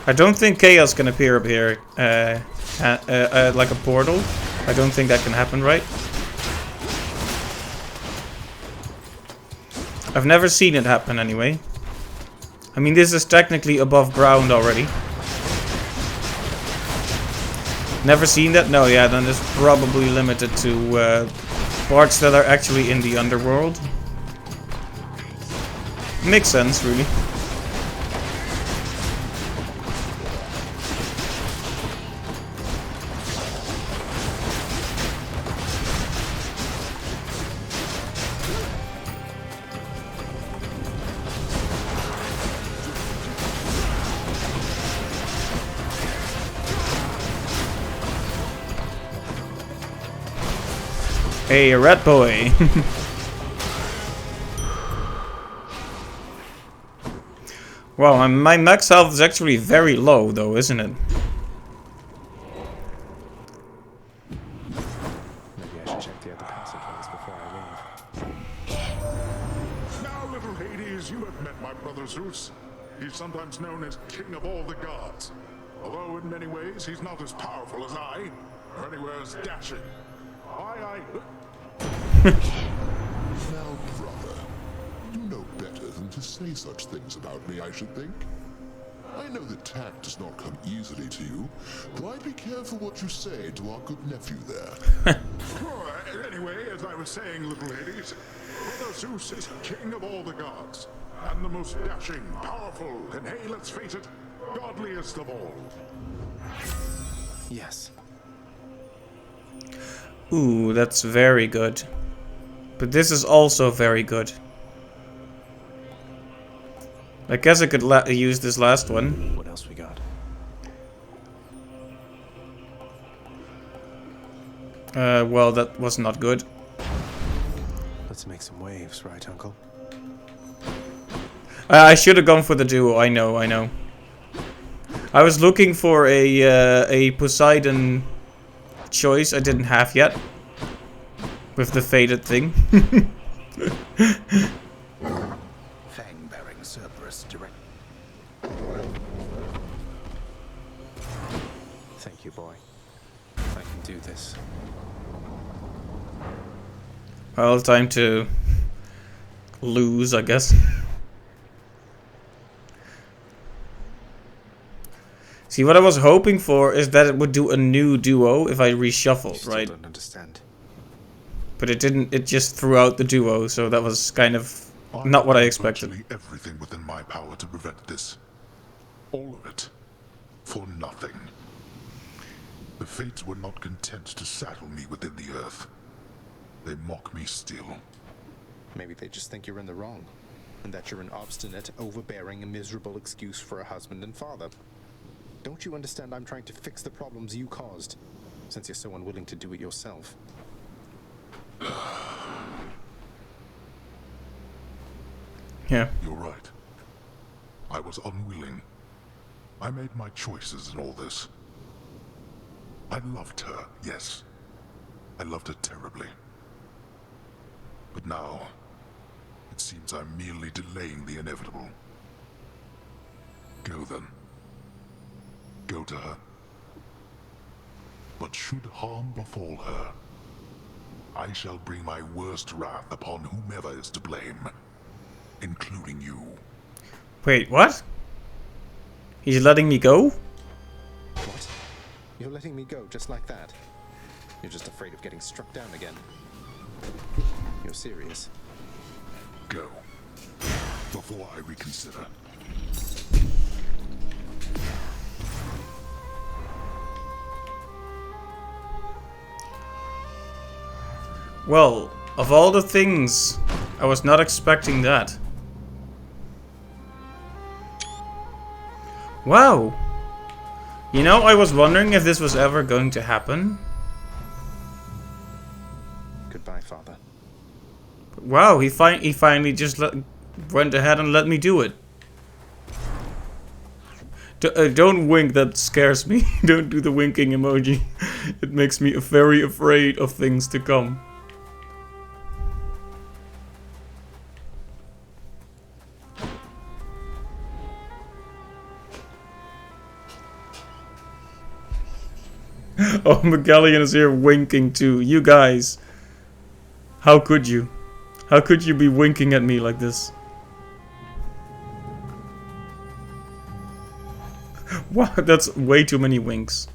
I don't think chaos can appear up here like a portal. I don't think that can happen, right? I've never seen it happen anyway. I mean, this is technically above ground already. Never seen that? No, yeah, then it's probably limited to parts that are actually in the underworld. Makes sense, really. Hey, rat boy. Wow, my max health is actually very low though, isn't it? Maybe I should check the other passageways before I leave. Now, little Hades, you have met my brother Zeus. He's sometimes known as King of all the gods. Although in many ways he's not as powerful as I, or anywhere as dashing. Now, brother, you know better than to say such things about me, I should think. I know that tact does not come easily to you, but I'd be careful what you say to our good nephew there. Anyway, as I was saying, little ladies, Brother Zeus is king of all the gods, and the most dashing, powerful, and hey, let's face it, godliest of all. Yes. Ooh, that's very good. But this is also very good. I guess I could use this last one. What else we got? Well, that was not good. Let's make some waves, right, Uncle? I should have gone for the duo. I know. I was looking for a Poseidon choice I didn't have yet. With the faded thing. Fang-bearing Cerberus direct. Thank you, boy. I can do this. Well, time to lose, I guess. See, what I was hoping for is that it would do a new duo if I reshuffled, right? Don't understand. But it didn't. It just threw out the duo, so that was kind of not what I expected. Virtually everything within my power to prevent this. All of it. For nothing. The Fates were not content to saddle me within the earth. They mock me still. Maybe they just think you're in the wrong. And that you're an obstinate, overbearing, and miserable excuse for a husband and father. Don't you understand I'm trying to fix the problems you caused, since you're so unwilling to do it yourself? Yeah. You're right. I was unwilling. I made my choices in all this. I loved her, yes. I loved her terribly. But now, it seems I'm merely delaying the inevitable. Go then. Go to her. But should harm befall her, I shall bring my worst wrath upon whomever is to blame, including you. Wait, what? He's letting me go? What? You're letting me go just like that? You're just afraid of getting struck down again. You're serious? Go. Before I reconsider. Well, of all the things, I was not expecting that. Wow! You know, I was wondering if this was ever going to happen. Goodbye, Father. Wow, he finally just went ahead and let me do it. Don't wink, that scares me. Don't do the winking emoji. It makes me very afraid of things to come. Oh, Magellan is here winking too. You guys. How could you? How could you be winking at me like this? Wow, that's way too many winks.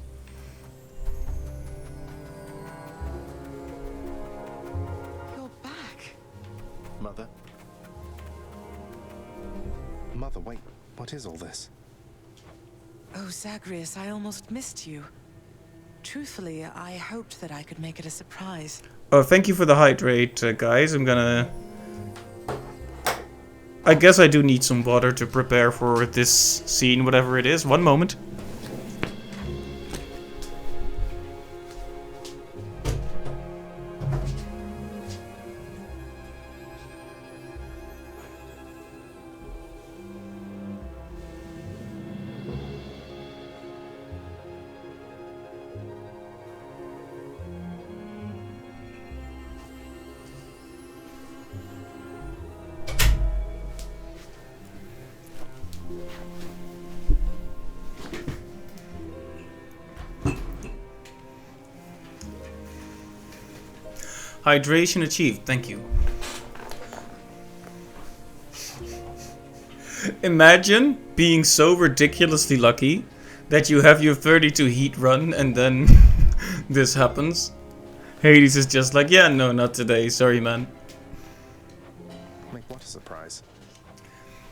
You're back. Mother? Mother, wait. What is all this? Oh, Zagreus, I almost missed you. Truthfully, I hoped that I could make it a surprise. Oh, thank you for the hydrate, guys. I'm gonna... I guess I do need some water to prepare for this scene, whatever it is. One moment. Hydration achieved, thank you. Imagine being so ridiculously lucky that you have your 32 heat run and then this happens. Hades is just like, yeah, no, not today, sorry man. Make what a surprise?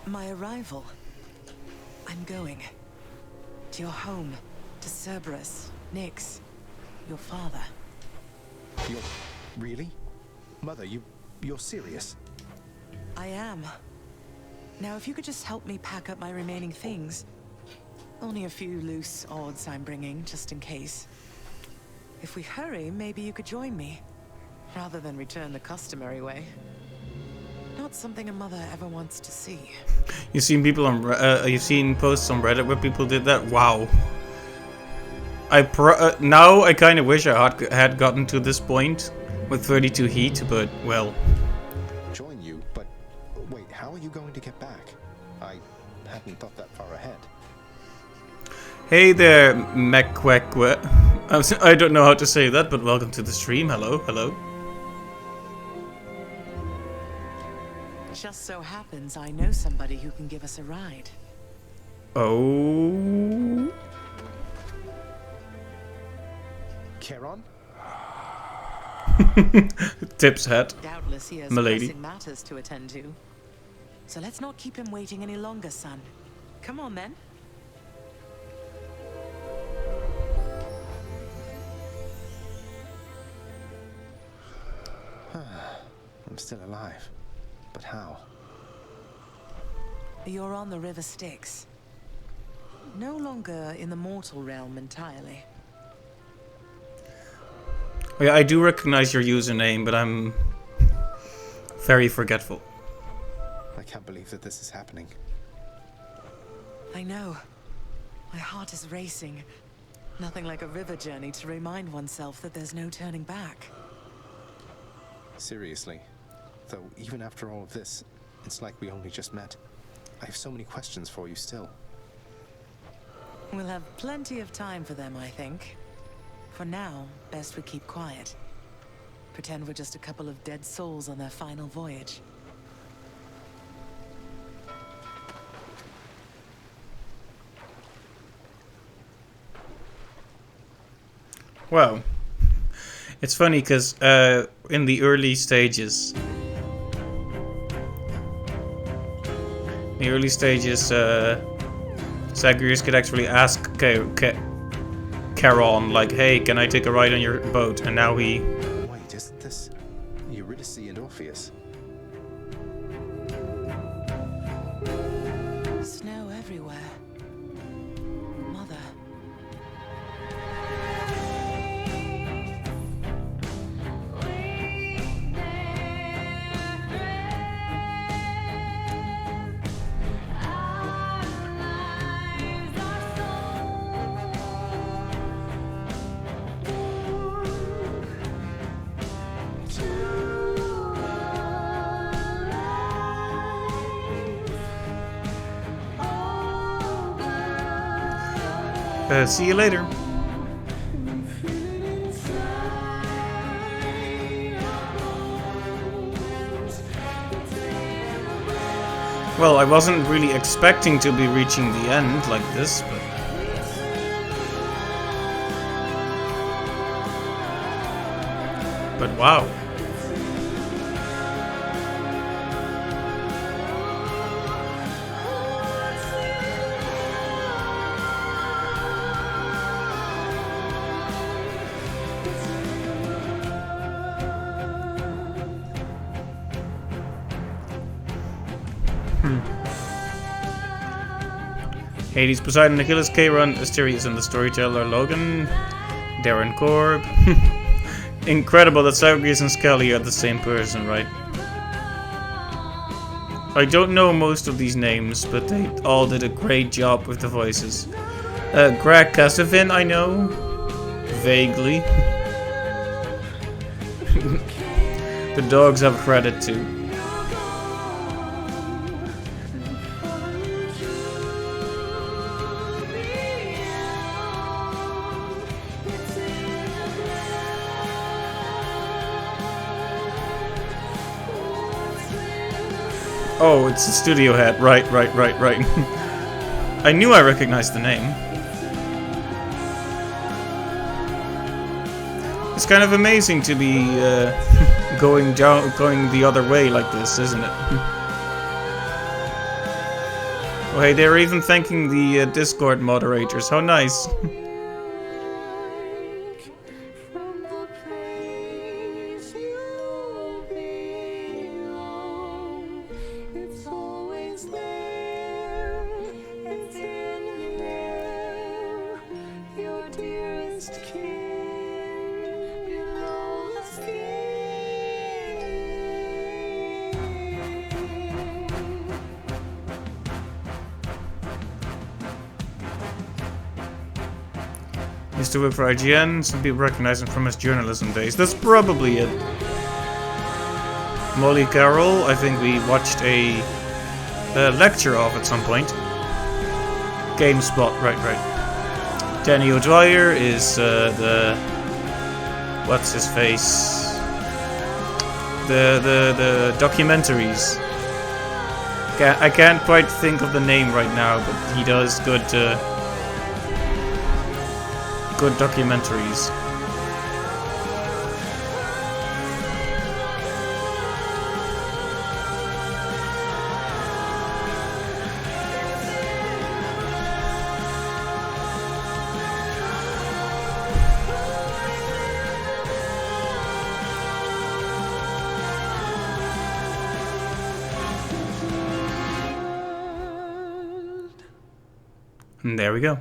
My arrival. I'm going. To your home. To Cerberus. Nyx. Your father. You're... Really? Mother, you're serious? I am. Now, if you could just help me pack up my remaining things. Only a few loose odds I'm bringing, just in case. If we hurry, maybe you could join me, rather than return the customary way. Not something a mother ever wants to see. You've seen people on you've seen posts on Reddit where people did that. Wow. Now I kind of wish I had gotten to this point with 32 heat, but well. Join you, but wait, how are you going to get back? I hadn't thought that far ahead. Hey there, Mekwekwe. I don't know how to say that, but welcome to the stream. Hello, hello. Just so happens I know somebody who can give us a ride. Oh. Charon? Tips hat. Doubtless he has Milady. pressing matters to attend to. So let's not keep him waiting any longer, son. Come on then. I'm still alive. But how? You're on the River Styx. No longer in the mortal realm entirely. Oh, yeah, I do recognize your username, but I'm very forgetful. I can't believe that this is happening. I know. My heart is racing. Nothing like a river journey to remind oneself that there's no turning back. Seriously. Though, even after all of this, it's like we only just met. I have so many questions for you still. We'll have plenty of time for them, I think. For now, best we keep quiet. Pretend we're just a couple of dead souls on their final voyage. Well, it's funny because in the early stages, Zagreus could actually ask Charon, like, hey, can I take a ride on your boat? And now he... Wait, isn't this Eurydice and Orpheus? Snow everywhere. Mother. See you later. Well, I wasn't really expecting to be reaching the end like this, but wow. Hades, Poseidon, Achilles, Charon, Asterius, and the storyteller Logan, Darren Korb. Incredible that Zagreus and Skelly are the same person, right? I don't know most of these names, but they all did a great job with the voices. Greg Kasavin, I know. Vaguely. The dogs have credit too. Oh, it's a studio head. Right. I knew I recognized the name. It's kind of amazing to be going the other way like this, isn't it? Oh, hey, they're even thanking the Discord moderators. How nice. Used to work for IGN. Some people recognize him from his journalism days. That's probably it. Molly Carroll, I think we watched a lecture of at some point. GameSpot, right. Danny O'Dwyer is the... What's his face? The documentaries. I can't quite think of the name right now, but he does good documentaries. And there we go.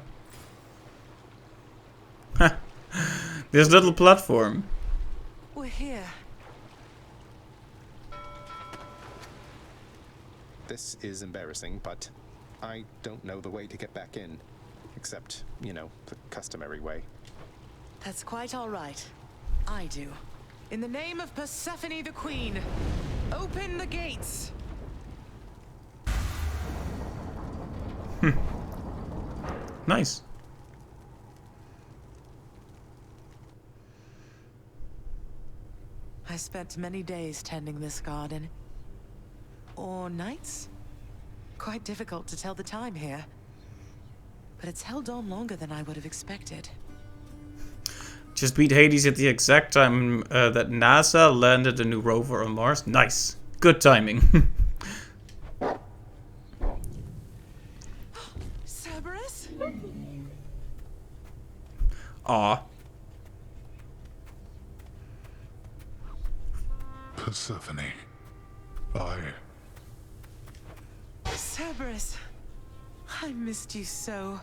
This little platform. We're here. This is embarrassing, but I don't know the way to get back in. Except, you know, the customary way. That's quite all right. I do. In the name of Persephone the Queen, open the gates! Nice. I spent many days tending this garden. Or nights? Quite difficult to tell the time here. But it's held on longer than I would have expected. Just beat Hades at the exact time that NASA landed a new rover on Mars. Nice. Good timing. Cerberus? Aw. Persephone. Cerberus, I missed you so.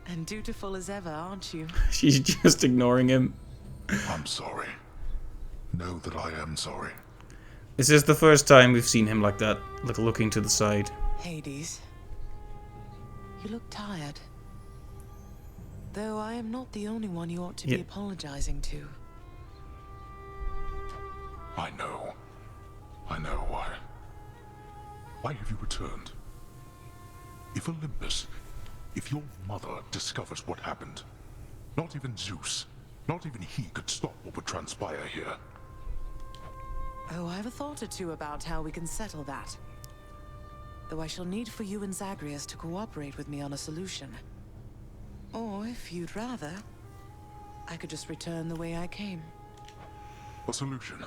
And dutiful as ever, aren't you? She's just ignoring him. I'm sorry. Know that I am sorry. This is the first time we've seen him like that, like looking to the side. Hades, you look tired. Though I am not the only one you ought to be apologizing to. I know. I know why. Why have you returned? If Olympus, if your mother discovers what happened, not even Zeus, not even he could stop what would transpire here. Oh, I have a thought or two about how we can settle that. Though I shall need for you and Zagreus to cooperate with me on a solution. Or, if you'd rather, I could just return the way I came. A solution?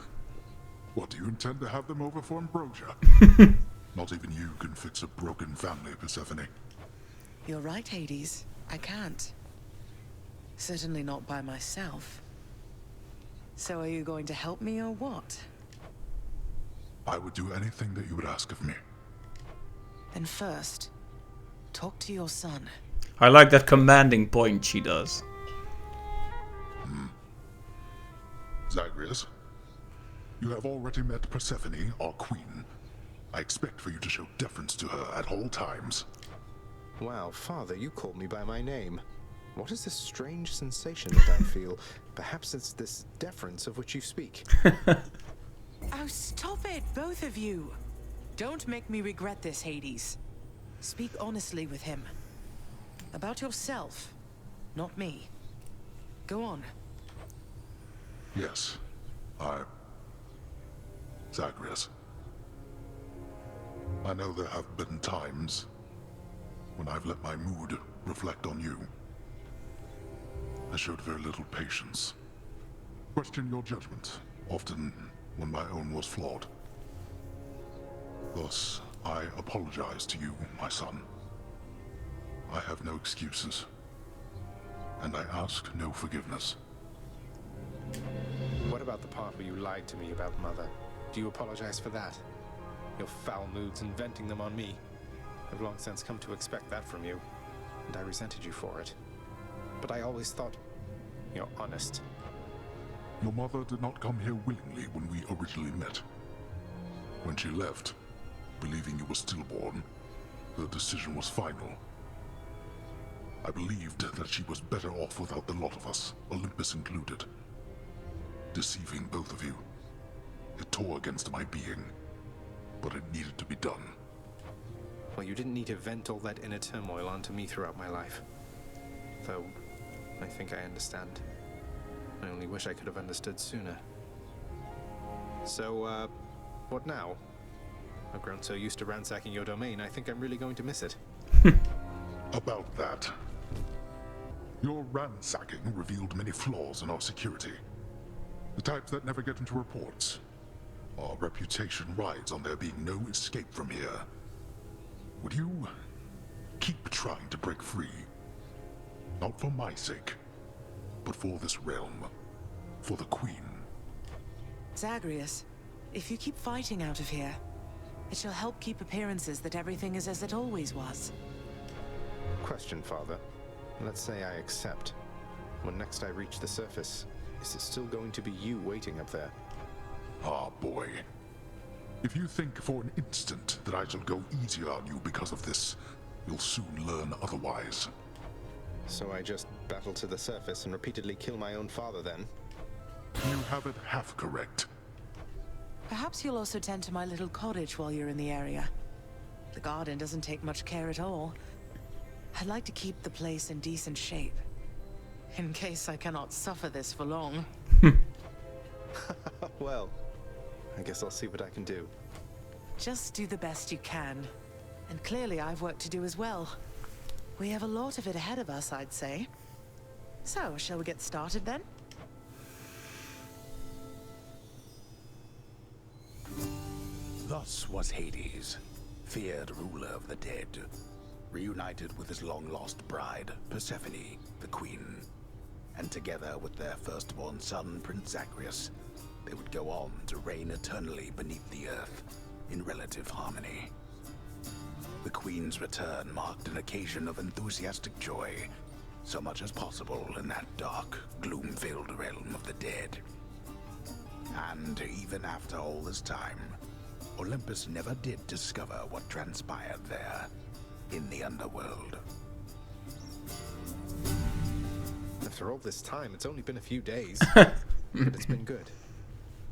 What, do you intend to have them over for ambrosia? Not even you can fix a broken family, Persephone. You're right, Hades. I can't. Certainly not by myself. So are you going to help me or what? I would do anything that you would ask of me. Then first, talk to your son. I like that commanding point she does. Zagreus, you have already met Persephone, our queen. I expect for you to show deference to her at all times. Wow, Father, you called me by my name. What is this strange sensation that I feel? Perhaps it's this deference of which you speak. Oh, stop it, both of you. Don't make me regret this, Hades. Speak honestly with him. About yourself, not me. Go on. Yes, Zagreus. I know there have been times when I've let my mood reflect on you. I showed very little patience. Questioned your judgment, often when my own was flawed. Thus, I apologize to you, my son. I have no excuses, and I ask no forgiveness. What about the part where you lied to me about Mother? Do you apologize for that? Your foul moods and venting them on me. I've long since come to expect that from you, and I resented you for it. But I always thought you're honest. Your mother did not come here willingly when we originally met. When she left, believing you were stillborn, her decision was final. I believed that she was better off without the lot of us, Olympus included. Deceiving both of you. It tore against my being, but it needed to be done. Well, you didn't need to vent all that inner turmoil onto me throughout my life. Though, I think I understand. I only wish I could have understood sooner. So, what now? I've grown so used to ransacking your domain, I think I'm really going to miss it. About that. Your ransacking revealed many flaws in our security. The types that never get into reports. Our reputation rides on there being no escape from here. Would you keep trying to break free? Not for my sake, but for this realm. For the Queen. Zagreus, if you keep fighting out of here, it shall help keep appearances that everything is as it always was. Question, Father. Let's say I accept. When next I reach the surface, is it still going to be you waiting up there? Ah, boy. If you think for an instant that I shall go easier on you because of this, you'll soon learn otherwise. So I just battle to the surface and repeatedly kill my own father then? You have it half correct. Perhaps you'll also tend to my little cottage while you're in the area. The garden doesn't take much care at all. I'd like to keep the place in decent shape, in case I cannot suffer this for long. Well, I guess I'll see what I can do. Just do the best you can. And clearly I've work to do as well. We have a lot of it ahead of us, I'd say. So, shall we get started then? Thus was Hades, feared ruler of the dead, reunited with his long-lost bride, Persephone, the queen. And together with their firstborn son, Prince Zagreus, they would go on to reign eternally beneath the earth, in relative harmony. The queen's return marked an occasion of enthusiastic joy, so much as possible in that dark, gloom-filled realm of the dead. And even after all this time, Olympus never did discover what transpired there, in the underworld. After all this time, it's only been a few days. But it's been good.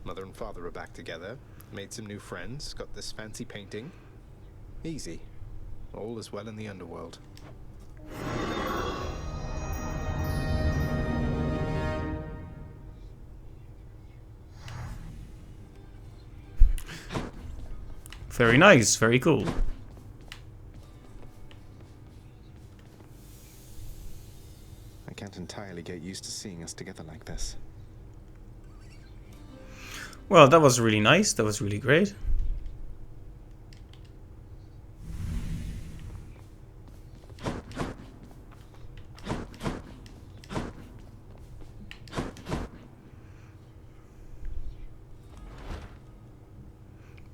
Mother and father are back together, made some new friends, got this fancy painting. Easy. All is well in the underworld. Very nice, very cool. I can't entirely get used to seeing us together like this. Well, that was really nice. That was really great.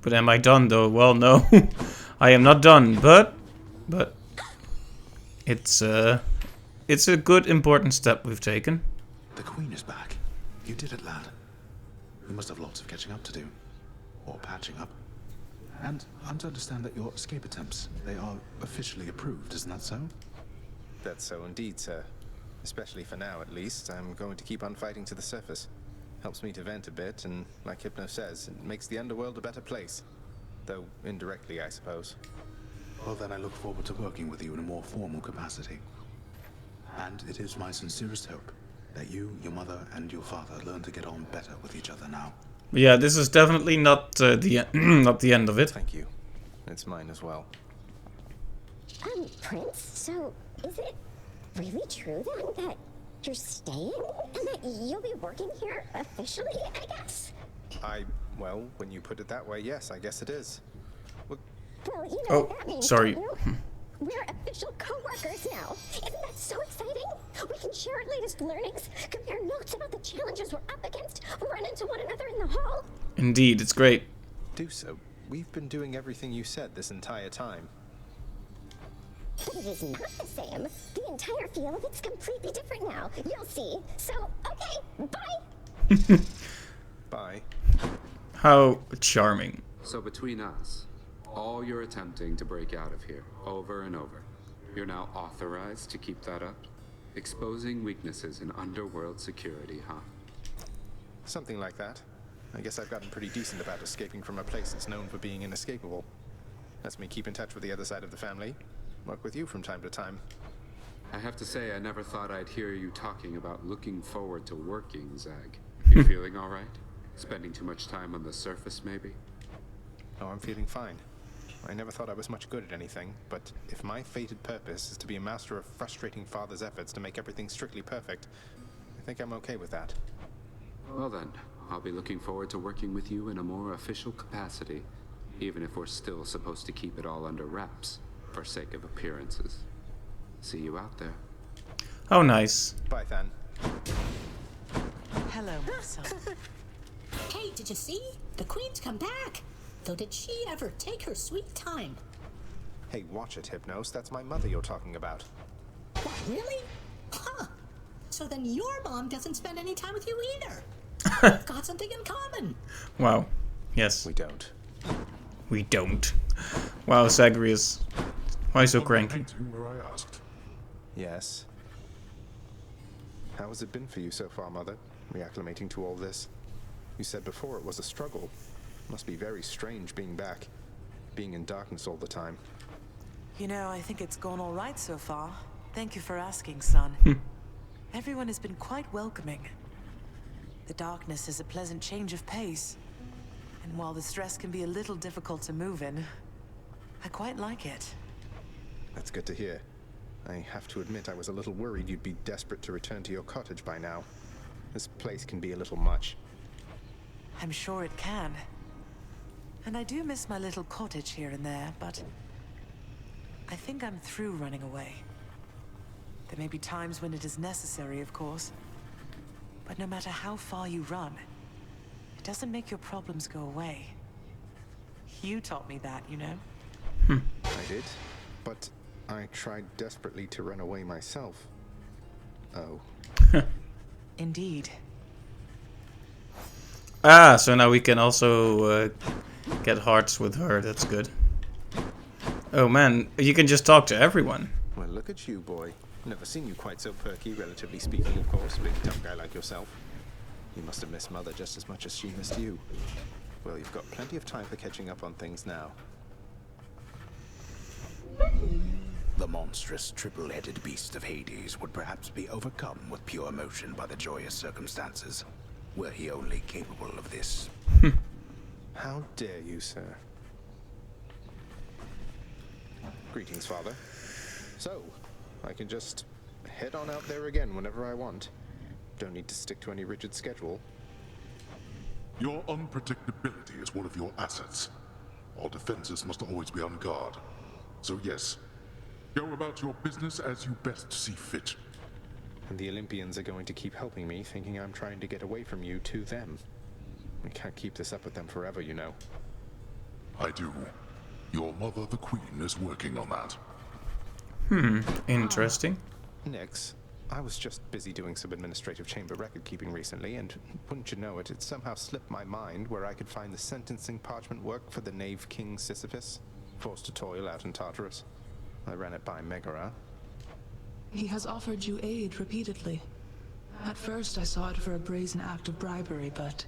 But am I done though? Well, no. I am not done, but it's a good important step we've taken. The Queen is back. You did it, lad. You must have lots of catching up to do. Or patching up. And I'm to understand that your escape attempts, they are officially approved, isn't that so? That's so indeed, sir. Especially for now, at least. I'm going to keep on fighting to the surface. Helps me to vent a bit, and like Hypno says, it makes the underworld a better place. Though indirectly, I suppose. Well, then I look forward to working with you in a more formal capacity. And it is my sincerest hope that you, your mother, and your father learn to get on better with each other now. Yeah, this is definitely not not the end of it. Thank you. It's mine as well. Prince, so is it really true then that you're staying? And that you'll be working here officially, I guess? Well, when you put it that way, yes, I guess it is. Well, you know what that means, sorry. don't you? We're official co-workers now. Isn't that so exciting? We can share our latest learnings, compare notes about the challenges we're up against, run into one another in the hall. Indeed, it's great. Do so. We've been doing everything you said this entire time. But it is not the same. The entire feel of it's completely different now. You'll see. So, okay, bye. Bye. How charming. So between us, all you're attempting to break out of here, over and over, You're now authorized to keep that up? Exposing weaknesses in underworld security, huh? Something like that. I guess I've gotten pretty decent about escaping from a place that's known for being inescapable. Lets me keep in touch with the other side of the family. Work with you from time to time. I have to say, I never thought I'd hear you talking about looking forward to working, Zag. You feeling all right? Spending too much time on the surface, maybe? Oh, I'm feeling fine. I never thought I was much good at anything, but if my fated purpose is to be a master of frustrating father's efforts to make everything strictly perfect, I think I'm okay with that. Well then, I'll be looking forward to working with you in a more official capacity, even if we're still supposed to keep it all under wraps, for sake of appearances. See you out there. Oh, nice. Bye, Than. Hello, my son. Hey, did you see? The Queen's come back. Though did she ever take her sweet time? Hey, watch it, Hypnos. That's my mother you're talking about. What, really? Huh. So then your mom doesn't spend any time with you either. We've got something in common. Wow. Yes. We don't. We don't. Wow, Zagreus. Why so cranky? Where I asked. Yes. How has it been for you so far, Mother? Reacclimating to all this? You said before it was a struggle. Must be very strange being back. Being in darkness all the time. You know, I think it's gone all right so far. Thank you for asking, son. Everyone has been quite welcoming. The darkness is a pleasant change of pace. And while the stress can be a little difficult to move in, I quite like it. That's good to hear. I have to admit I was a little worried you'd be desperate to return to your cottage by now. This place can be a little much. I'm sure it can. And I do miss my little cottage here and there, but I think I'm through running away. There may be times when it is necessary, of course. But no matter how far you run, it doesn't make your problems go away. You taught me that, you know? I did, but I tried desperately to run away myself. Oh. Indeed. Ah, so now we can also get hearts with her. That's good. Oh man, you can just talk to everyone. Well, look at you, boy. Never seen you quite so perky, relatively speaking, of course. Big tough guy like yourself. You must have missed Mother just as much as she missed you. Well, you've got plenty of time for catching up on things now. The monstrous triple-headed beast of Hades would perhaps be overcome with pure emotion by the joyous circumstances, were he only capable of this. How dare you, sir? Greetings, Father. So, I can just head on out there again whenever I want. Don't need to stick to any rigid schedule. Your unpredictability is one of your assets. Our defenses must always be on guard. So yes, go about your business as you best see fit. And the Olympians are going to keep helping me, thinking I'm trying to get away from you to them. We can't keep this up with them forever, you know. I do. Your mother, the Queen, is working on that. Interesting. Nix, I was just busy doing some administrative chamber record keeping recently, and wouldn't you know it, it somehow slipped my mind where I could find the sentencing parchment work for the Knave King Sisyphus, forced to toil out in Tartarus. I ran it by Megara. He has offered you aid repeatedly. At first I saw it for a brazen act of bribery, but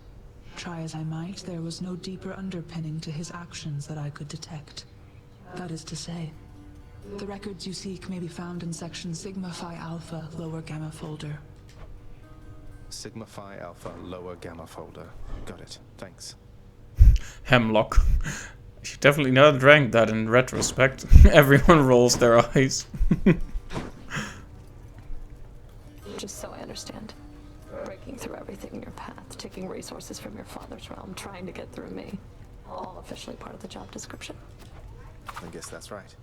try as I might, there was no deeper underpinning to his actions that I could detect. That is to say, the records you seek may be found in section Sigma Phi Alpha, lower gamma folder. Sigma Phi Alpha, lower gamma folder. Got it. Thanks. Hemlock. I should definitely not rank that in retrospect. Everyone rolls their eyes. Just so I understand. Breaking through everything in your path, taking resources from your father's realm, trying to get through me. All officially part of the job description. I guess that's right.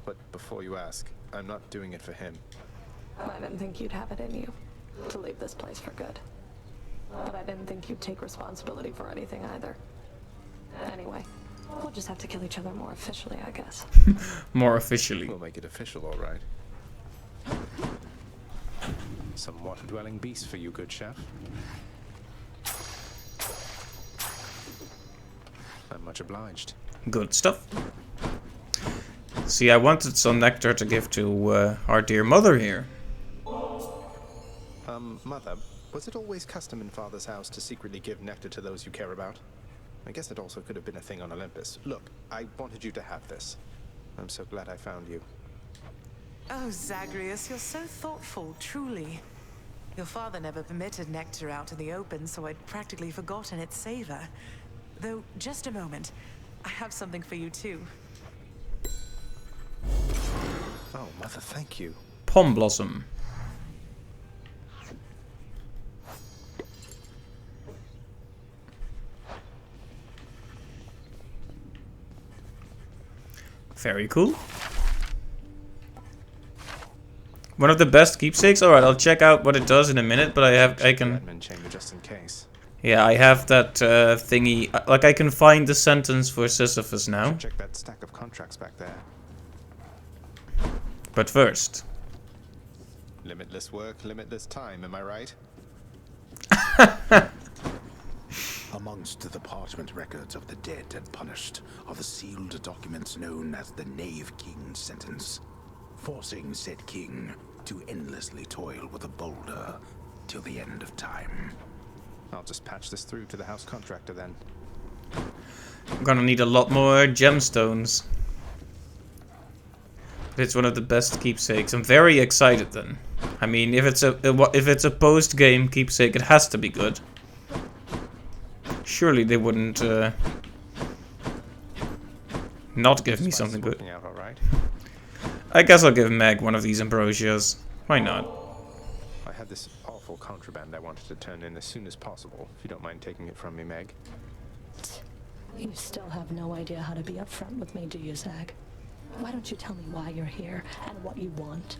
But before you ask, I'm not doing it for him. I didn't think you'd have it in you to leave this place for good. But I didn't think you'd take responsibility for anything either. Anyway, we'll just have to kill each other more officially, I guess. More officially. We'll make it official, all right. Some water-dwelling beast for you, good chef. I'm much obliged. Good stuff. See, I wanted some nectar to give to our dear mother here. Mother, was it always custom in Father's house to secretly give nectar to those you care about? I guess it also could have been a thing on Olympus. Look, I wanted you to have this. I'm so glad I found you. Oh, Zagreus, you're so thoughtful, truly. Your father never permitted nectar out in the open, so I'd practically forgotten its savor. Though, just a moment. I have something for you, too. Oh, Mother, thank you. Pom Blossom. Very cool. One of the best keepsakes. All right, I'll check out what it does in a minute. But I can. Admin chamber just in case. Yeah, I have that thingy. Like I can find the sentence for Sisyphus now. Check that stack of contracts back there. But first. Limitless work, limitless time. Am I right? Amongst the parchment records of the dead and punished are the sealed documents known as the Knave King's sentence, forcing said king to endlessly toil with a boulder till the end of time. I'll just patch this through to the house contractor then. I'm gonna need a lot more gemstones. It's one of the best keepsakes. I'm very excited then. I mean, if it's a post-game keepsake, it has to be good. Surely they wouldn't not give me something good. I guess I'll give Meg one of these ambrosias. Why not? I had this awful contraband I wanted to turn in as soon as possible, if you don't mind taking it from me, Meg. You still have no idea how to be upfront with me, do you, Zag? Why don't you tell me why you're here and what you want?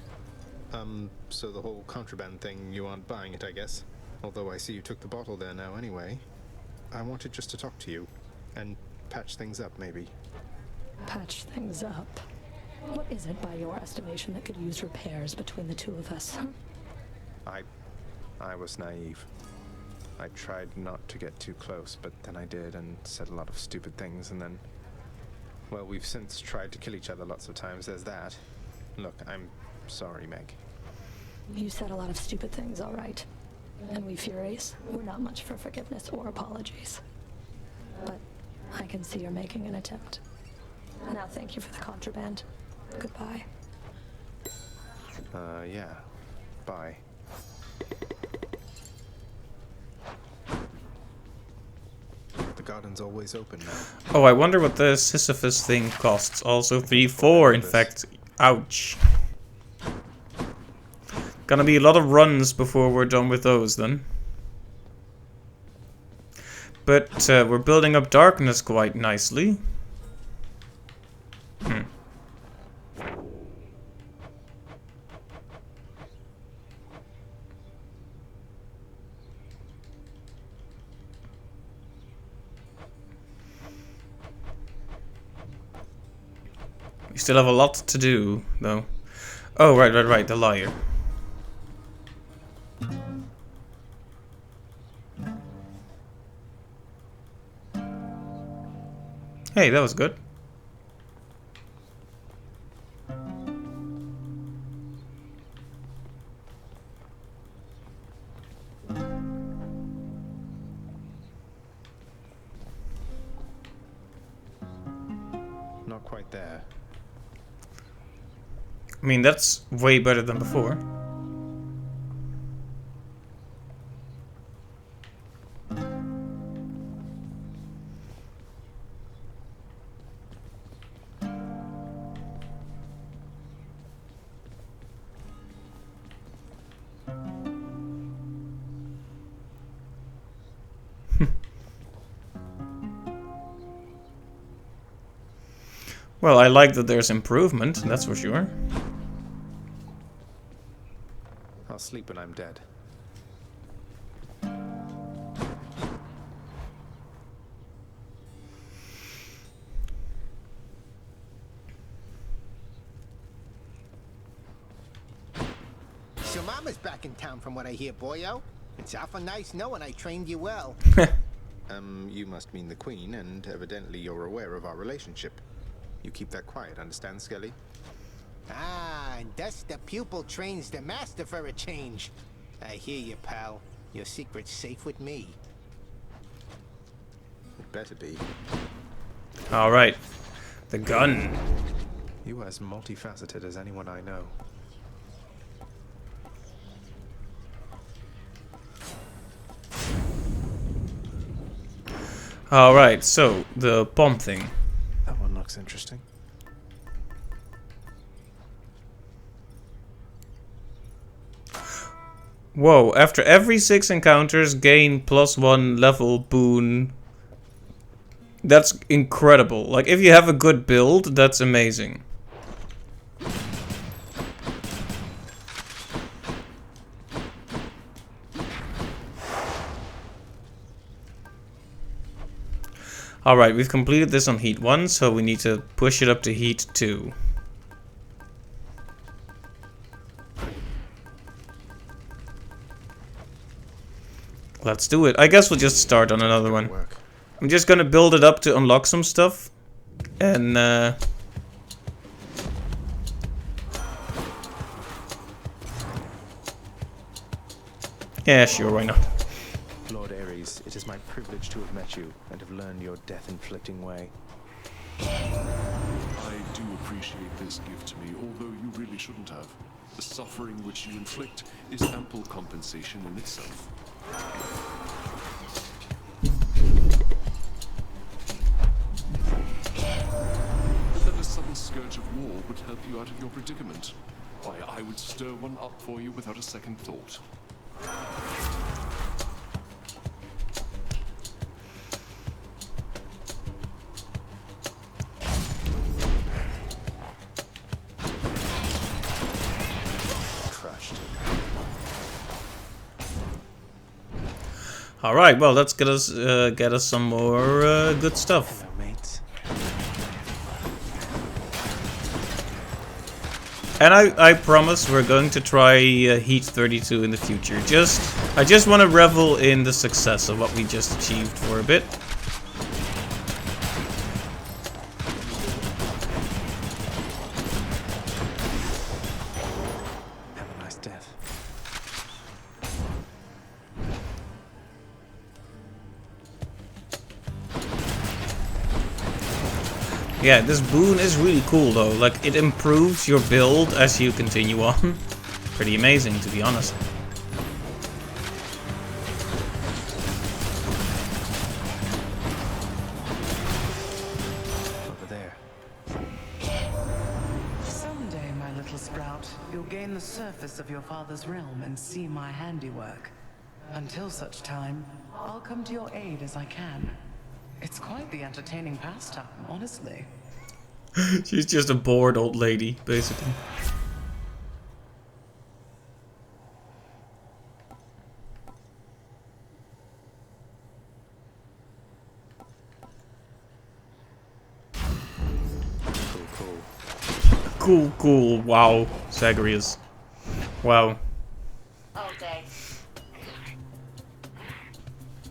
So the whole contraband thing, you aren't buying it, I guess. Although I see you took the bottle there now anyway. I wanted just to talk to you and patch things up, maybe. Patch things up? What is it, by your estimation, that could use repairs between the two of us? I was naive. I tried not to get too close, but then I did and said a lot of stupid things, and then... Well, we've since tried to kill each other lots of times, there's that. Look, I'm sorry, Meg. You said a lot of stupid things, all right. And we Furies, we're not much for forgiveness or apologies. But I can see you're making an attempt. Now thank you for the contraband. Goodbye. Yeah. Bye. The garden's always open now. Oh, I wonder what the Sisyphus thing costs. Also 3-4, in fact. Ouch. Gonna be a lot of runs before we're done with those then. But we're building up darkness quite nicely. We still have a lot to do, though. Oh, right, the liar. Hey, that was good. Not quite there. I mean, that's way better than before. Well, I like that there's improvement, that's for sure. I'll sleep when I'm dead. So Mama's back in town from what I hear, boyo. It's awful nice knowing I trained you well. You must mean the Queen, and evidently you're aware of our relationship. You keep that quiet, understand, Skelly? Ah, and thus the pupil trains the master for a change. I hear you, pal. Your secret's safe with me. It better be. Alright. The gun. You are as multifaceted as anyone I know. Alright, so, the bomb thing. That one looks interesting. Whoa, after every 6 encounters, gain +1 level boon. That's incredible. Like, if you have a good build, that's amazing. Alright, we've completed this on Heat 1, so we need to push it up to Heat 2. Let's do it. I guess we'll just start on another one. I'm just gonna build it up to unlock some stuff. And, yeah, sure, why not? Lord Ares, it is my privilege to have met you and have learned your death-inflicting way. I do appreciate this gift to me, although you really shouldn't have. The suffering which you inflict is ample compensation in itself. But then a sudden scourge of war would help you out of your predicament. Why, I would stir one up for you without a second thought. All right, well, let's get us some more good stuff. Hello, mates. And I promise we're going to try Heat 32 in the future. I just want to revel in the success of what we just achieved for a bit. Have a nice death. Yeah, this boon is really cool though. Like, it improves your build as you continue on. Pretty amazing, to be honest. Over there. Someday, my little sprout, you'll gain the surface of your father's realm and see my handiwork. Until such time, I'll come to your aid as I can. It's quite the entertaining pastime, honestly. She's just a bored old lady, basically. Cool. Wow, Zagreus. Wow. All day.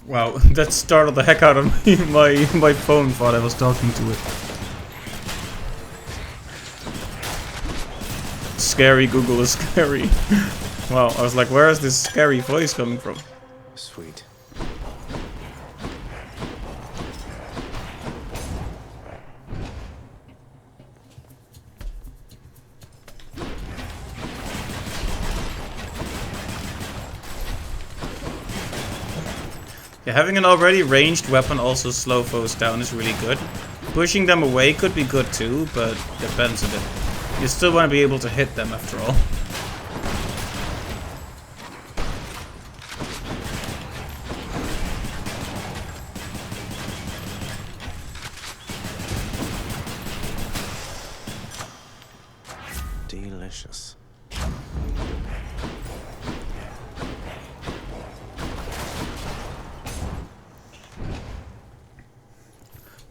Wow, that startled the heck out of me. My phone thought I was talking to it. Scary Google is scary. Wow, I was like, where is this scary voice coming from? Sweet. Yeah, having an already ranged weapon also slow foes down is really good. Pushing them away could be good too, but depends a bit. You still want to be able to hit them after all. Delicious.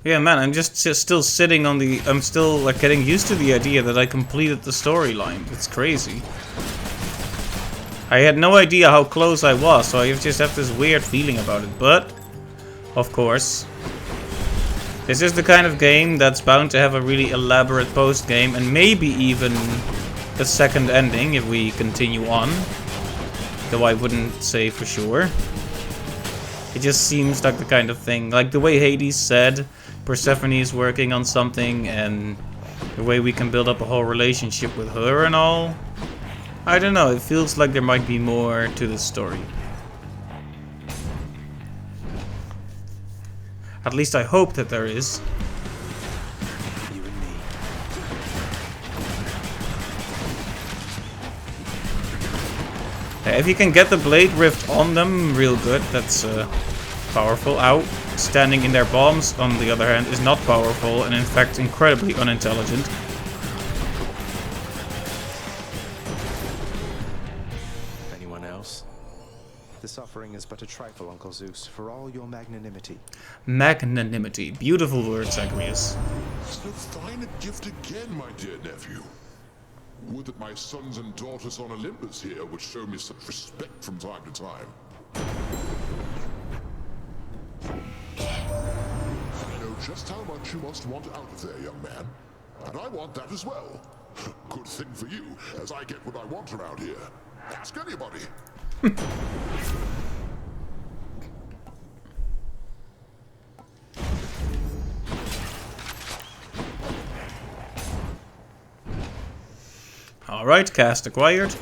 Yeah, man, I'm just still sitting on the... I'm still, like, getting used to the idea that I completed the storyline. It's crazy. I had no idea how close I was, so I just have this weird feeling about it. But, of course, This is the kind of game that's bound to have a really elaborate post-game and maybe even a second ending if we continue on. Though I wouldn't say for sure. It just seems like the kind of thing, like the way Hades said, Persephone is working on something and the way we can build up a whole relationship with her and all. I don't know, it feels like there might be more to the story. At least I hope that there is. You and me. If you can get the Blade Rift on them real good, that's powerful. Ow. Standing in their bombs, on the other hand, is not powerful and in fact incredibly unintelligent. Anyone else? This offering is but a trifle, Uncle Zeus, for all your magnanimity. Magnanimity. Beautiful word, Zagreus. So fine a gift again, my dear nephew. Would that my sons and daughters on Olympus here would show me such respect from time to time. I know just how much you must want out of there, young man. And I want that as well. Good thing for you, as I get what I want around here. Ask anybody. Alright, cast acquired.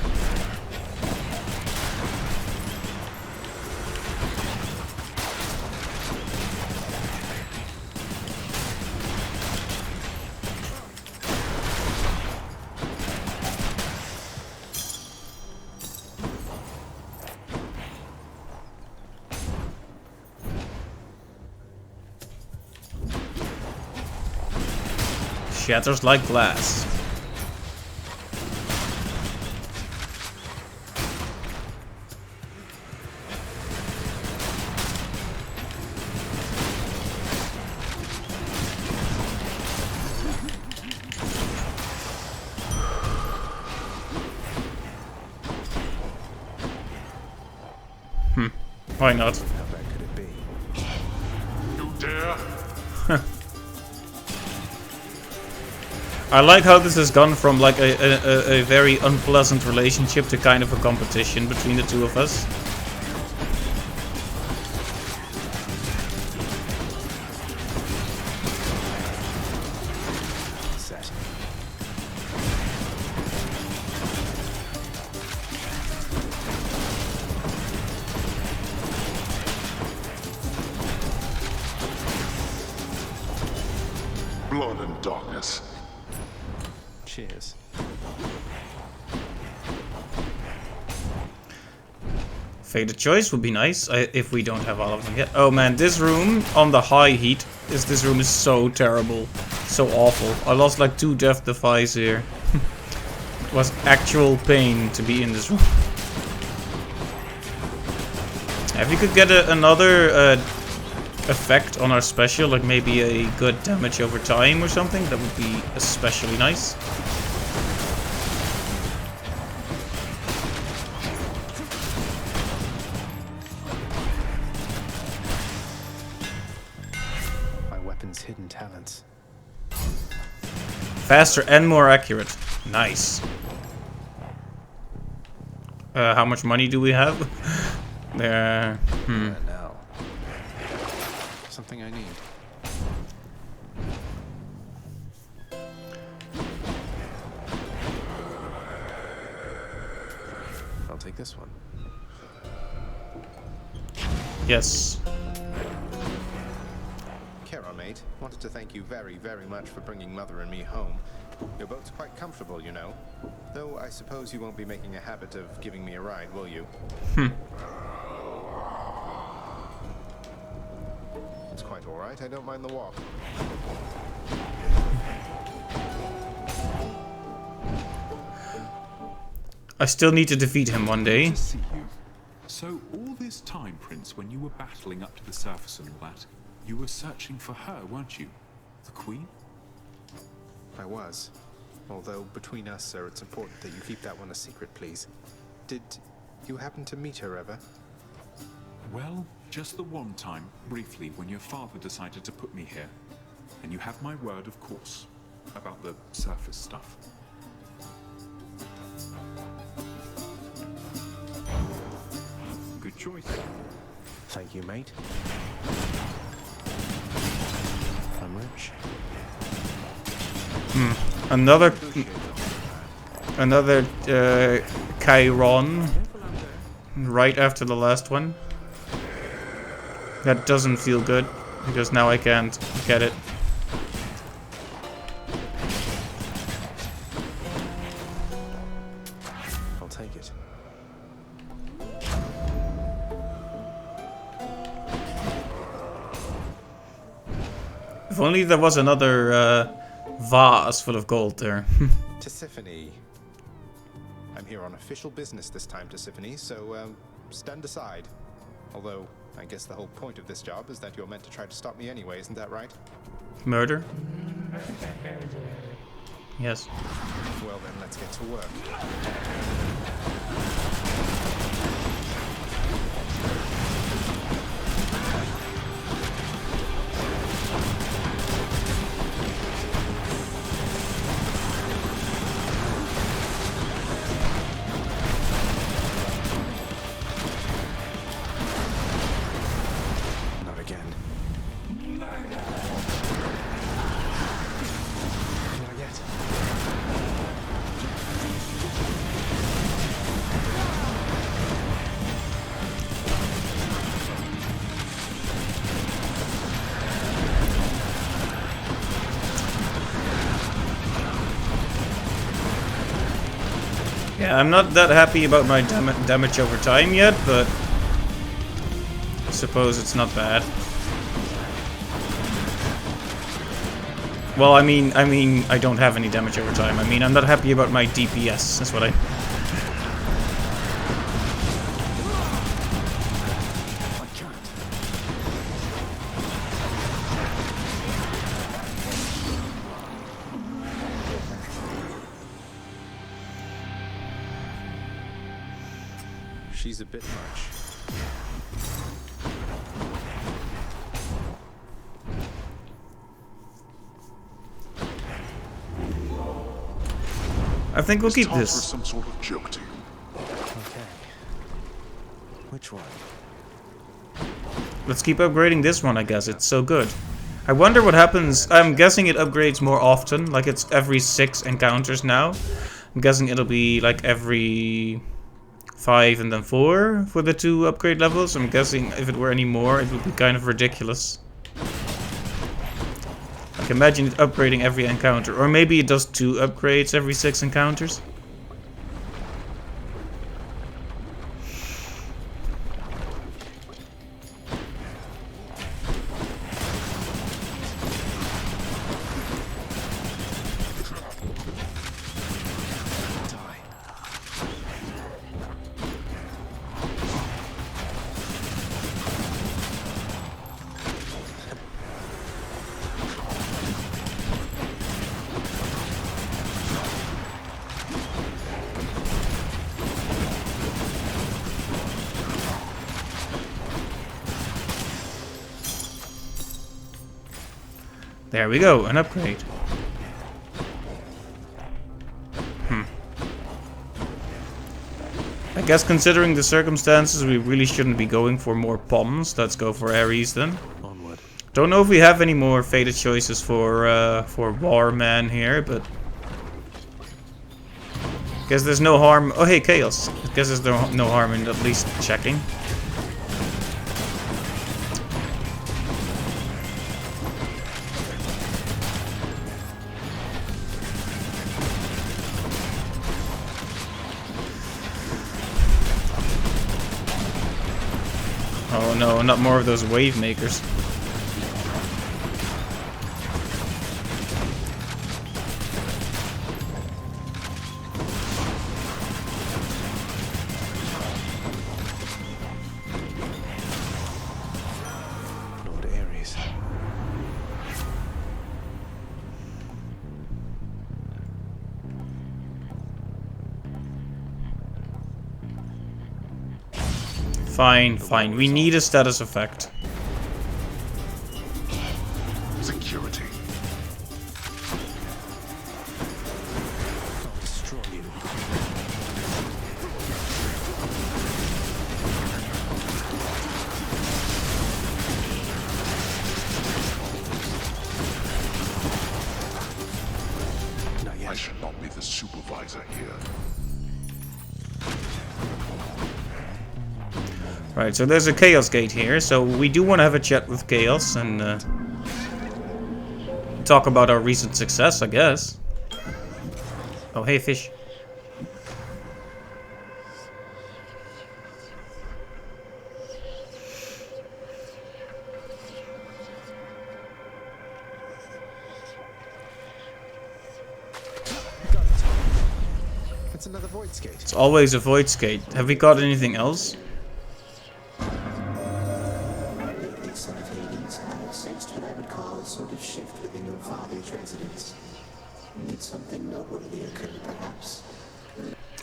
Shatters like glass. Why not? How bad could it be? You dare? I like how this has gone from like a very unpleasant relationship to kind of a competition between the two of us. Set. Blood and darkness. Cheers. Fated choice would be nice if we don't have all of them yet. Oh man, this room on the high heat, this room is so terrible, so awful. I lost like 2 death defies here. It was actual pain to be in this room. If you could get another effect on our special, like maybe a good damage over time or something, that would be especially nice. My weapon's hidden talents. Faster and more accurate. Nice. How much money do we have? There. Now. Something I need. I'll take this one. Yes. Charon, mate, wanted to thank you very, very much for bringing Mother and me home. Your boat's quite comfortable, you know. Though I suppose you won't be making a habit of giving me a ride, will you? It's quite all right. I don't mind the walk. I still need to defeat him one day. Good to see you. So all this time, Prince, when you were battling up to the surface and all that, you were searching for her, weren't you? The Queen? I was. Although, between us, sir, it's important that you keep that one a secret, please. Did you happen to meet her ever? Well, just the one time, briefly, when your father decided to put me here. And you have my word, of course, about the surface stuff. Good choice. Thank you, mate. I'm rich. Another Chiron right after the last one. That doesn't feel good because now I can't get it. I'll take it. If only there was another vase full of gold there. Tisiphone. I'm here on official business this time, Tisiphone, so stand aside. Although, I guess the whole point of this job is that you're meant to try to stop me anyway, isn't that right? Murder? Yes. Well then, let's get to work. Not again. Not yet. Yeah, I'm not that happy about my damage over time yet, but I suppose it's not bad. Well, I mean, I don't have any damage over time. I mean, I'm not happy about my DPS. That's what I... She's a bit much. I think we'll keep Time this. for some sort of joke to you. Okay. Which one? Let's keep upgrading this one, I guess. It's so good. I wonder what happens. I'm guessing it upgrades more often. Like it's every 6 encounters now. I'm guessing it'll be like every 5 and then 4 for the 2 upgrade levels. I'm guessing if it were any more, it would be kind of ridiculous. Like imagine it upgrading every encounter. Or maybe it does 2 upgrades every 6 encounters. There we go, an upgrade. I guess considering the circumstances, we really shouldn't be going for more POMs. Let's go for Ares then. Onward. Don't know if we have any more fated choices for Warman here, but guess there's no harm. Oh hey, Chaos. I guess there's no harm in at least checking. Oh no, not more of those wave makers. Lord Ares. Fine, fine. We need a status effect. Security. things I hear. Right, so there's a Chaos Gate here, so we do want to have a chat with Chaos and talk about our recent success, I guess. Oh, hey, fish. It's another Void Skate. It's always a Void Skate. Have we got anything else? Lately, son of Hades, I have sensed what I would call a sort of shift within your father's residence. Did something noteworthy occur, perhaps?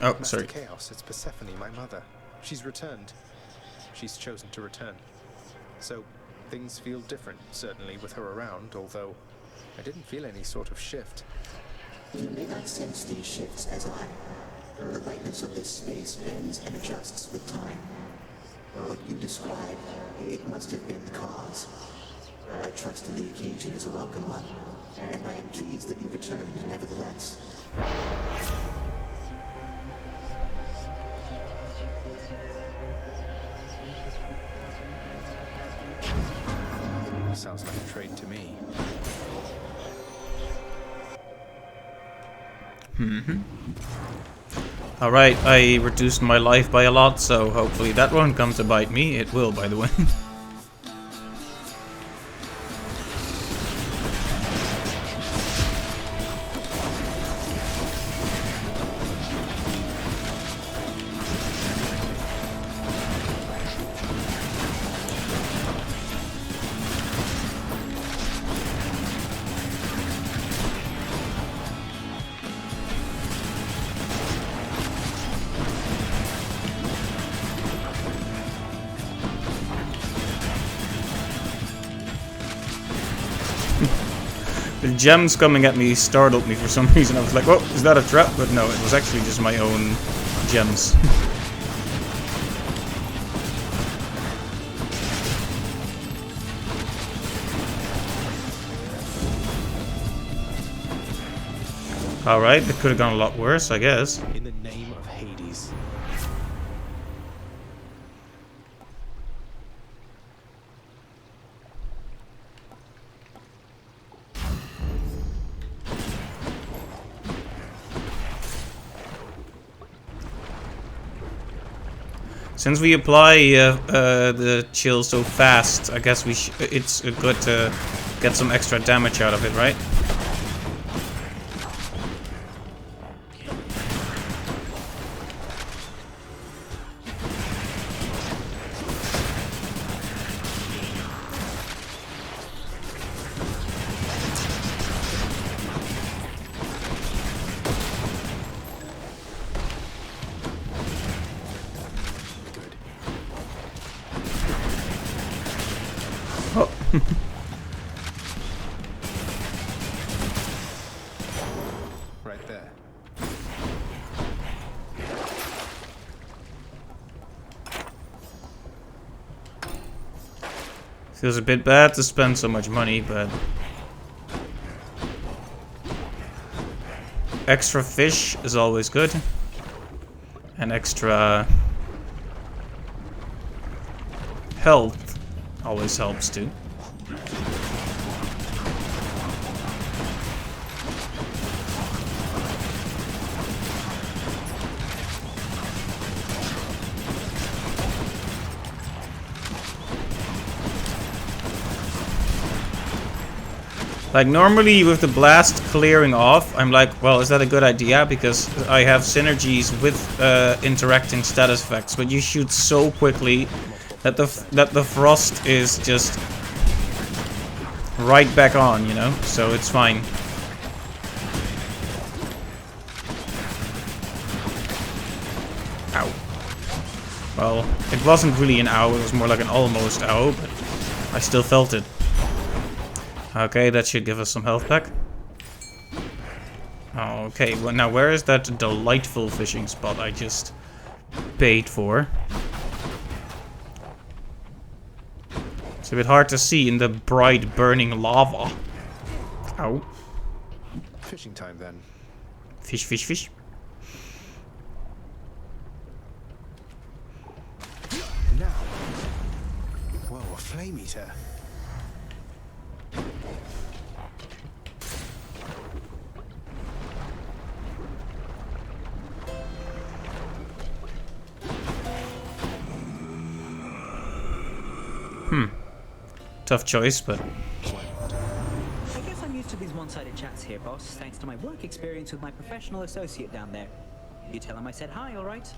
Oh, Master sorry. Chaos, it's Persephone, my mother. She's returned. She's chosen to return. So, things feel different, certainly, with her around, although I didn't feel any sort of shift. You may not sense these shifts as I. The lightness of this space bends and adjusts with time. What you describe, it must have been the cause. I trust that the occasion is a welcome one, and I am pleased that you returned nevertheless. Sounds like a trade to me. Alright, I reduced my life by a lot, so hopefully that won't come to bite me. It will, by the way. The gems coming at me startled me for some reason. I was like, oh, is that a trap? But no, it was actually just my own gems. Alright, it could have gone a lot worse, I guess. In the name of Hades. Since we apply the chill so fast, I guess it's good to get some extra damage out of it, right? Right there. Feels a bit bad to spend so much money, but extra fish is always good, and extra health always helps too. Like, normally with the blast clearing off, I'm like, well, is that a good idea? Because I have synergies with interacting status effects, but you shoot so quickly that the frost is just right back on, you know? So it's fine. Ow. Well, it wasn't really an ow, it was more like an almost ow, but I still felt it. Okay, that should give us some health back. Okay, well, now where is that delightful fishing spot I just paid for? It's a bit hard to see in the bright burning lava. Ow. Fishing time then. Fish, fish, fish. flame eater. Tough choice, but... I guess I'm used to these one-sided chats here, boss, thanks to my work experience with my professional associate down there. You tell him I said hi, all right?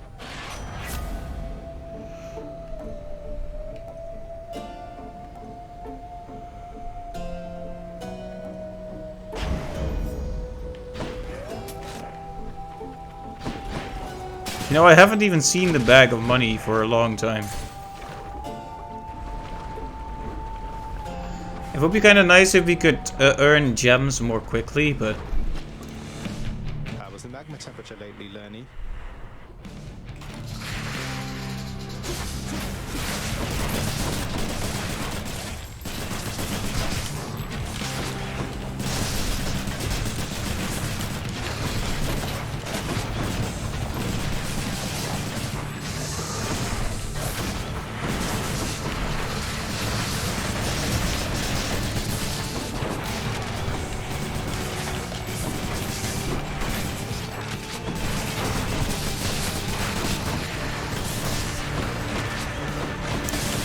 You know, I haven't even seen the bag of money for a long time. It would be kind of nice if we could earn gems more quickly, but... How was the magma temperature lately, Lerny?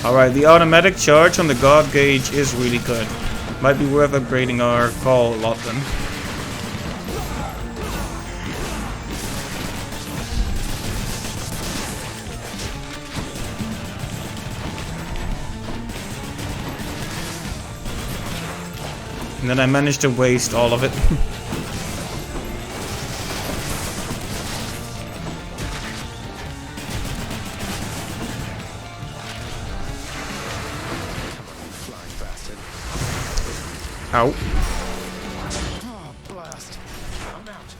Alright, the automatic charge on the God Gauge is really good. Might be worth upgrading our call a lot then. And then I managed to waste all of it. Ow. Oh, blast. I'm out.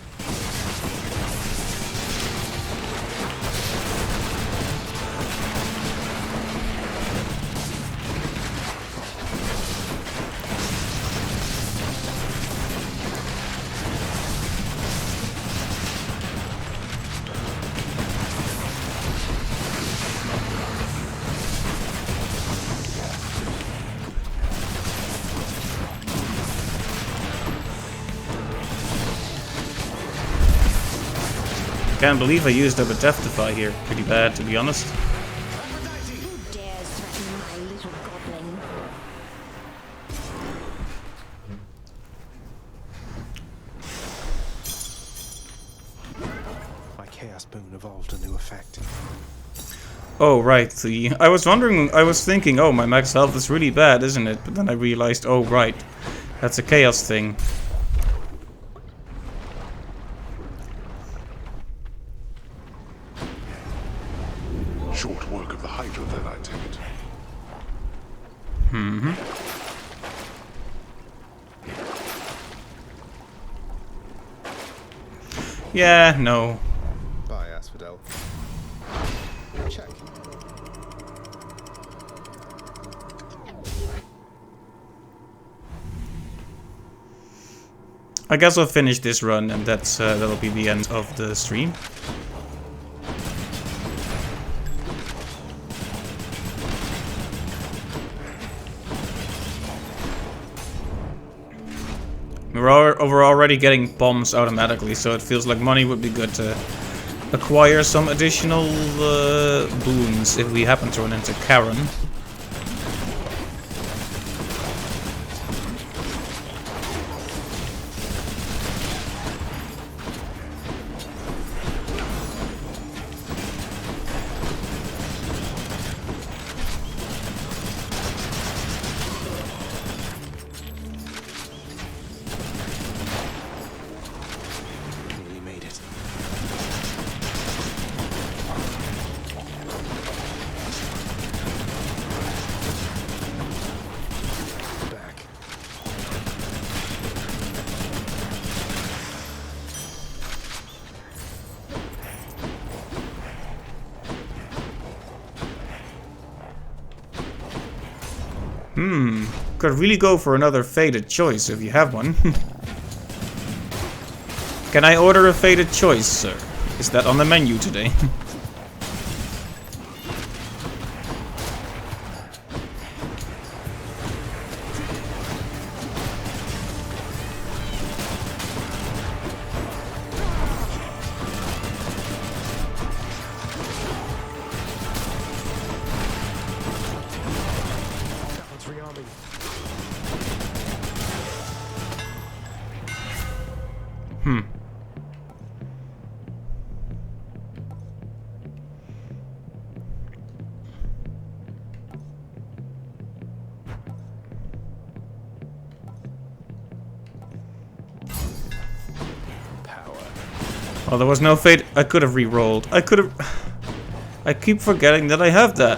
Can't believe I used up a Death-Defy here. Pretty bad, to be honest. Who dares threaten my little goblin? My Chaos Boon evolved a new effect. Oh, right. I was thinking, oh, my max health is really bad, isn't it? But then I realized, oh, right. That's a Chaos thing. Short work of the Hydra, then, I take it. Mm-hmm. Yeah, no. Bye, Asphodel. Check. I guess I'll finish this run, and that'll be the end of the stream. We're already getting bombs automatically, so it feels like money would be good to acquire some additional boons if we happen to run into Karen. Could really go for another Fated Choice if you have one. Can I order a Fated Choice, sir? Is that on the menu today? Oh, there was no fate. I could have re-rolled. I could have... I keep forgetting that I have that.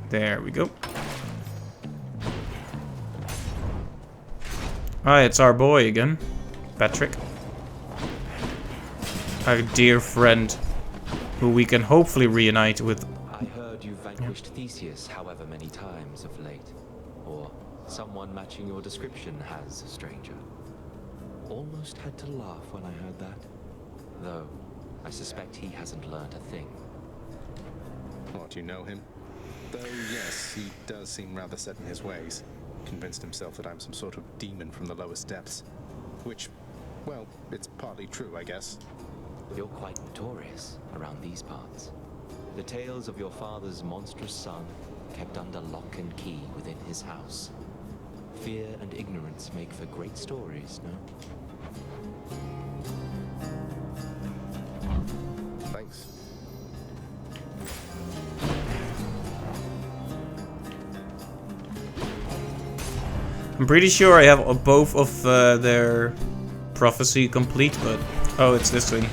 There we go. Alright, it's our boy again. Patrick. Our dear friend, who we can hopefully reunite with. I heard you vanquished Theseus however many times of late. Or someone matching your description has, stranger. Almost had to laugh when I heard that. Though, I suspect he hasn't learned a thing. What, you know him? Though, yes, he does seem rather set in his ways. Convinced himself that I'm some sort of demon from the lowest depths. Which, well, it's partly true, I guess. You're quite notorious around these parts. The tales of your father's monstrous son kept under lock and key within his house. Fear and ignorance make for great stories, no? Thanks. I'm pretty sure I have both of their prophecy complete, but... Oh, it's this thing.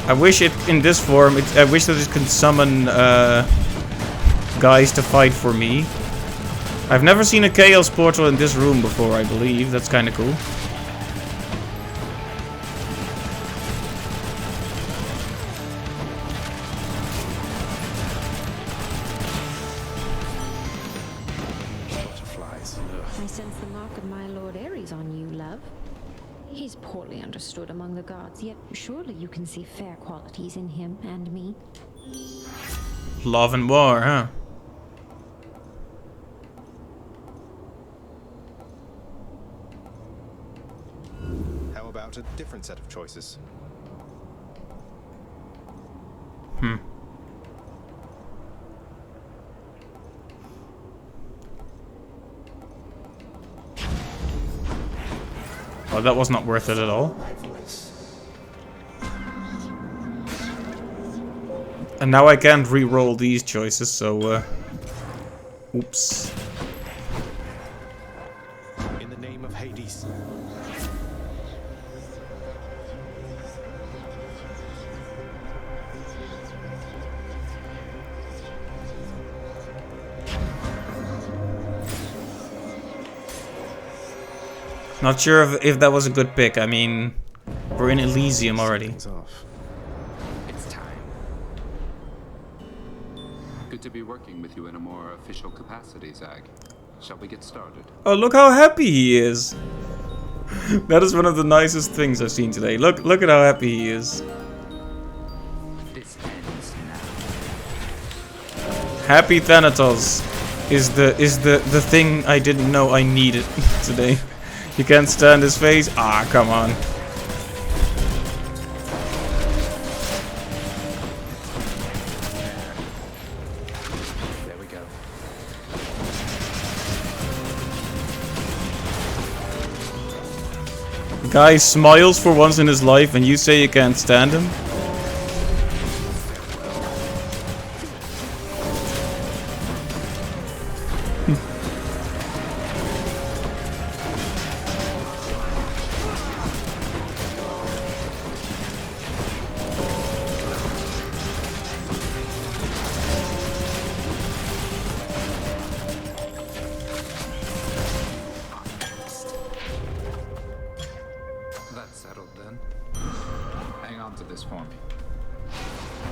I wish it in this form. I wish that it can summon guys to fight for me. I've never seen a Chaos Portal in this room before, I believe. That's kind of cool. Butterflies. I sense the mark of my Lord Ares on you, love. He's poorly understood among the gods, yet surely you can see fair qualities in him and me. Love and war, huh? How about a different set of choices? Well, that was not worth it at all. And now I can't re-roll these choices, so oops. In the name of Hades. Not sure if that was a good pick. I mean, we're in Elysium already. It's time. Good to be working with you in a more official capacity, Zag. Shall we get started? Oh, look how happy he is. That is one of the nicest things I've seen today. Look at how happy he is. This ends now. Happy Thanatos is the thing I didn't know I needed today. You can't stand his face? Ah, come on. There we go. Guy smiles for once in his life and you say you can't stand him? That's settled then. Hang on to this for me.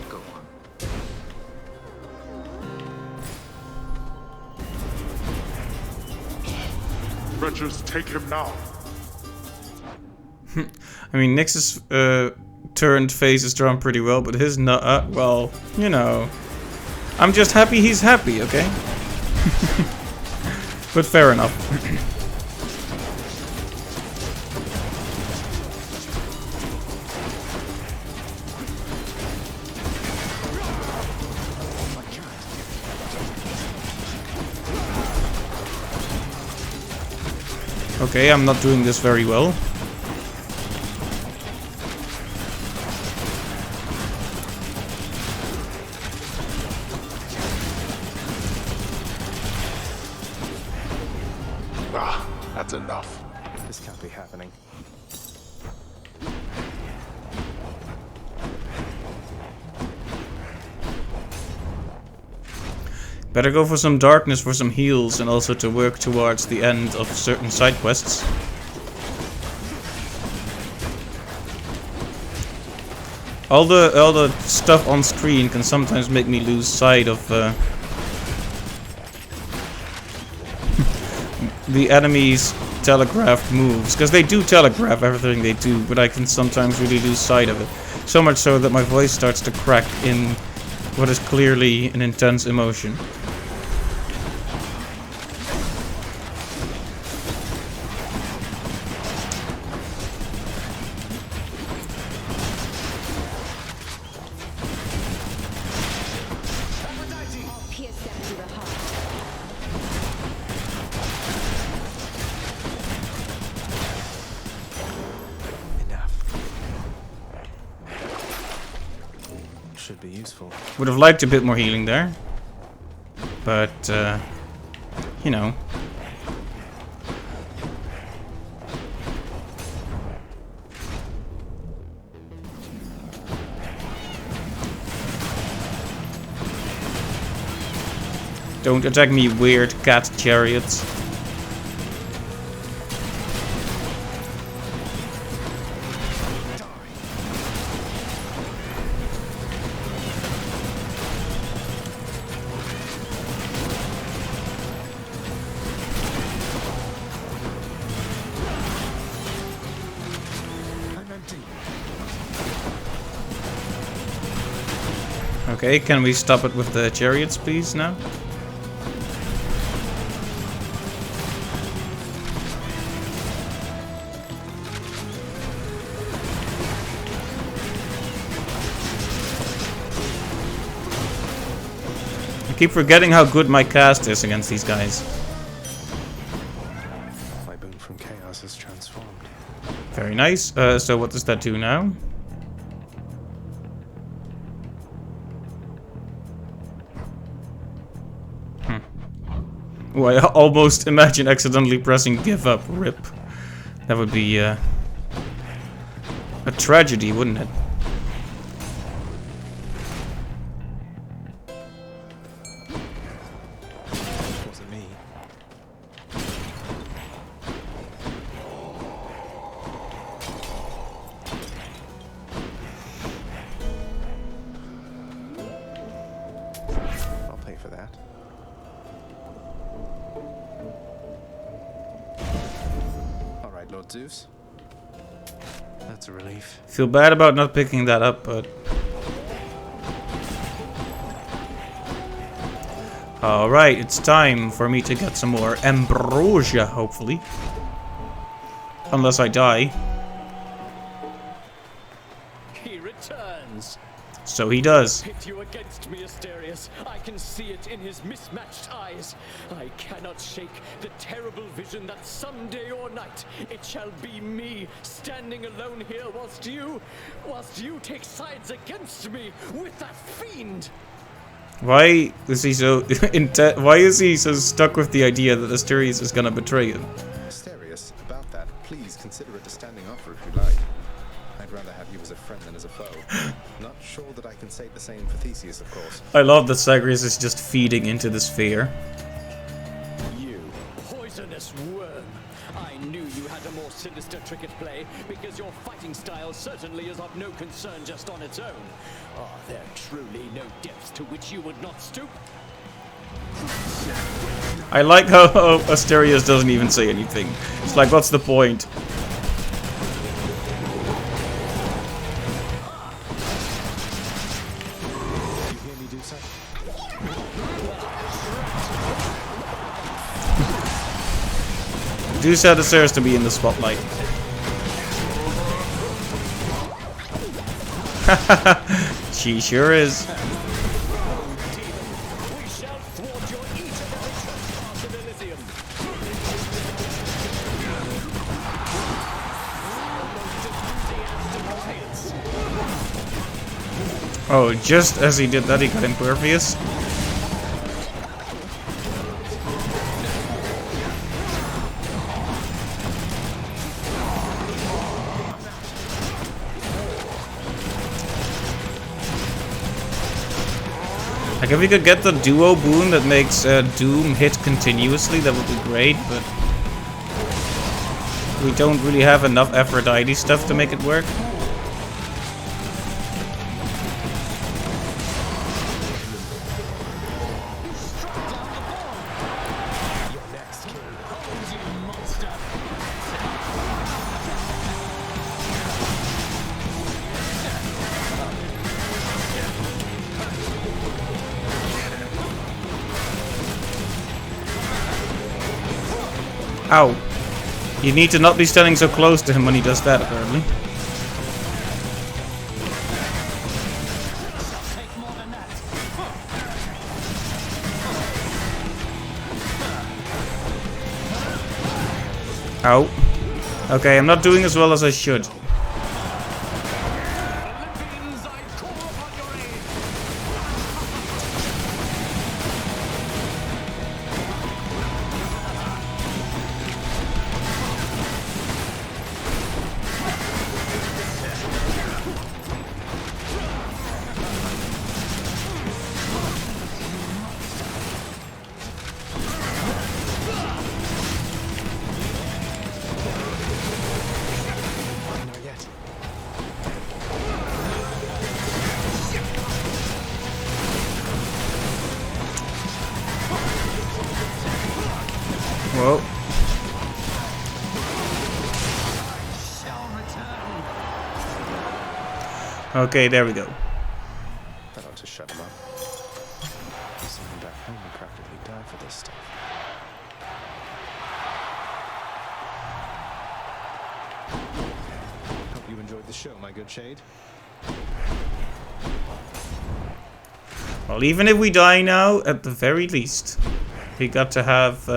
Go on. Wretches, take him now. I mean, Nyx's turned face is drawn pretty well, but his not. Well, you know. I'm just happy he's happy, okay? But fair enough. Okay, I'm not doing this very well. Ah, that's enough. This can't be happening. Better go for some darkness for some heals and also to work towards the end of certain side quests. All the stuff on screen can sometimes make me lose sight of the enemies' telegraphed moves, because they do telegraph everything they do, but I can sometimes really lose sight of it. So much so that my voice starts to crack in what is clearly an intense emotion. Should be useful. Would have liked a bit more healing there, but you know. Don't attack me, weird cat chariots. Okay, can we stop it with the chariots, please, now? I keep forgetting how good my cast is against these guys. My boon from chaos is transformed. Very nice. So what does that do now? Oh, I almost imagine accidentally pressing give up. Rip. That would be a tragedy, wouldn't it? Wasn't me. I'll pay for that. All right, Lord Zeus. That's a relief. Feel bad about not picking that up, but... Alright, it's time for me to get some more ambrosia, hopefully. Unless I die. He returns. So he does. Pit you against me, Asterius. I can see it in his mismatched eyes. I cannot shake the terrible vision that someday or night it shall be me standing alone here whilst you take sides against me with that fiend. Why is he so why is he so stuck with the idea that Asterius is gonna betray him? Asterius, about that, please consider it a standing offer if you like. I'd rather have you as a friend than as a foe. Not sure that I can say the same for Theseus, of course. I love that Zagreus is just feeding into this fear. You poisonous worm. I knew you had a more sinister trick at play, because your fighting style certainly is of no concern just on its own. Are there truly no depths to which you would not stoop? I like how Asterius doesn't even say anything. It's like, what's the point? You hear me do so? Dusa deserves to be in the spotlight. She sure is. Oh, just as he did that, he got impervious. Like, if we could get the duo boon that makes Doom hit continuously, that would be great, but we don't really have enough Aphrodite stuff to make it work. Ow. You need to not be standing so close to him when he does that, apparently. Ow. Okay, I'm not doing as well as I should. Whoa. Okay, there we go. That ought to shut him up. Send him back home and practically die for this stuff. Hope you enjoyed the show, my good Shade. Well, even if we die now, at the very least, we got to have...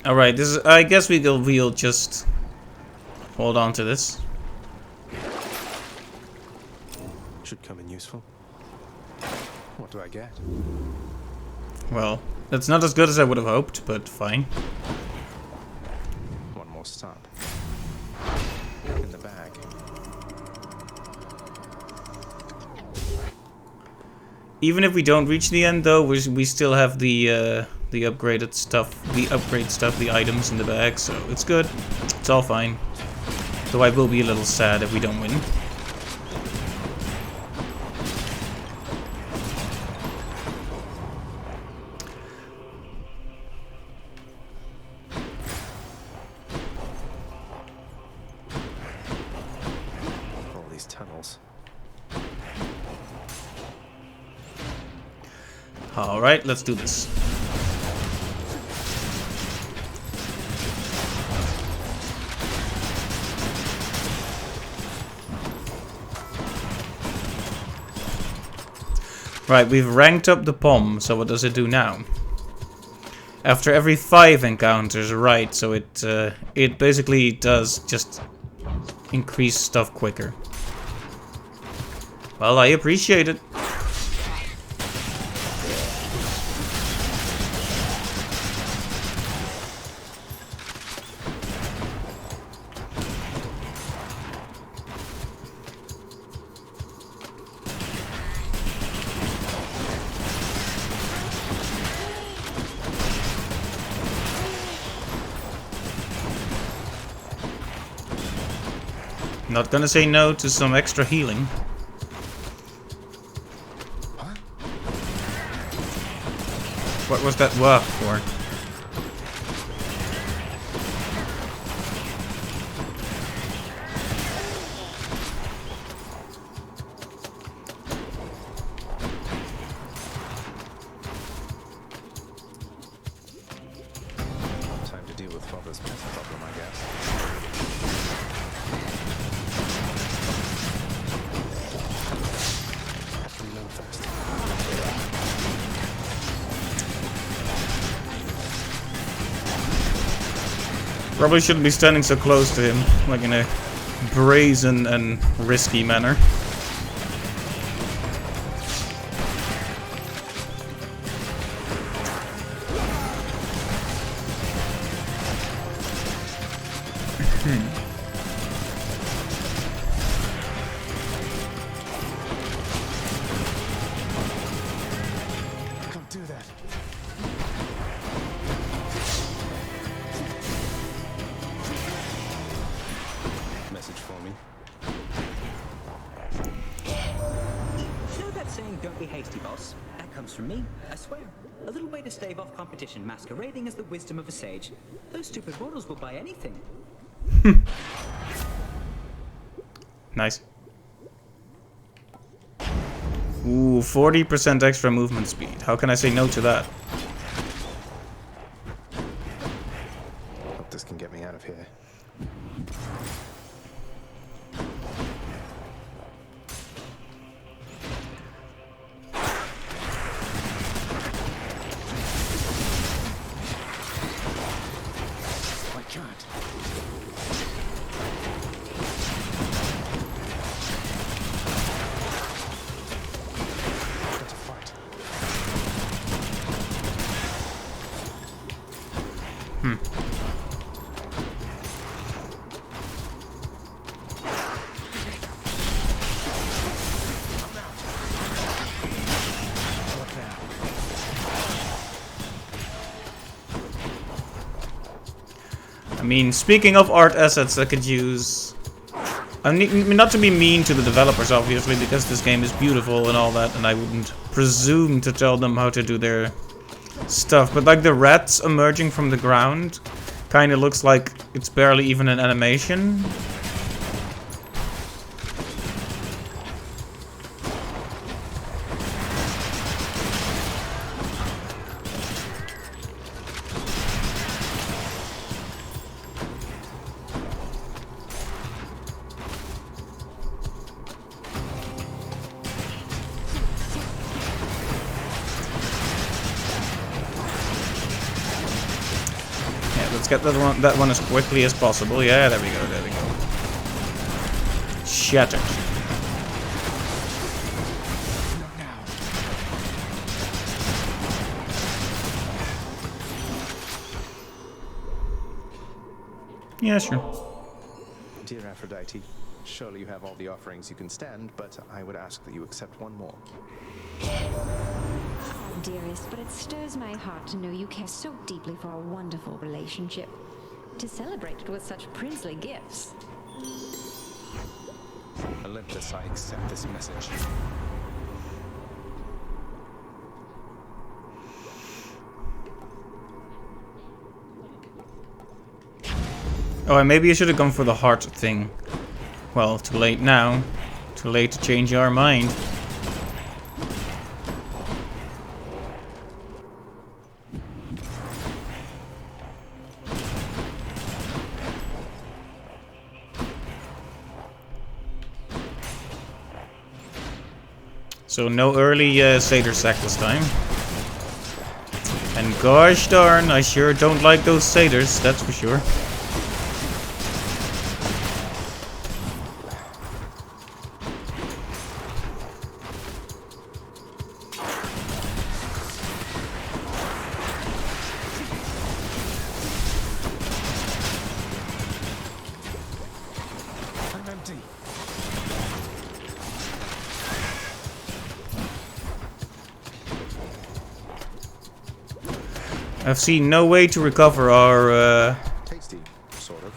Alright, this is... I guess we'll just hold on to this. Should come in useful. What do I get? Well, it's not as good as I would have hoped, but fine. One more stop. In the bag. Even if we don't reach the end, though, we still have the upgraded stuff, the items in the bag, so it's good. It's all fine. Though I will be a little sad if we don't win. All these tunnels. Alright, let's do this. Right, we've ranked up the POM, so what does it do now? After every 5 encounters, right, so it basically does just increase stuff quicker. Well, I appreciate it. Not gonna say no to some extra healing. What was that work for? Time to deal with Father's pest problem, I guess. Probably shouldn't be standing so close to him, like in a brazen and risky manner. Don't do that. Message for me. You know that saying, don't be hasty, boss? That comes from me, I swear. A little way to stave off competition masquerading as the wisdom of a sage. Those stupid mortals will buy anything. Nice. Ooh, 40% extra movement speed. How can I say no to that? Hope this can get me out of here. I can't. Got to fight. I mean, speaking of art assets I could use... I mean, not to be mean to the developers, obviously, because this game is beautiful and all that, and I wouldn't presume to tell them how to do their stuff, but like the rats emerging from the ground kind of looks like it's barely even an animation. Let's get that one as quickly as possible. Yeah, there we go, there we go. Shattered. Yeah, sure. Dear Aphrodite, surely you have all the offerings you can stand, but I would ask that you accept one more. Oh, dearest, but it stirs my heart to know you care so deeply for our wonderful relationship. To celebrate it with such princely gifts. Olympus, I accept this message. Oh, and maybe I should have gone for the heart thing. Well, too late now. Too late to change our mind. So no early Satyr sack this time. And gosh darn, I sure don't like those Satyrs, that's for sure. I'm empty. I've seen no way to recover our Tasty, sort of.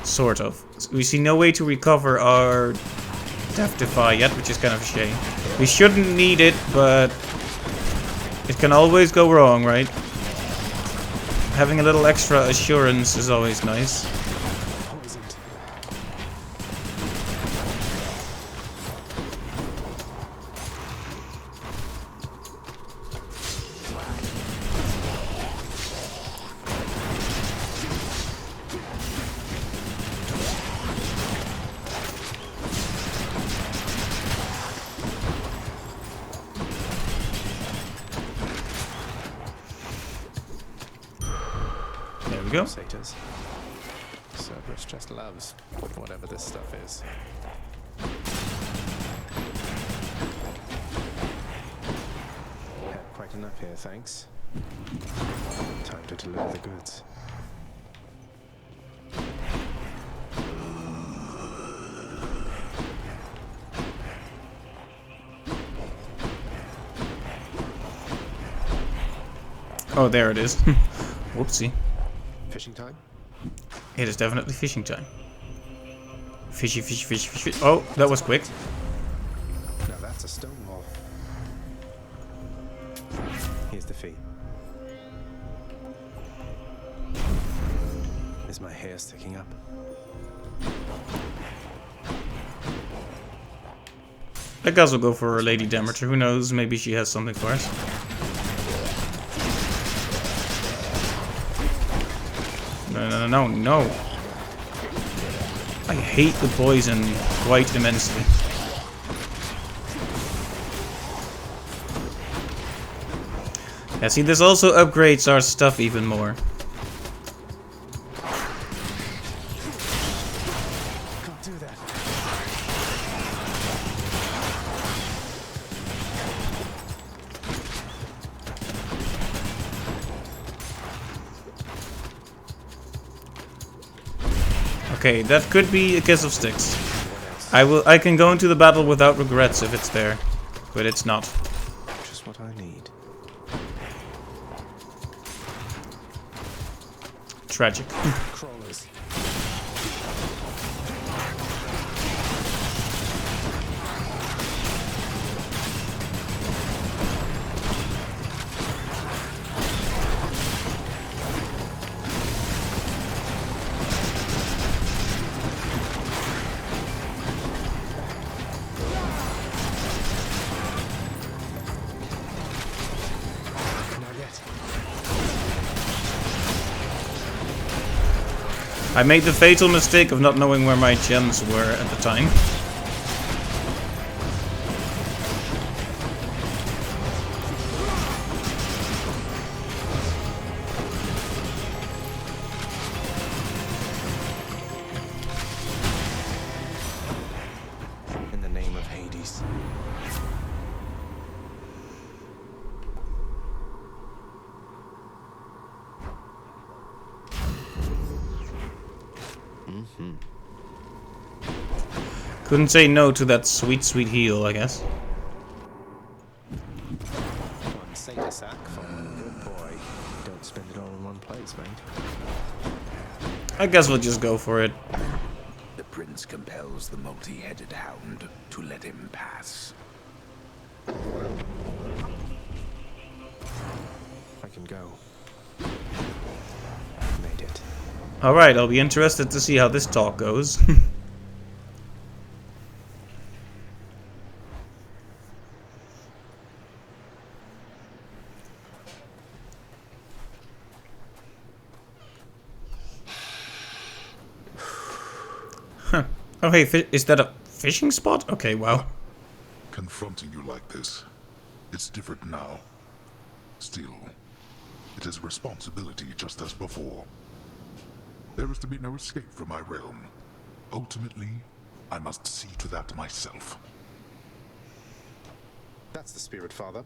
sort of. We see no way to recover our Death Defy yet, which is kind of a shame. We shouldn't need it, but it can always go wrong, right? Having a little extra assurance is always nice. Poisoned. There we go. Satyrs. Certainly Cerberus just loves whatever this stuff is. Had quite enough here, thanks. Time to deliver the goods. Oh, there it is. Whoopsie. Fishing time? It is definitely fishing time. Fishy, fish, fish, fish, fish. Oh, that was quick. Now that's a stone wall. Here's the fee. Is my hair sticking up? I guess we'll go for Lady Demeter. Who knows? Maybe she has something for us. No. I hate the poison quite immensely. Yeah, see, this also upgrades our stuff even more. Can't do that. Okay, that could be a kiss of sticks. I can go into the battle without regrets if it's there, but it's not. Just what I need. Tragic. Crawlers. I made the fatal mistake of not knowing where my gems were at the time. In the name of Hades. Couldn't say no to that sweet, sweet heal, I guess. One Sata sack from a good boy. Don't spend it all in one place, mate. I guess we'll just go for it. The prince compels the multi-headed hound to let him pass. I can go. Made it. Alright, I'll be interested to see how this talk goes. Huh. Oh hey, is that a fishing spot? Okay, wow. Confronting you like this, it's different now. Still, it is a responsibility just as before. There is to be no escape from my realm. Ultimately, I must see to that myself. That's the spirit, Father.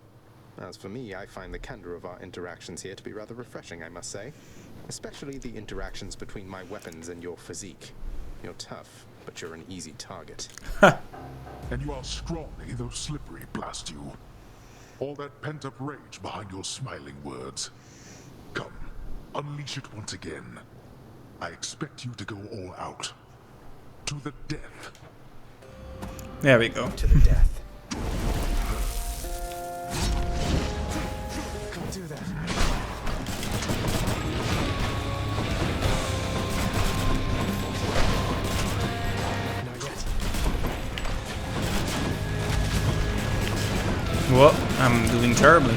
As for me, I find the candor of our interactions here to be rather refreshing, I must say. Especially the interactions between my weapons and your physique. You're tough, but you're an easy target. And you are scrawny, though slippery, blast you. All that pent-up rage behind your smiling words. Come, unleash it once again. I expect you to go all out. To the death. There we go. To the death. Can't do that. What? I'm doing terribly.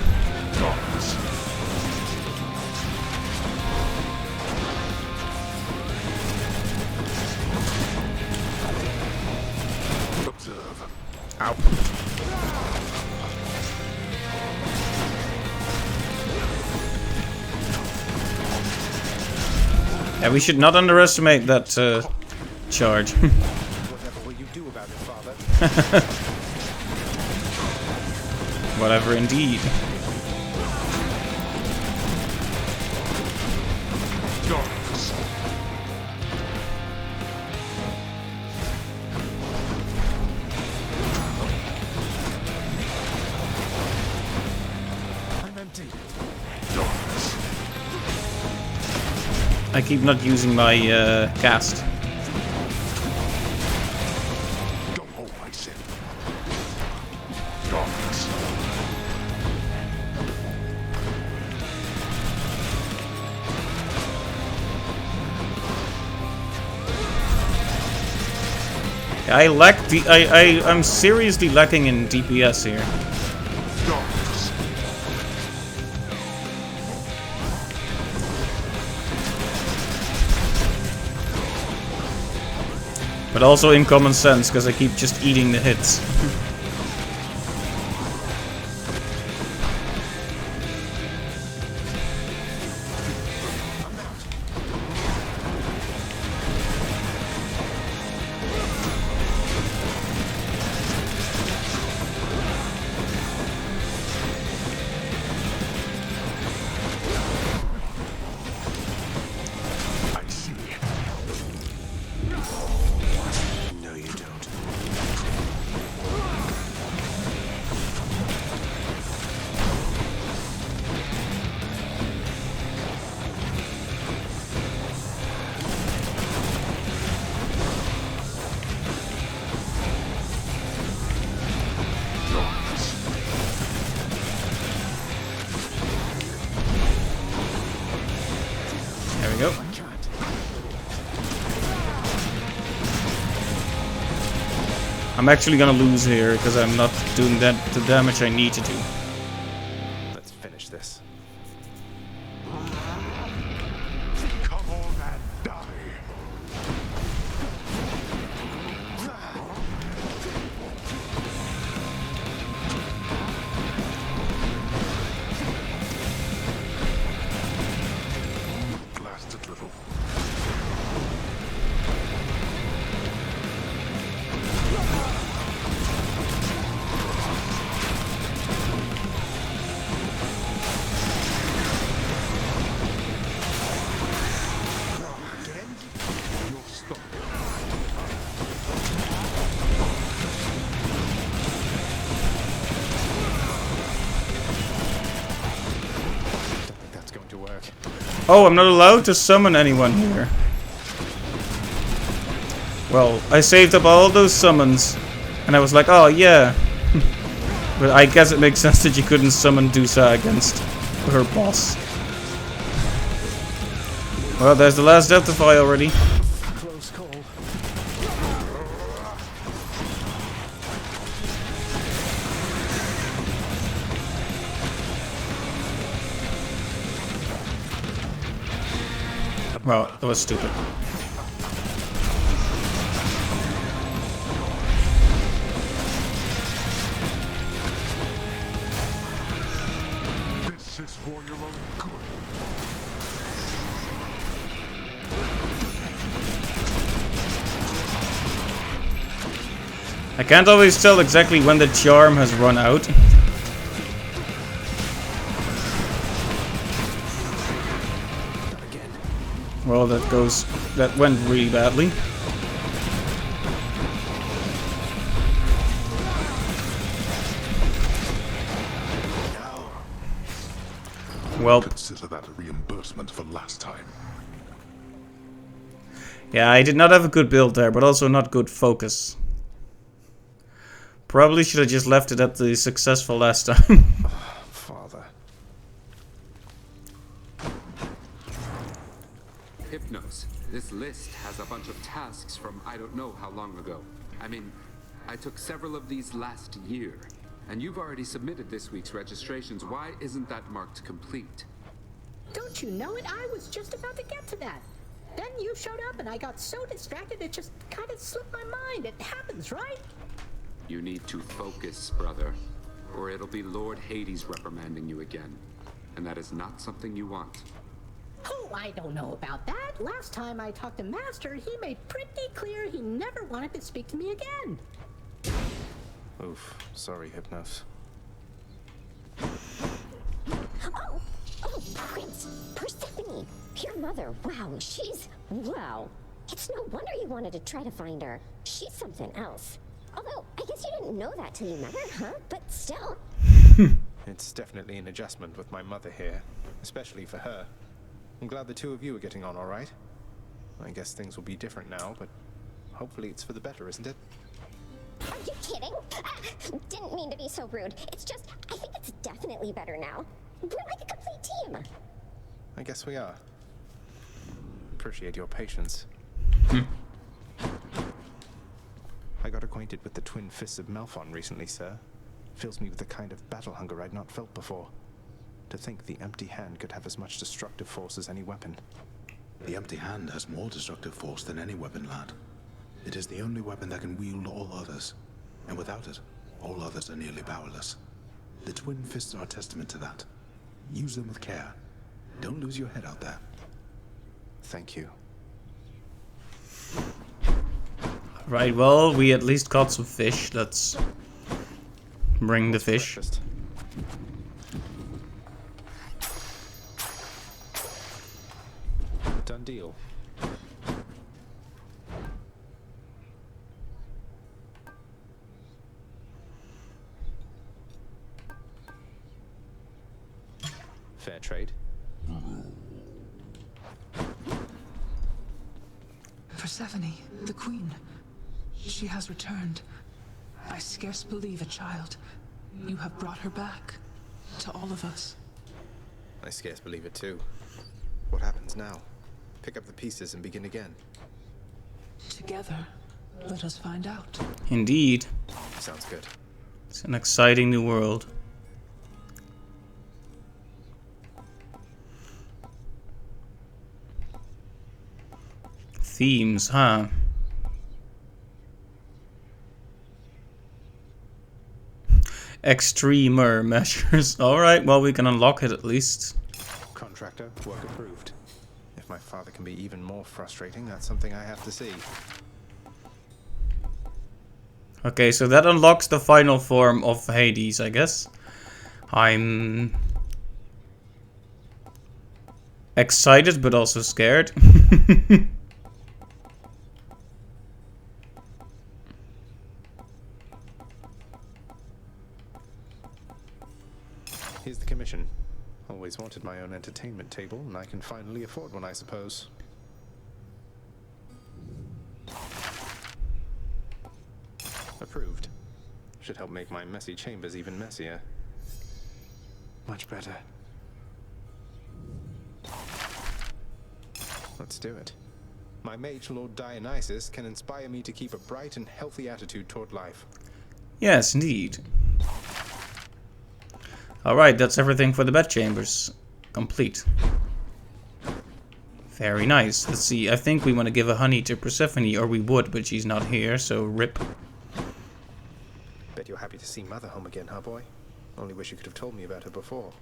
Observe. Ow. Yeah, we should not underestimate that charge. Whatever will you do about it, Father? Whatever indeed. I'm empty. I keep not using my cast. Don't hold my sin. Darkness. I lack the I'm seriously lacking in DPS here. Darkness. But also in common sense, because I keep just eating the hits. I see. No, you don't. There we go. I'm actually gonna lose here because I'm not doing the damage I need to do. Let's finish this. Come on and die. Blasted little. You're stuck. Don't think that's going to work. Oh, I'm not allowed to summon anyone here. Well, I saved up all those summons, and I was like, oh yeah. But I guess it makes sense that you couldn't summon Dusa against her boss. Well, there's the last Deltify already. Close call. Well, that was stupid. This is for your own good. I can't always tell exactly when the charm has run out. Well, that went really badly. Well, Consider that a reimbursement for last time. yeah, I did not have a good build there, but also not good focus. Probably should have just left it at the successful last time. Father. Hypnos, this list has a bunch of tasks from I don't know how long ago. I mean, I took several of these last year. And you've already submitted this week's registrations. Why isn't that marked complete? Don't you know it? I was just about to get to that. Then you showed up and I got so distracted it just kind of slipped my mind. It happens, right? You need to focus, brother, or it'll be Lord Hades reprimanding you again. And that is not something you want. Who I don't know about that. Last time I talked to Master, he made pretty clear he never wanted to speak to me again. Oof. Sorry, Hypnos. Oh, Prince, Persephone, your mother. Wow, wow. It's no wonder you wanted to try to find her. She's something else. Although, I guess you didn't know that till you met her, huh? But still. It's definitely an adjustment with my mother here, especially for her. I'm glad the two of you are getting on all right. I guess things will be different now, but hopefully it's for the better, isn't it? Are you kidding? Didn't mean to be so rude. It's just, I think it's definitely better now. We're like a complete team. I guess we are. Appreciate your patience. I got acquainted with the twin fists of Malphon recently, sir. Fills me with a kind of battle hunger I'd not felt before. To think the empty hand could have as much destructive force as any weapon. The empty hand has more destructive force than any weapon, lad. It is the only weapon that can wield all others. And without it, all others are nearly powerless. The twin fists are a testament to that. Use them with care. Don't lose your head out there. Thank you. Right, well, we at least caught some fish. Let's bring the fish. Breakfast. Done deal. Fair trade. Persephone, the queen. She has returned. I scarce believe it, child. You have brought her back. To all of us. I scarce believe it too. What happens now? Pick up the pieces and begin again. Together, let us find out. Indeed. Sounds good. It's an exciting new world. Themes, huh? Extremer measures. Alright, well, we can unlock it at least. Contractor, work approved. If my father can be even more frustrating, that's something I have to see. Okay, so that unlocks the final form of Hades, I guess. I'm excited, but also scared. Here's the commission. Always wanted my own entertainment table, and I can finally afford one, I suppose. Approved. Should help make my messy chambers even messier. Much better. Let's do it. My mage lord Dionysus can inspire me to keep a bright and healthy attitude toward life. Yes, indeed. Alright, that's everything for the bedchambers. Complete. Very nice. Let's see, I think we want to give a honey to Persephone, or we would, but she's not here, so rip. Bet you're happy to see Mother home again, huh, boy? Only wish you could have told me about her before.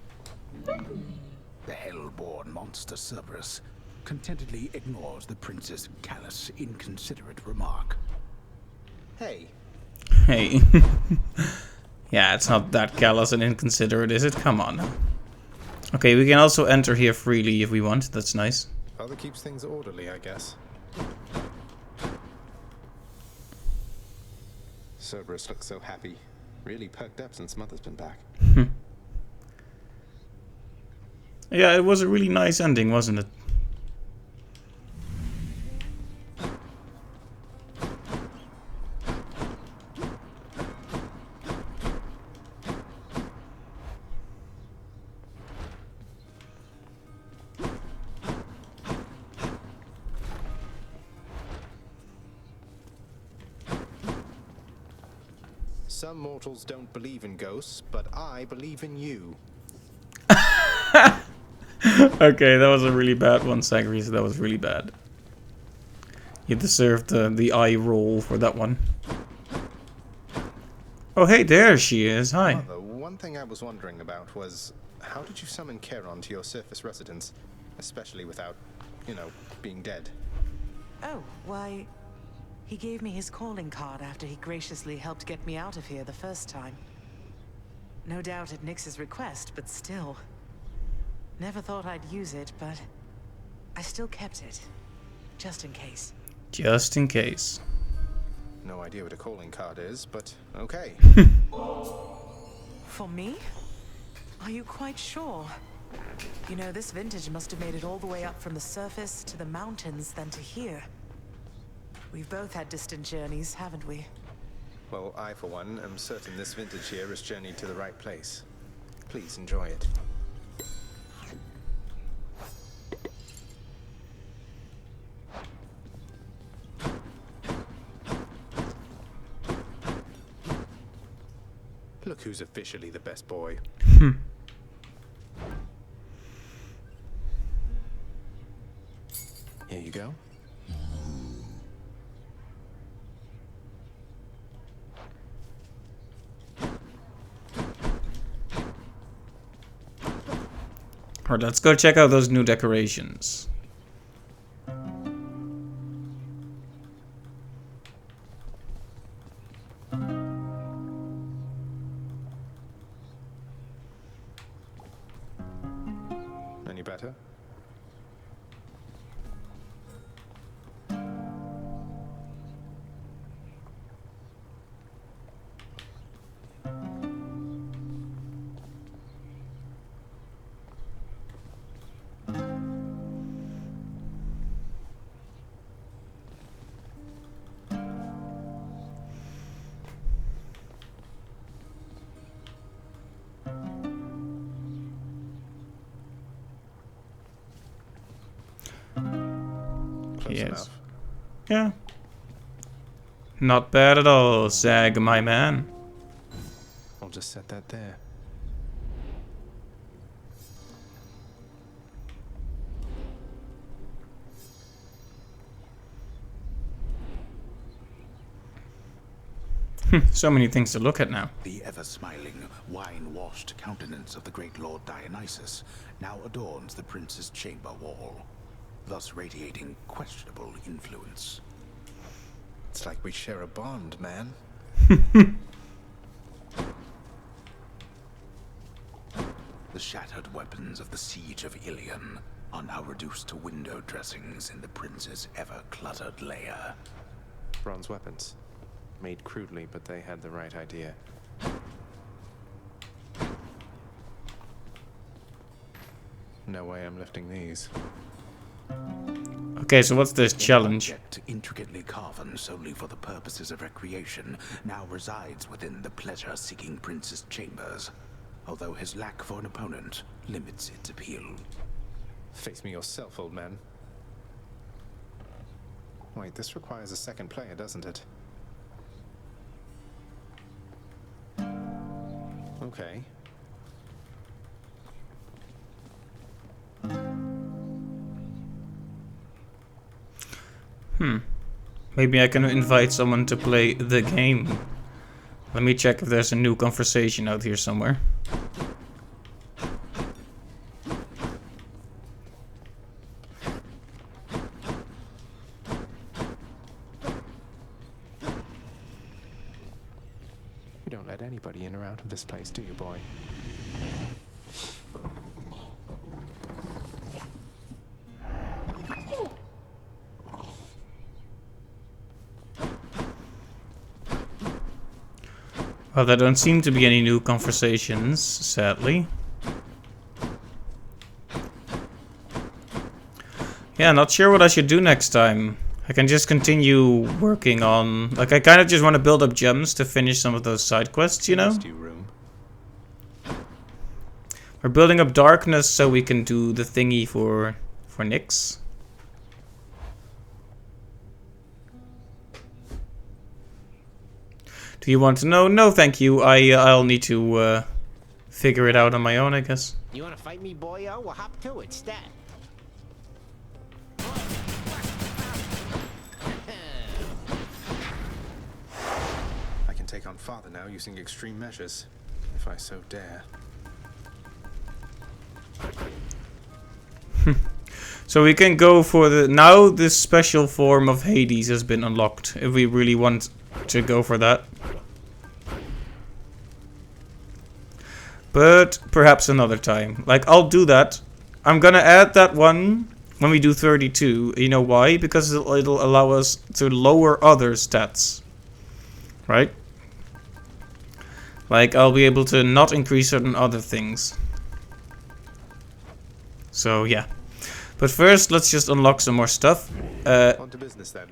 The hell-born monster Cerberus contentedly ignores the prince's callous, inconsiderate remark. Hey. Hey. Yeah, it's not that callous and inconsiderate, is it? Come on. Okay, we can also enter here freely if we want. That's nice. Father keeps things orderly, I guess. Cerberus looks so happy. Really perked up since Mother's been back. Yeah, it was a really nice ending, wasn't it? Some mortals don't believe in ghosts, but I believe in you. Okay, that was a really bad one, Zagreus. That was really bad. You deserved the eye roll for that one. Oh, hey, there she is. Hi. Mother, one thing I was wondering about was, how did you summon Charon to your surface residence? Especially without, you know, being dead. Oh, why... He gave me his calling card after he graciously helped get me out of here the first time. No doubt at Nyx's request, but still. Never thought I'd use it, but I still kept it. Just in case. Just in case. No idea what a calling card is, but okay. For me? Are you quite sure? You know, this vintage must have made it all the way up from the surface to the mountains than to here. We've both had distant journeys, haven't we? Well, I, for one, am certain this vintage here has journeyed to the right place. Please enjoy it. Look who's officially the best boy. Here you go. Alright, let's go check out those new decorations. Any better? Close enough. Yeah. Not bad at all, Zag, my man. I'll just set that there. So many things to look at now. The ever-smiling, wine-washed countenance of the great Lord Dionysus now adorns the prince's chamber wall, thus radiating questionable influence. It's like we share a bond, man. The shattered weapons of the siege of Ilion are now reduced to window dressings in the prince's ever-cluttered lair. Bronze weapons. Made crudely, but they had the right idea. No way I'm lifting these. Okay, so what's this challenge? An object intricately carven solely for the purposes of recreation now resides within the pleasure-seeking prince's chambers, although his lack for an opponent limits its appeal. Face me yourself, old man. Wait, this requires a second player, doesn't it? Okay. Maybe I can invite someone to play the game. Let me check if there's a new conversation out here somewhere. You don't let anybody in or out of this place, do you, boy? Well, there don't seem to be any new conversations, sadly. Yeah, not sure what I should do next time. I can just continue working on... Like, I kind of just want to build up gems to finish some of those side quests, you know? We're building up darkness so we can do the thingy for Nyx. Do you want to know? No, thank you. I'll need to figure it out on my own, I guess. You wanna fight me, boyo? Well, hop to it, stat. I can take on Father now using extreme measures, if I so dare. So we can go for the... Now this special form of Hades has been unlocked. If we really want to go for that. But perhaps another time. Like, I'll do that. I'm gonna add that one when we do 32. You know why? Because it'll allow us to lower other stats. Right? Like, I'll be able to not increase certain other things. So, yeah. But first, let's just unlock some more stuff. On to business then.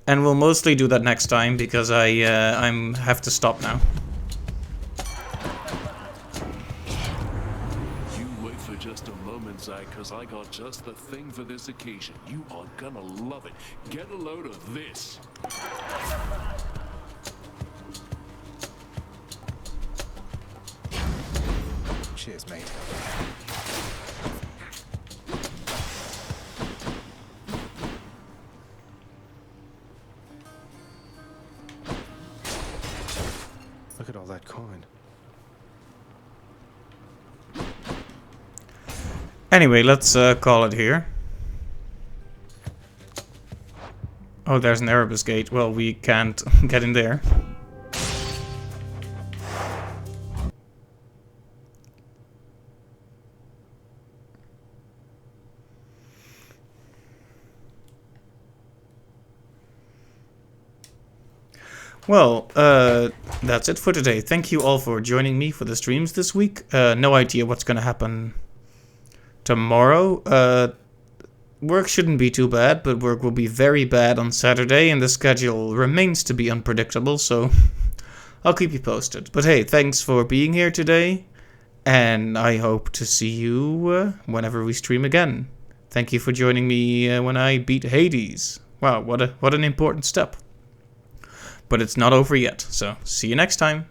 And we'll mostly do that next time, because I have to stop now. You wait for just a moment, Zack, because I got just the thing for this occasion. You are gonna love it. Get a load of this. Cheers, mate. Look at all that coin. Anyway, let's call it here. Oh, there's an Erebus gate. Well, we can't get in there. Well, that's it for today. Thank you all for joining me for the streams this week. No idea what's gonna happen tomorrow. Work shouldn't be too bad, but work will be very bad on Saturday, and the schedule remains to be unpredictable, so I'll keep you posted. But hey, thanks for being here today, and I hope to see you whenever we stream again. Thank you for joining me when I beat Hades. Wow, what an important step. But it's not over yet, so see you next time.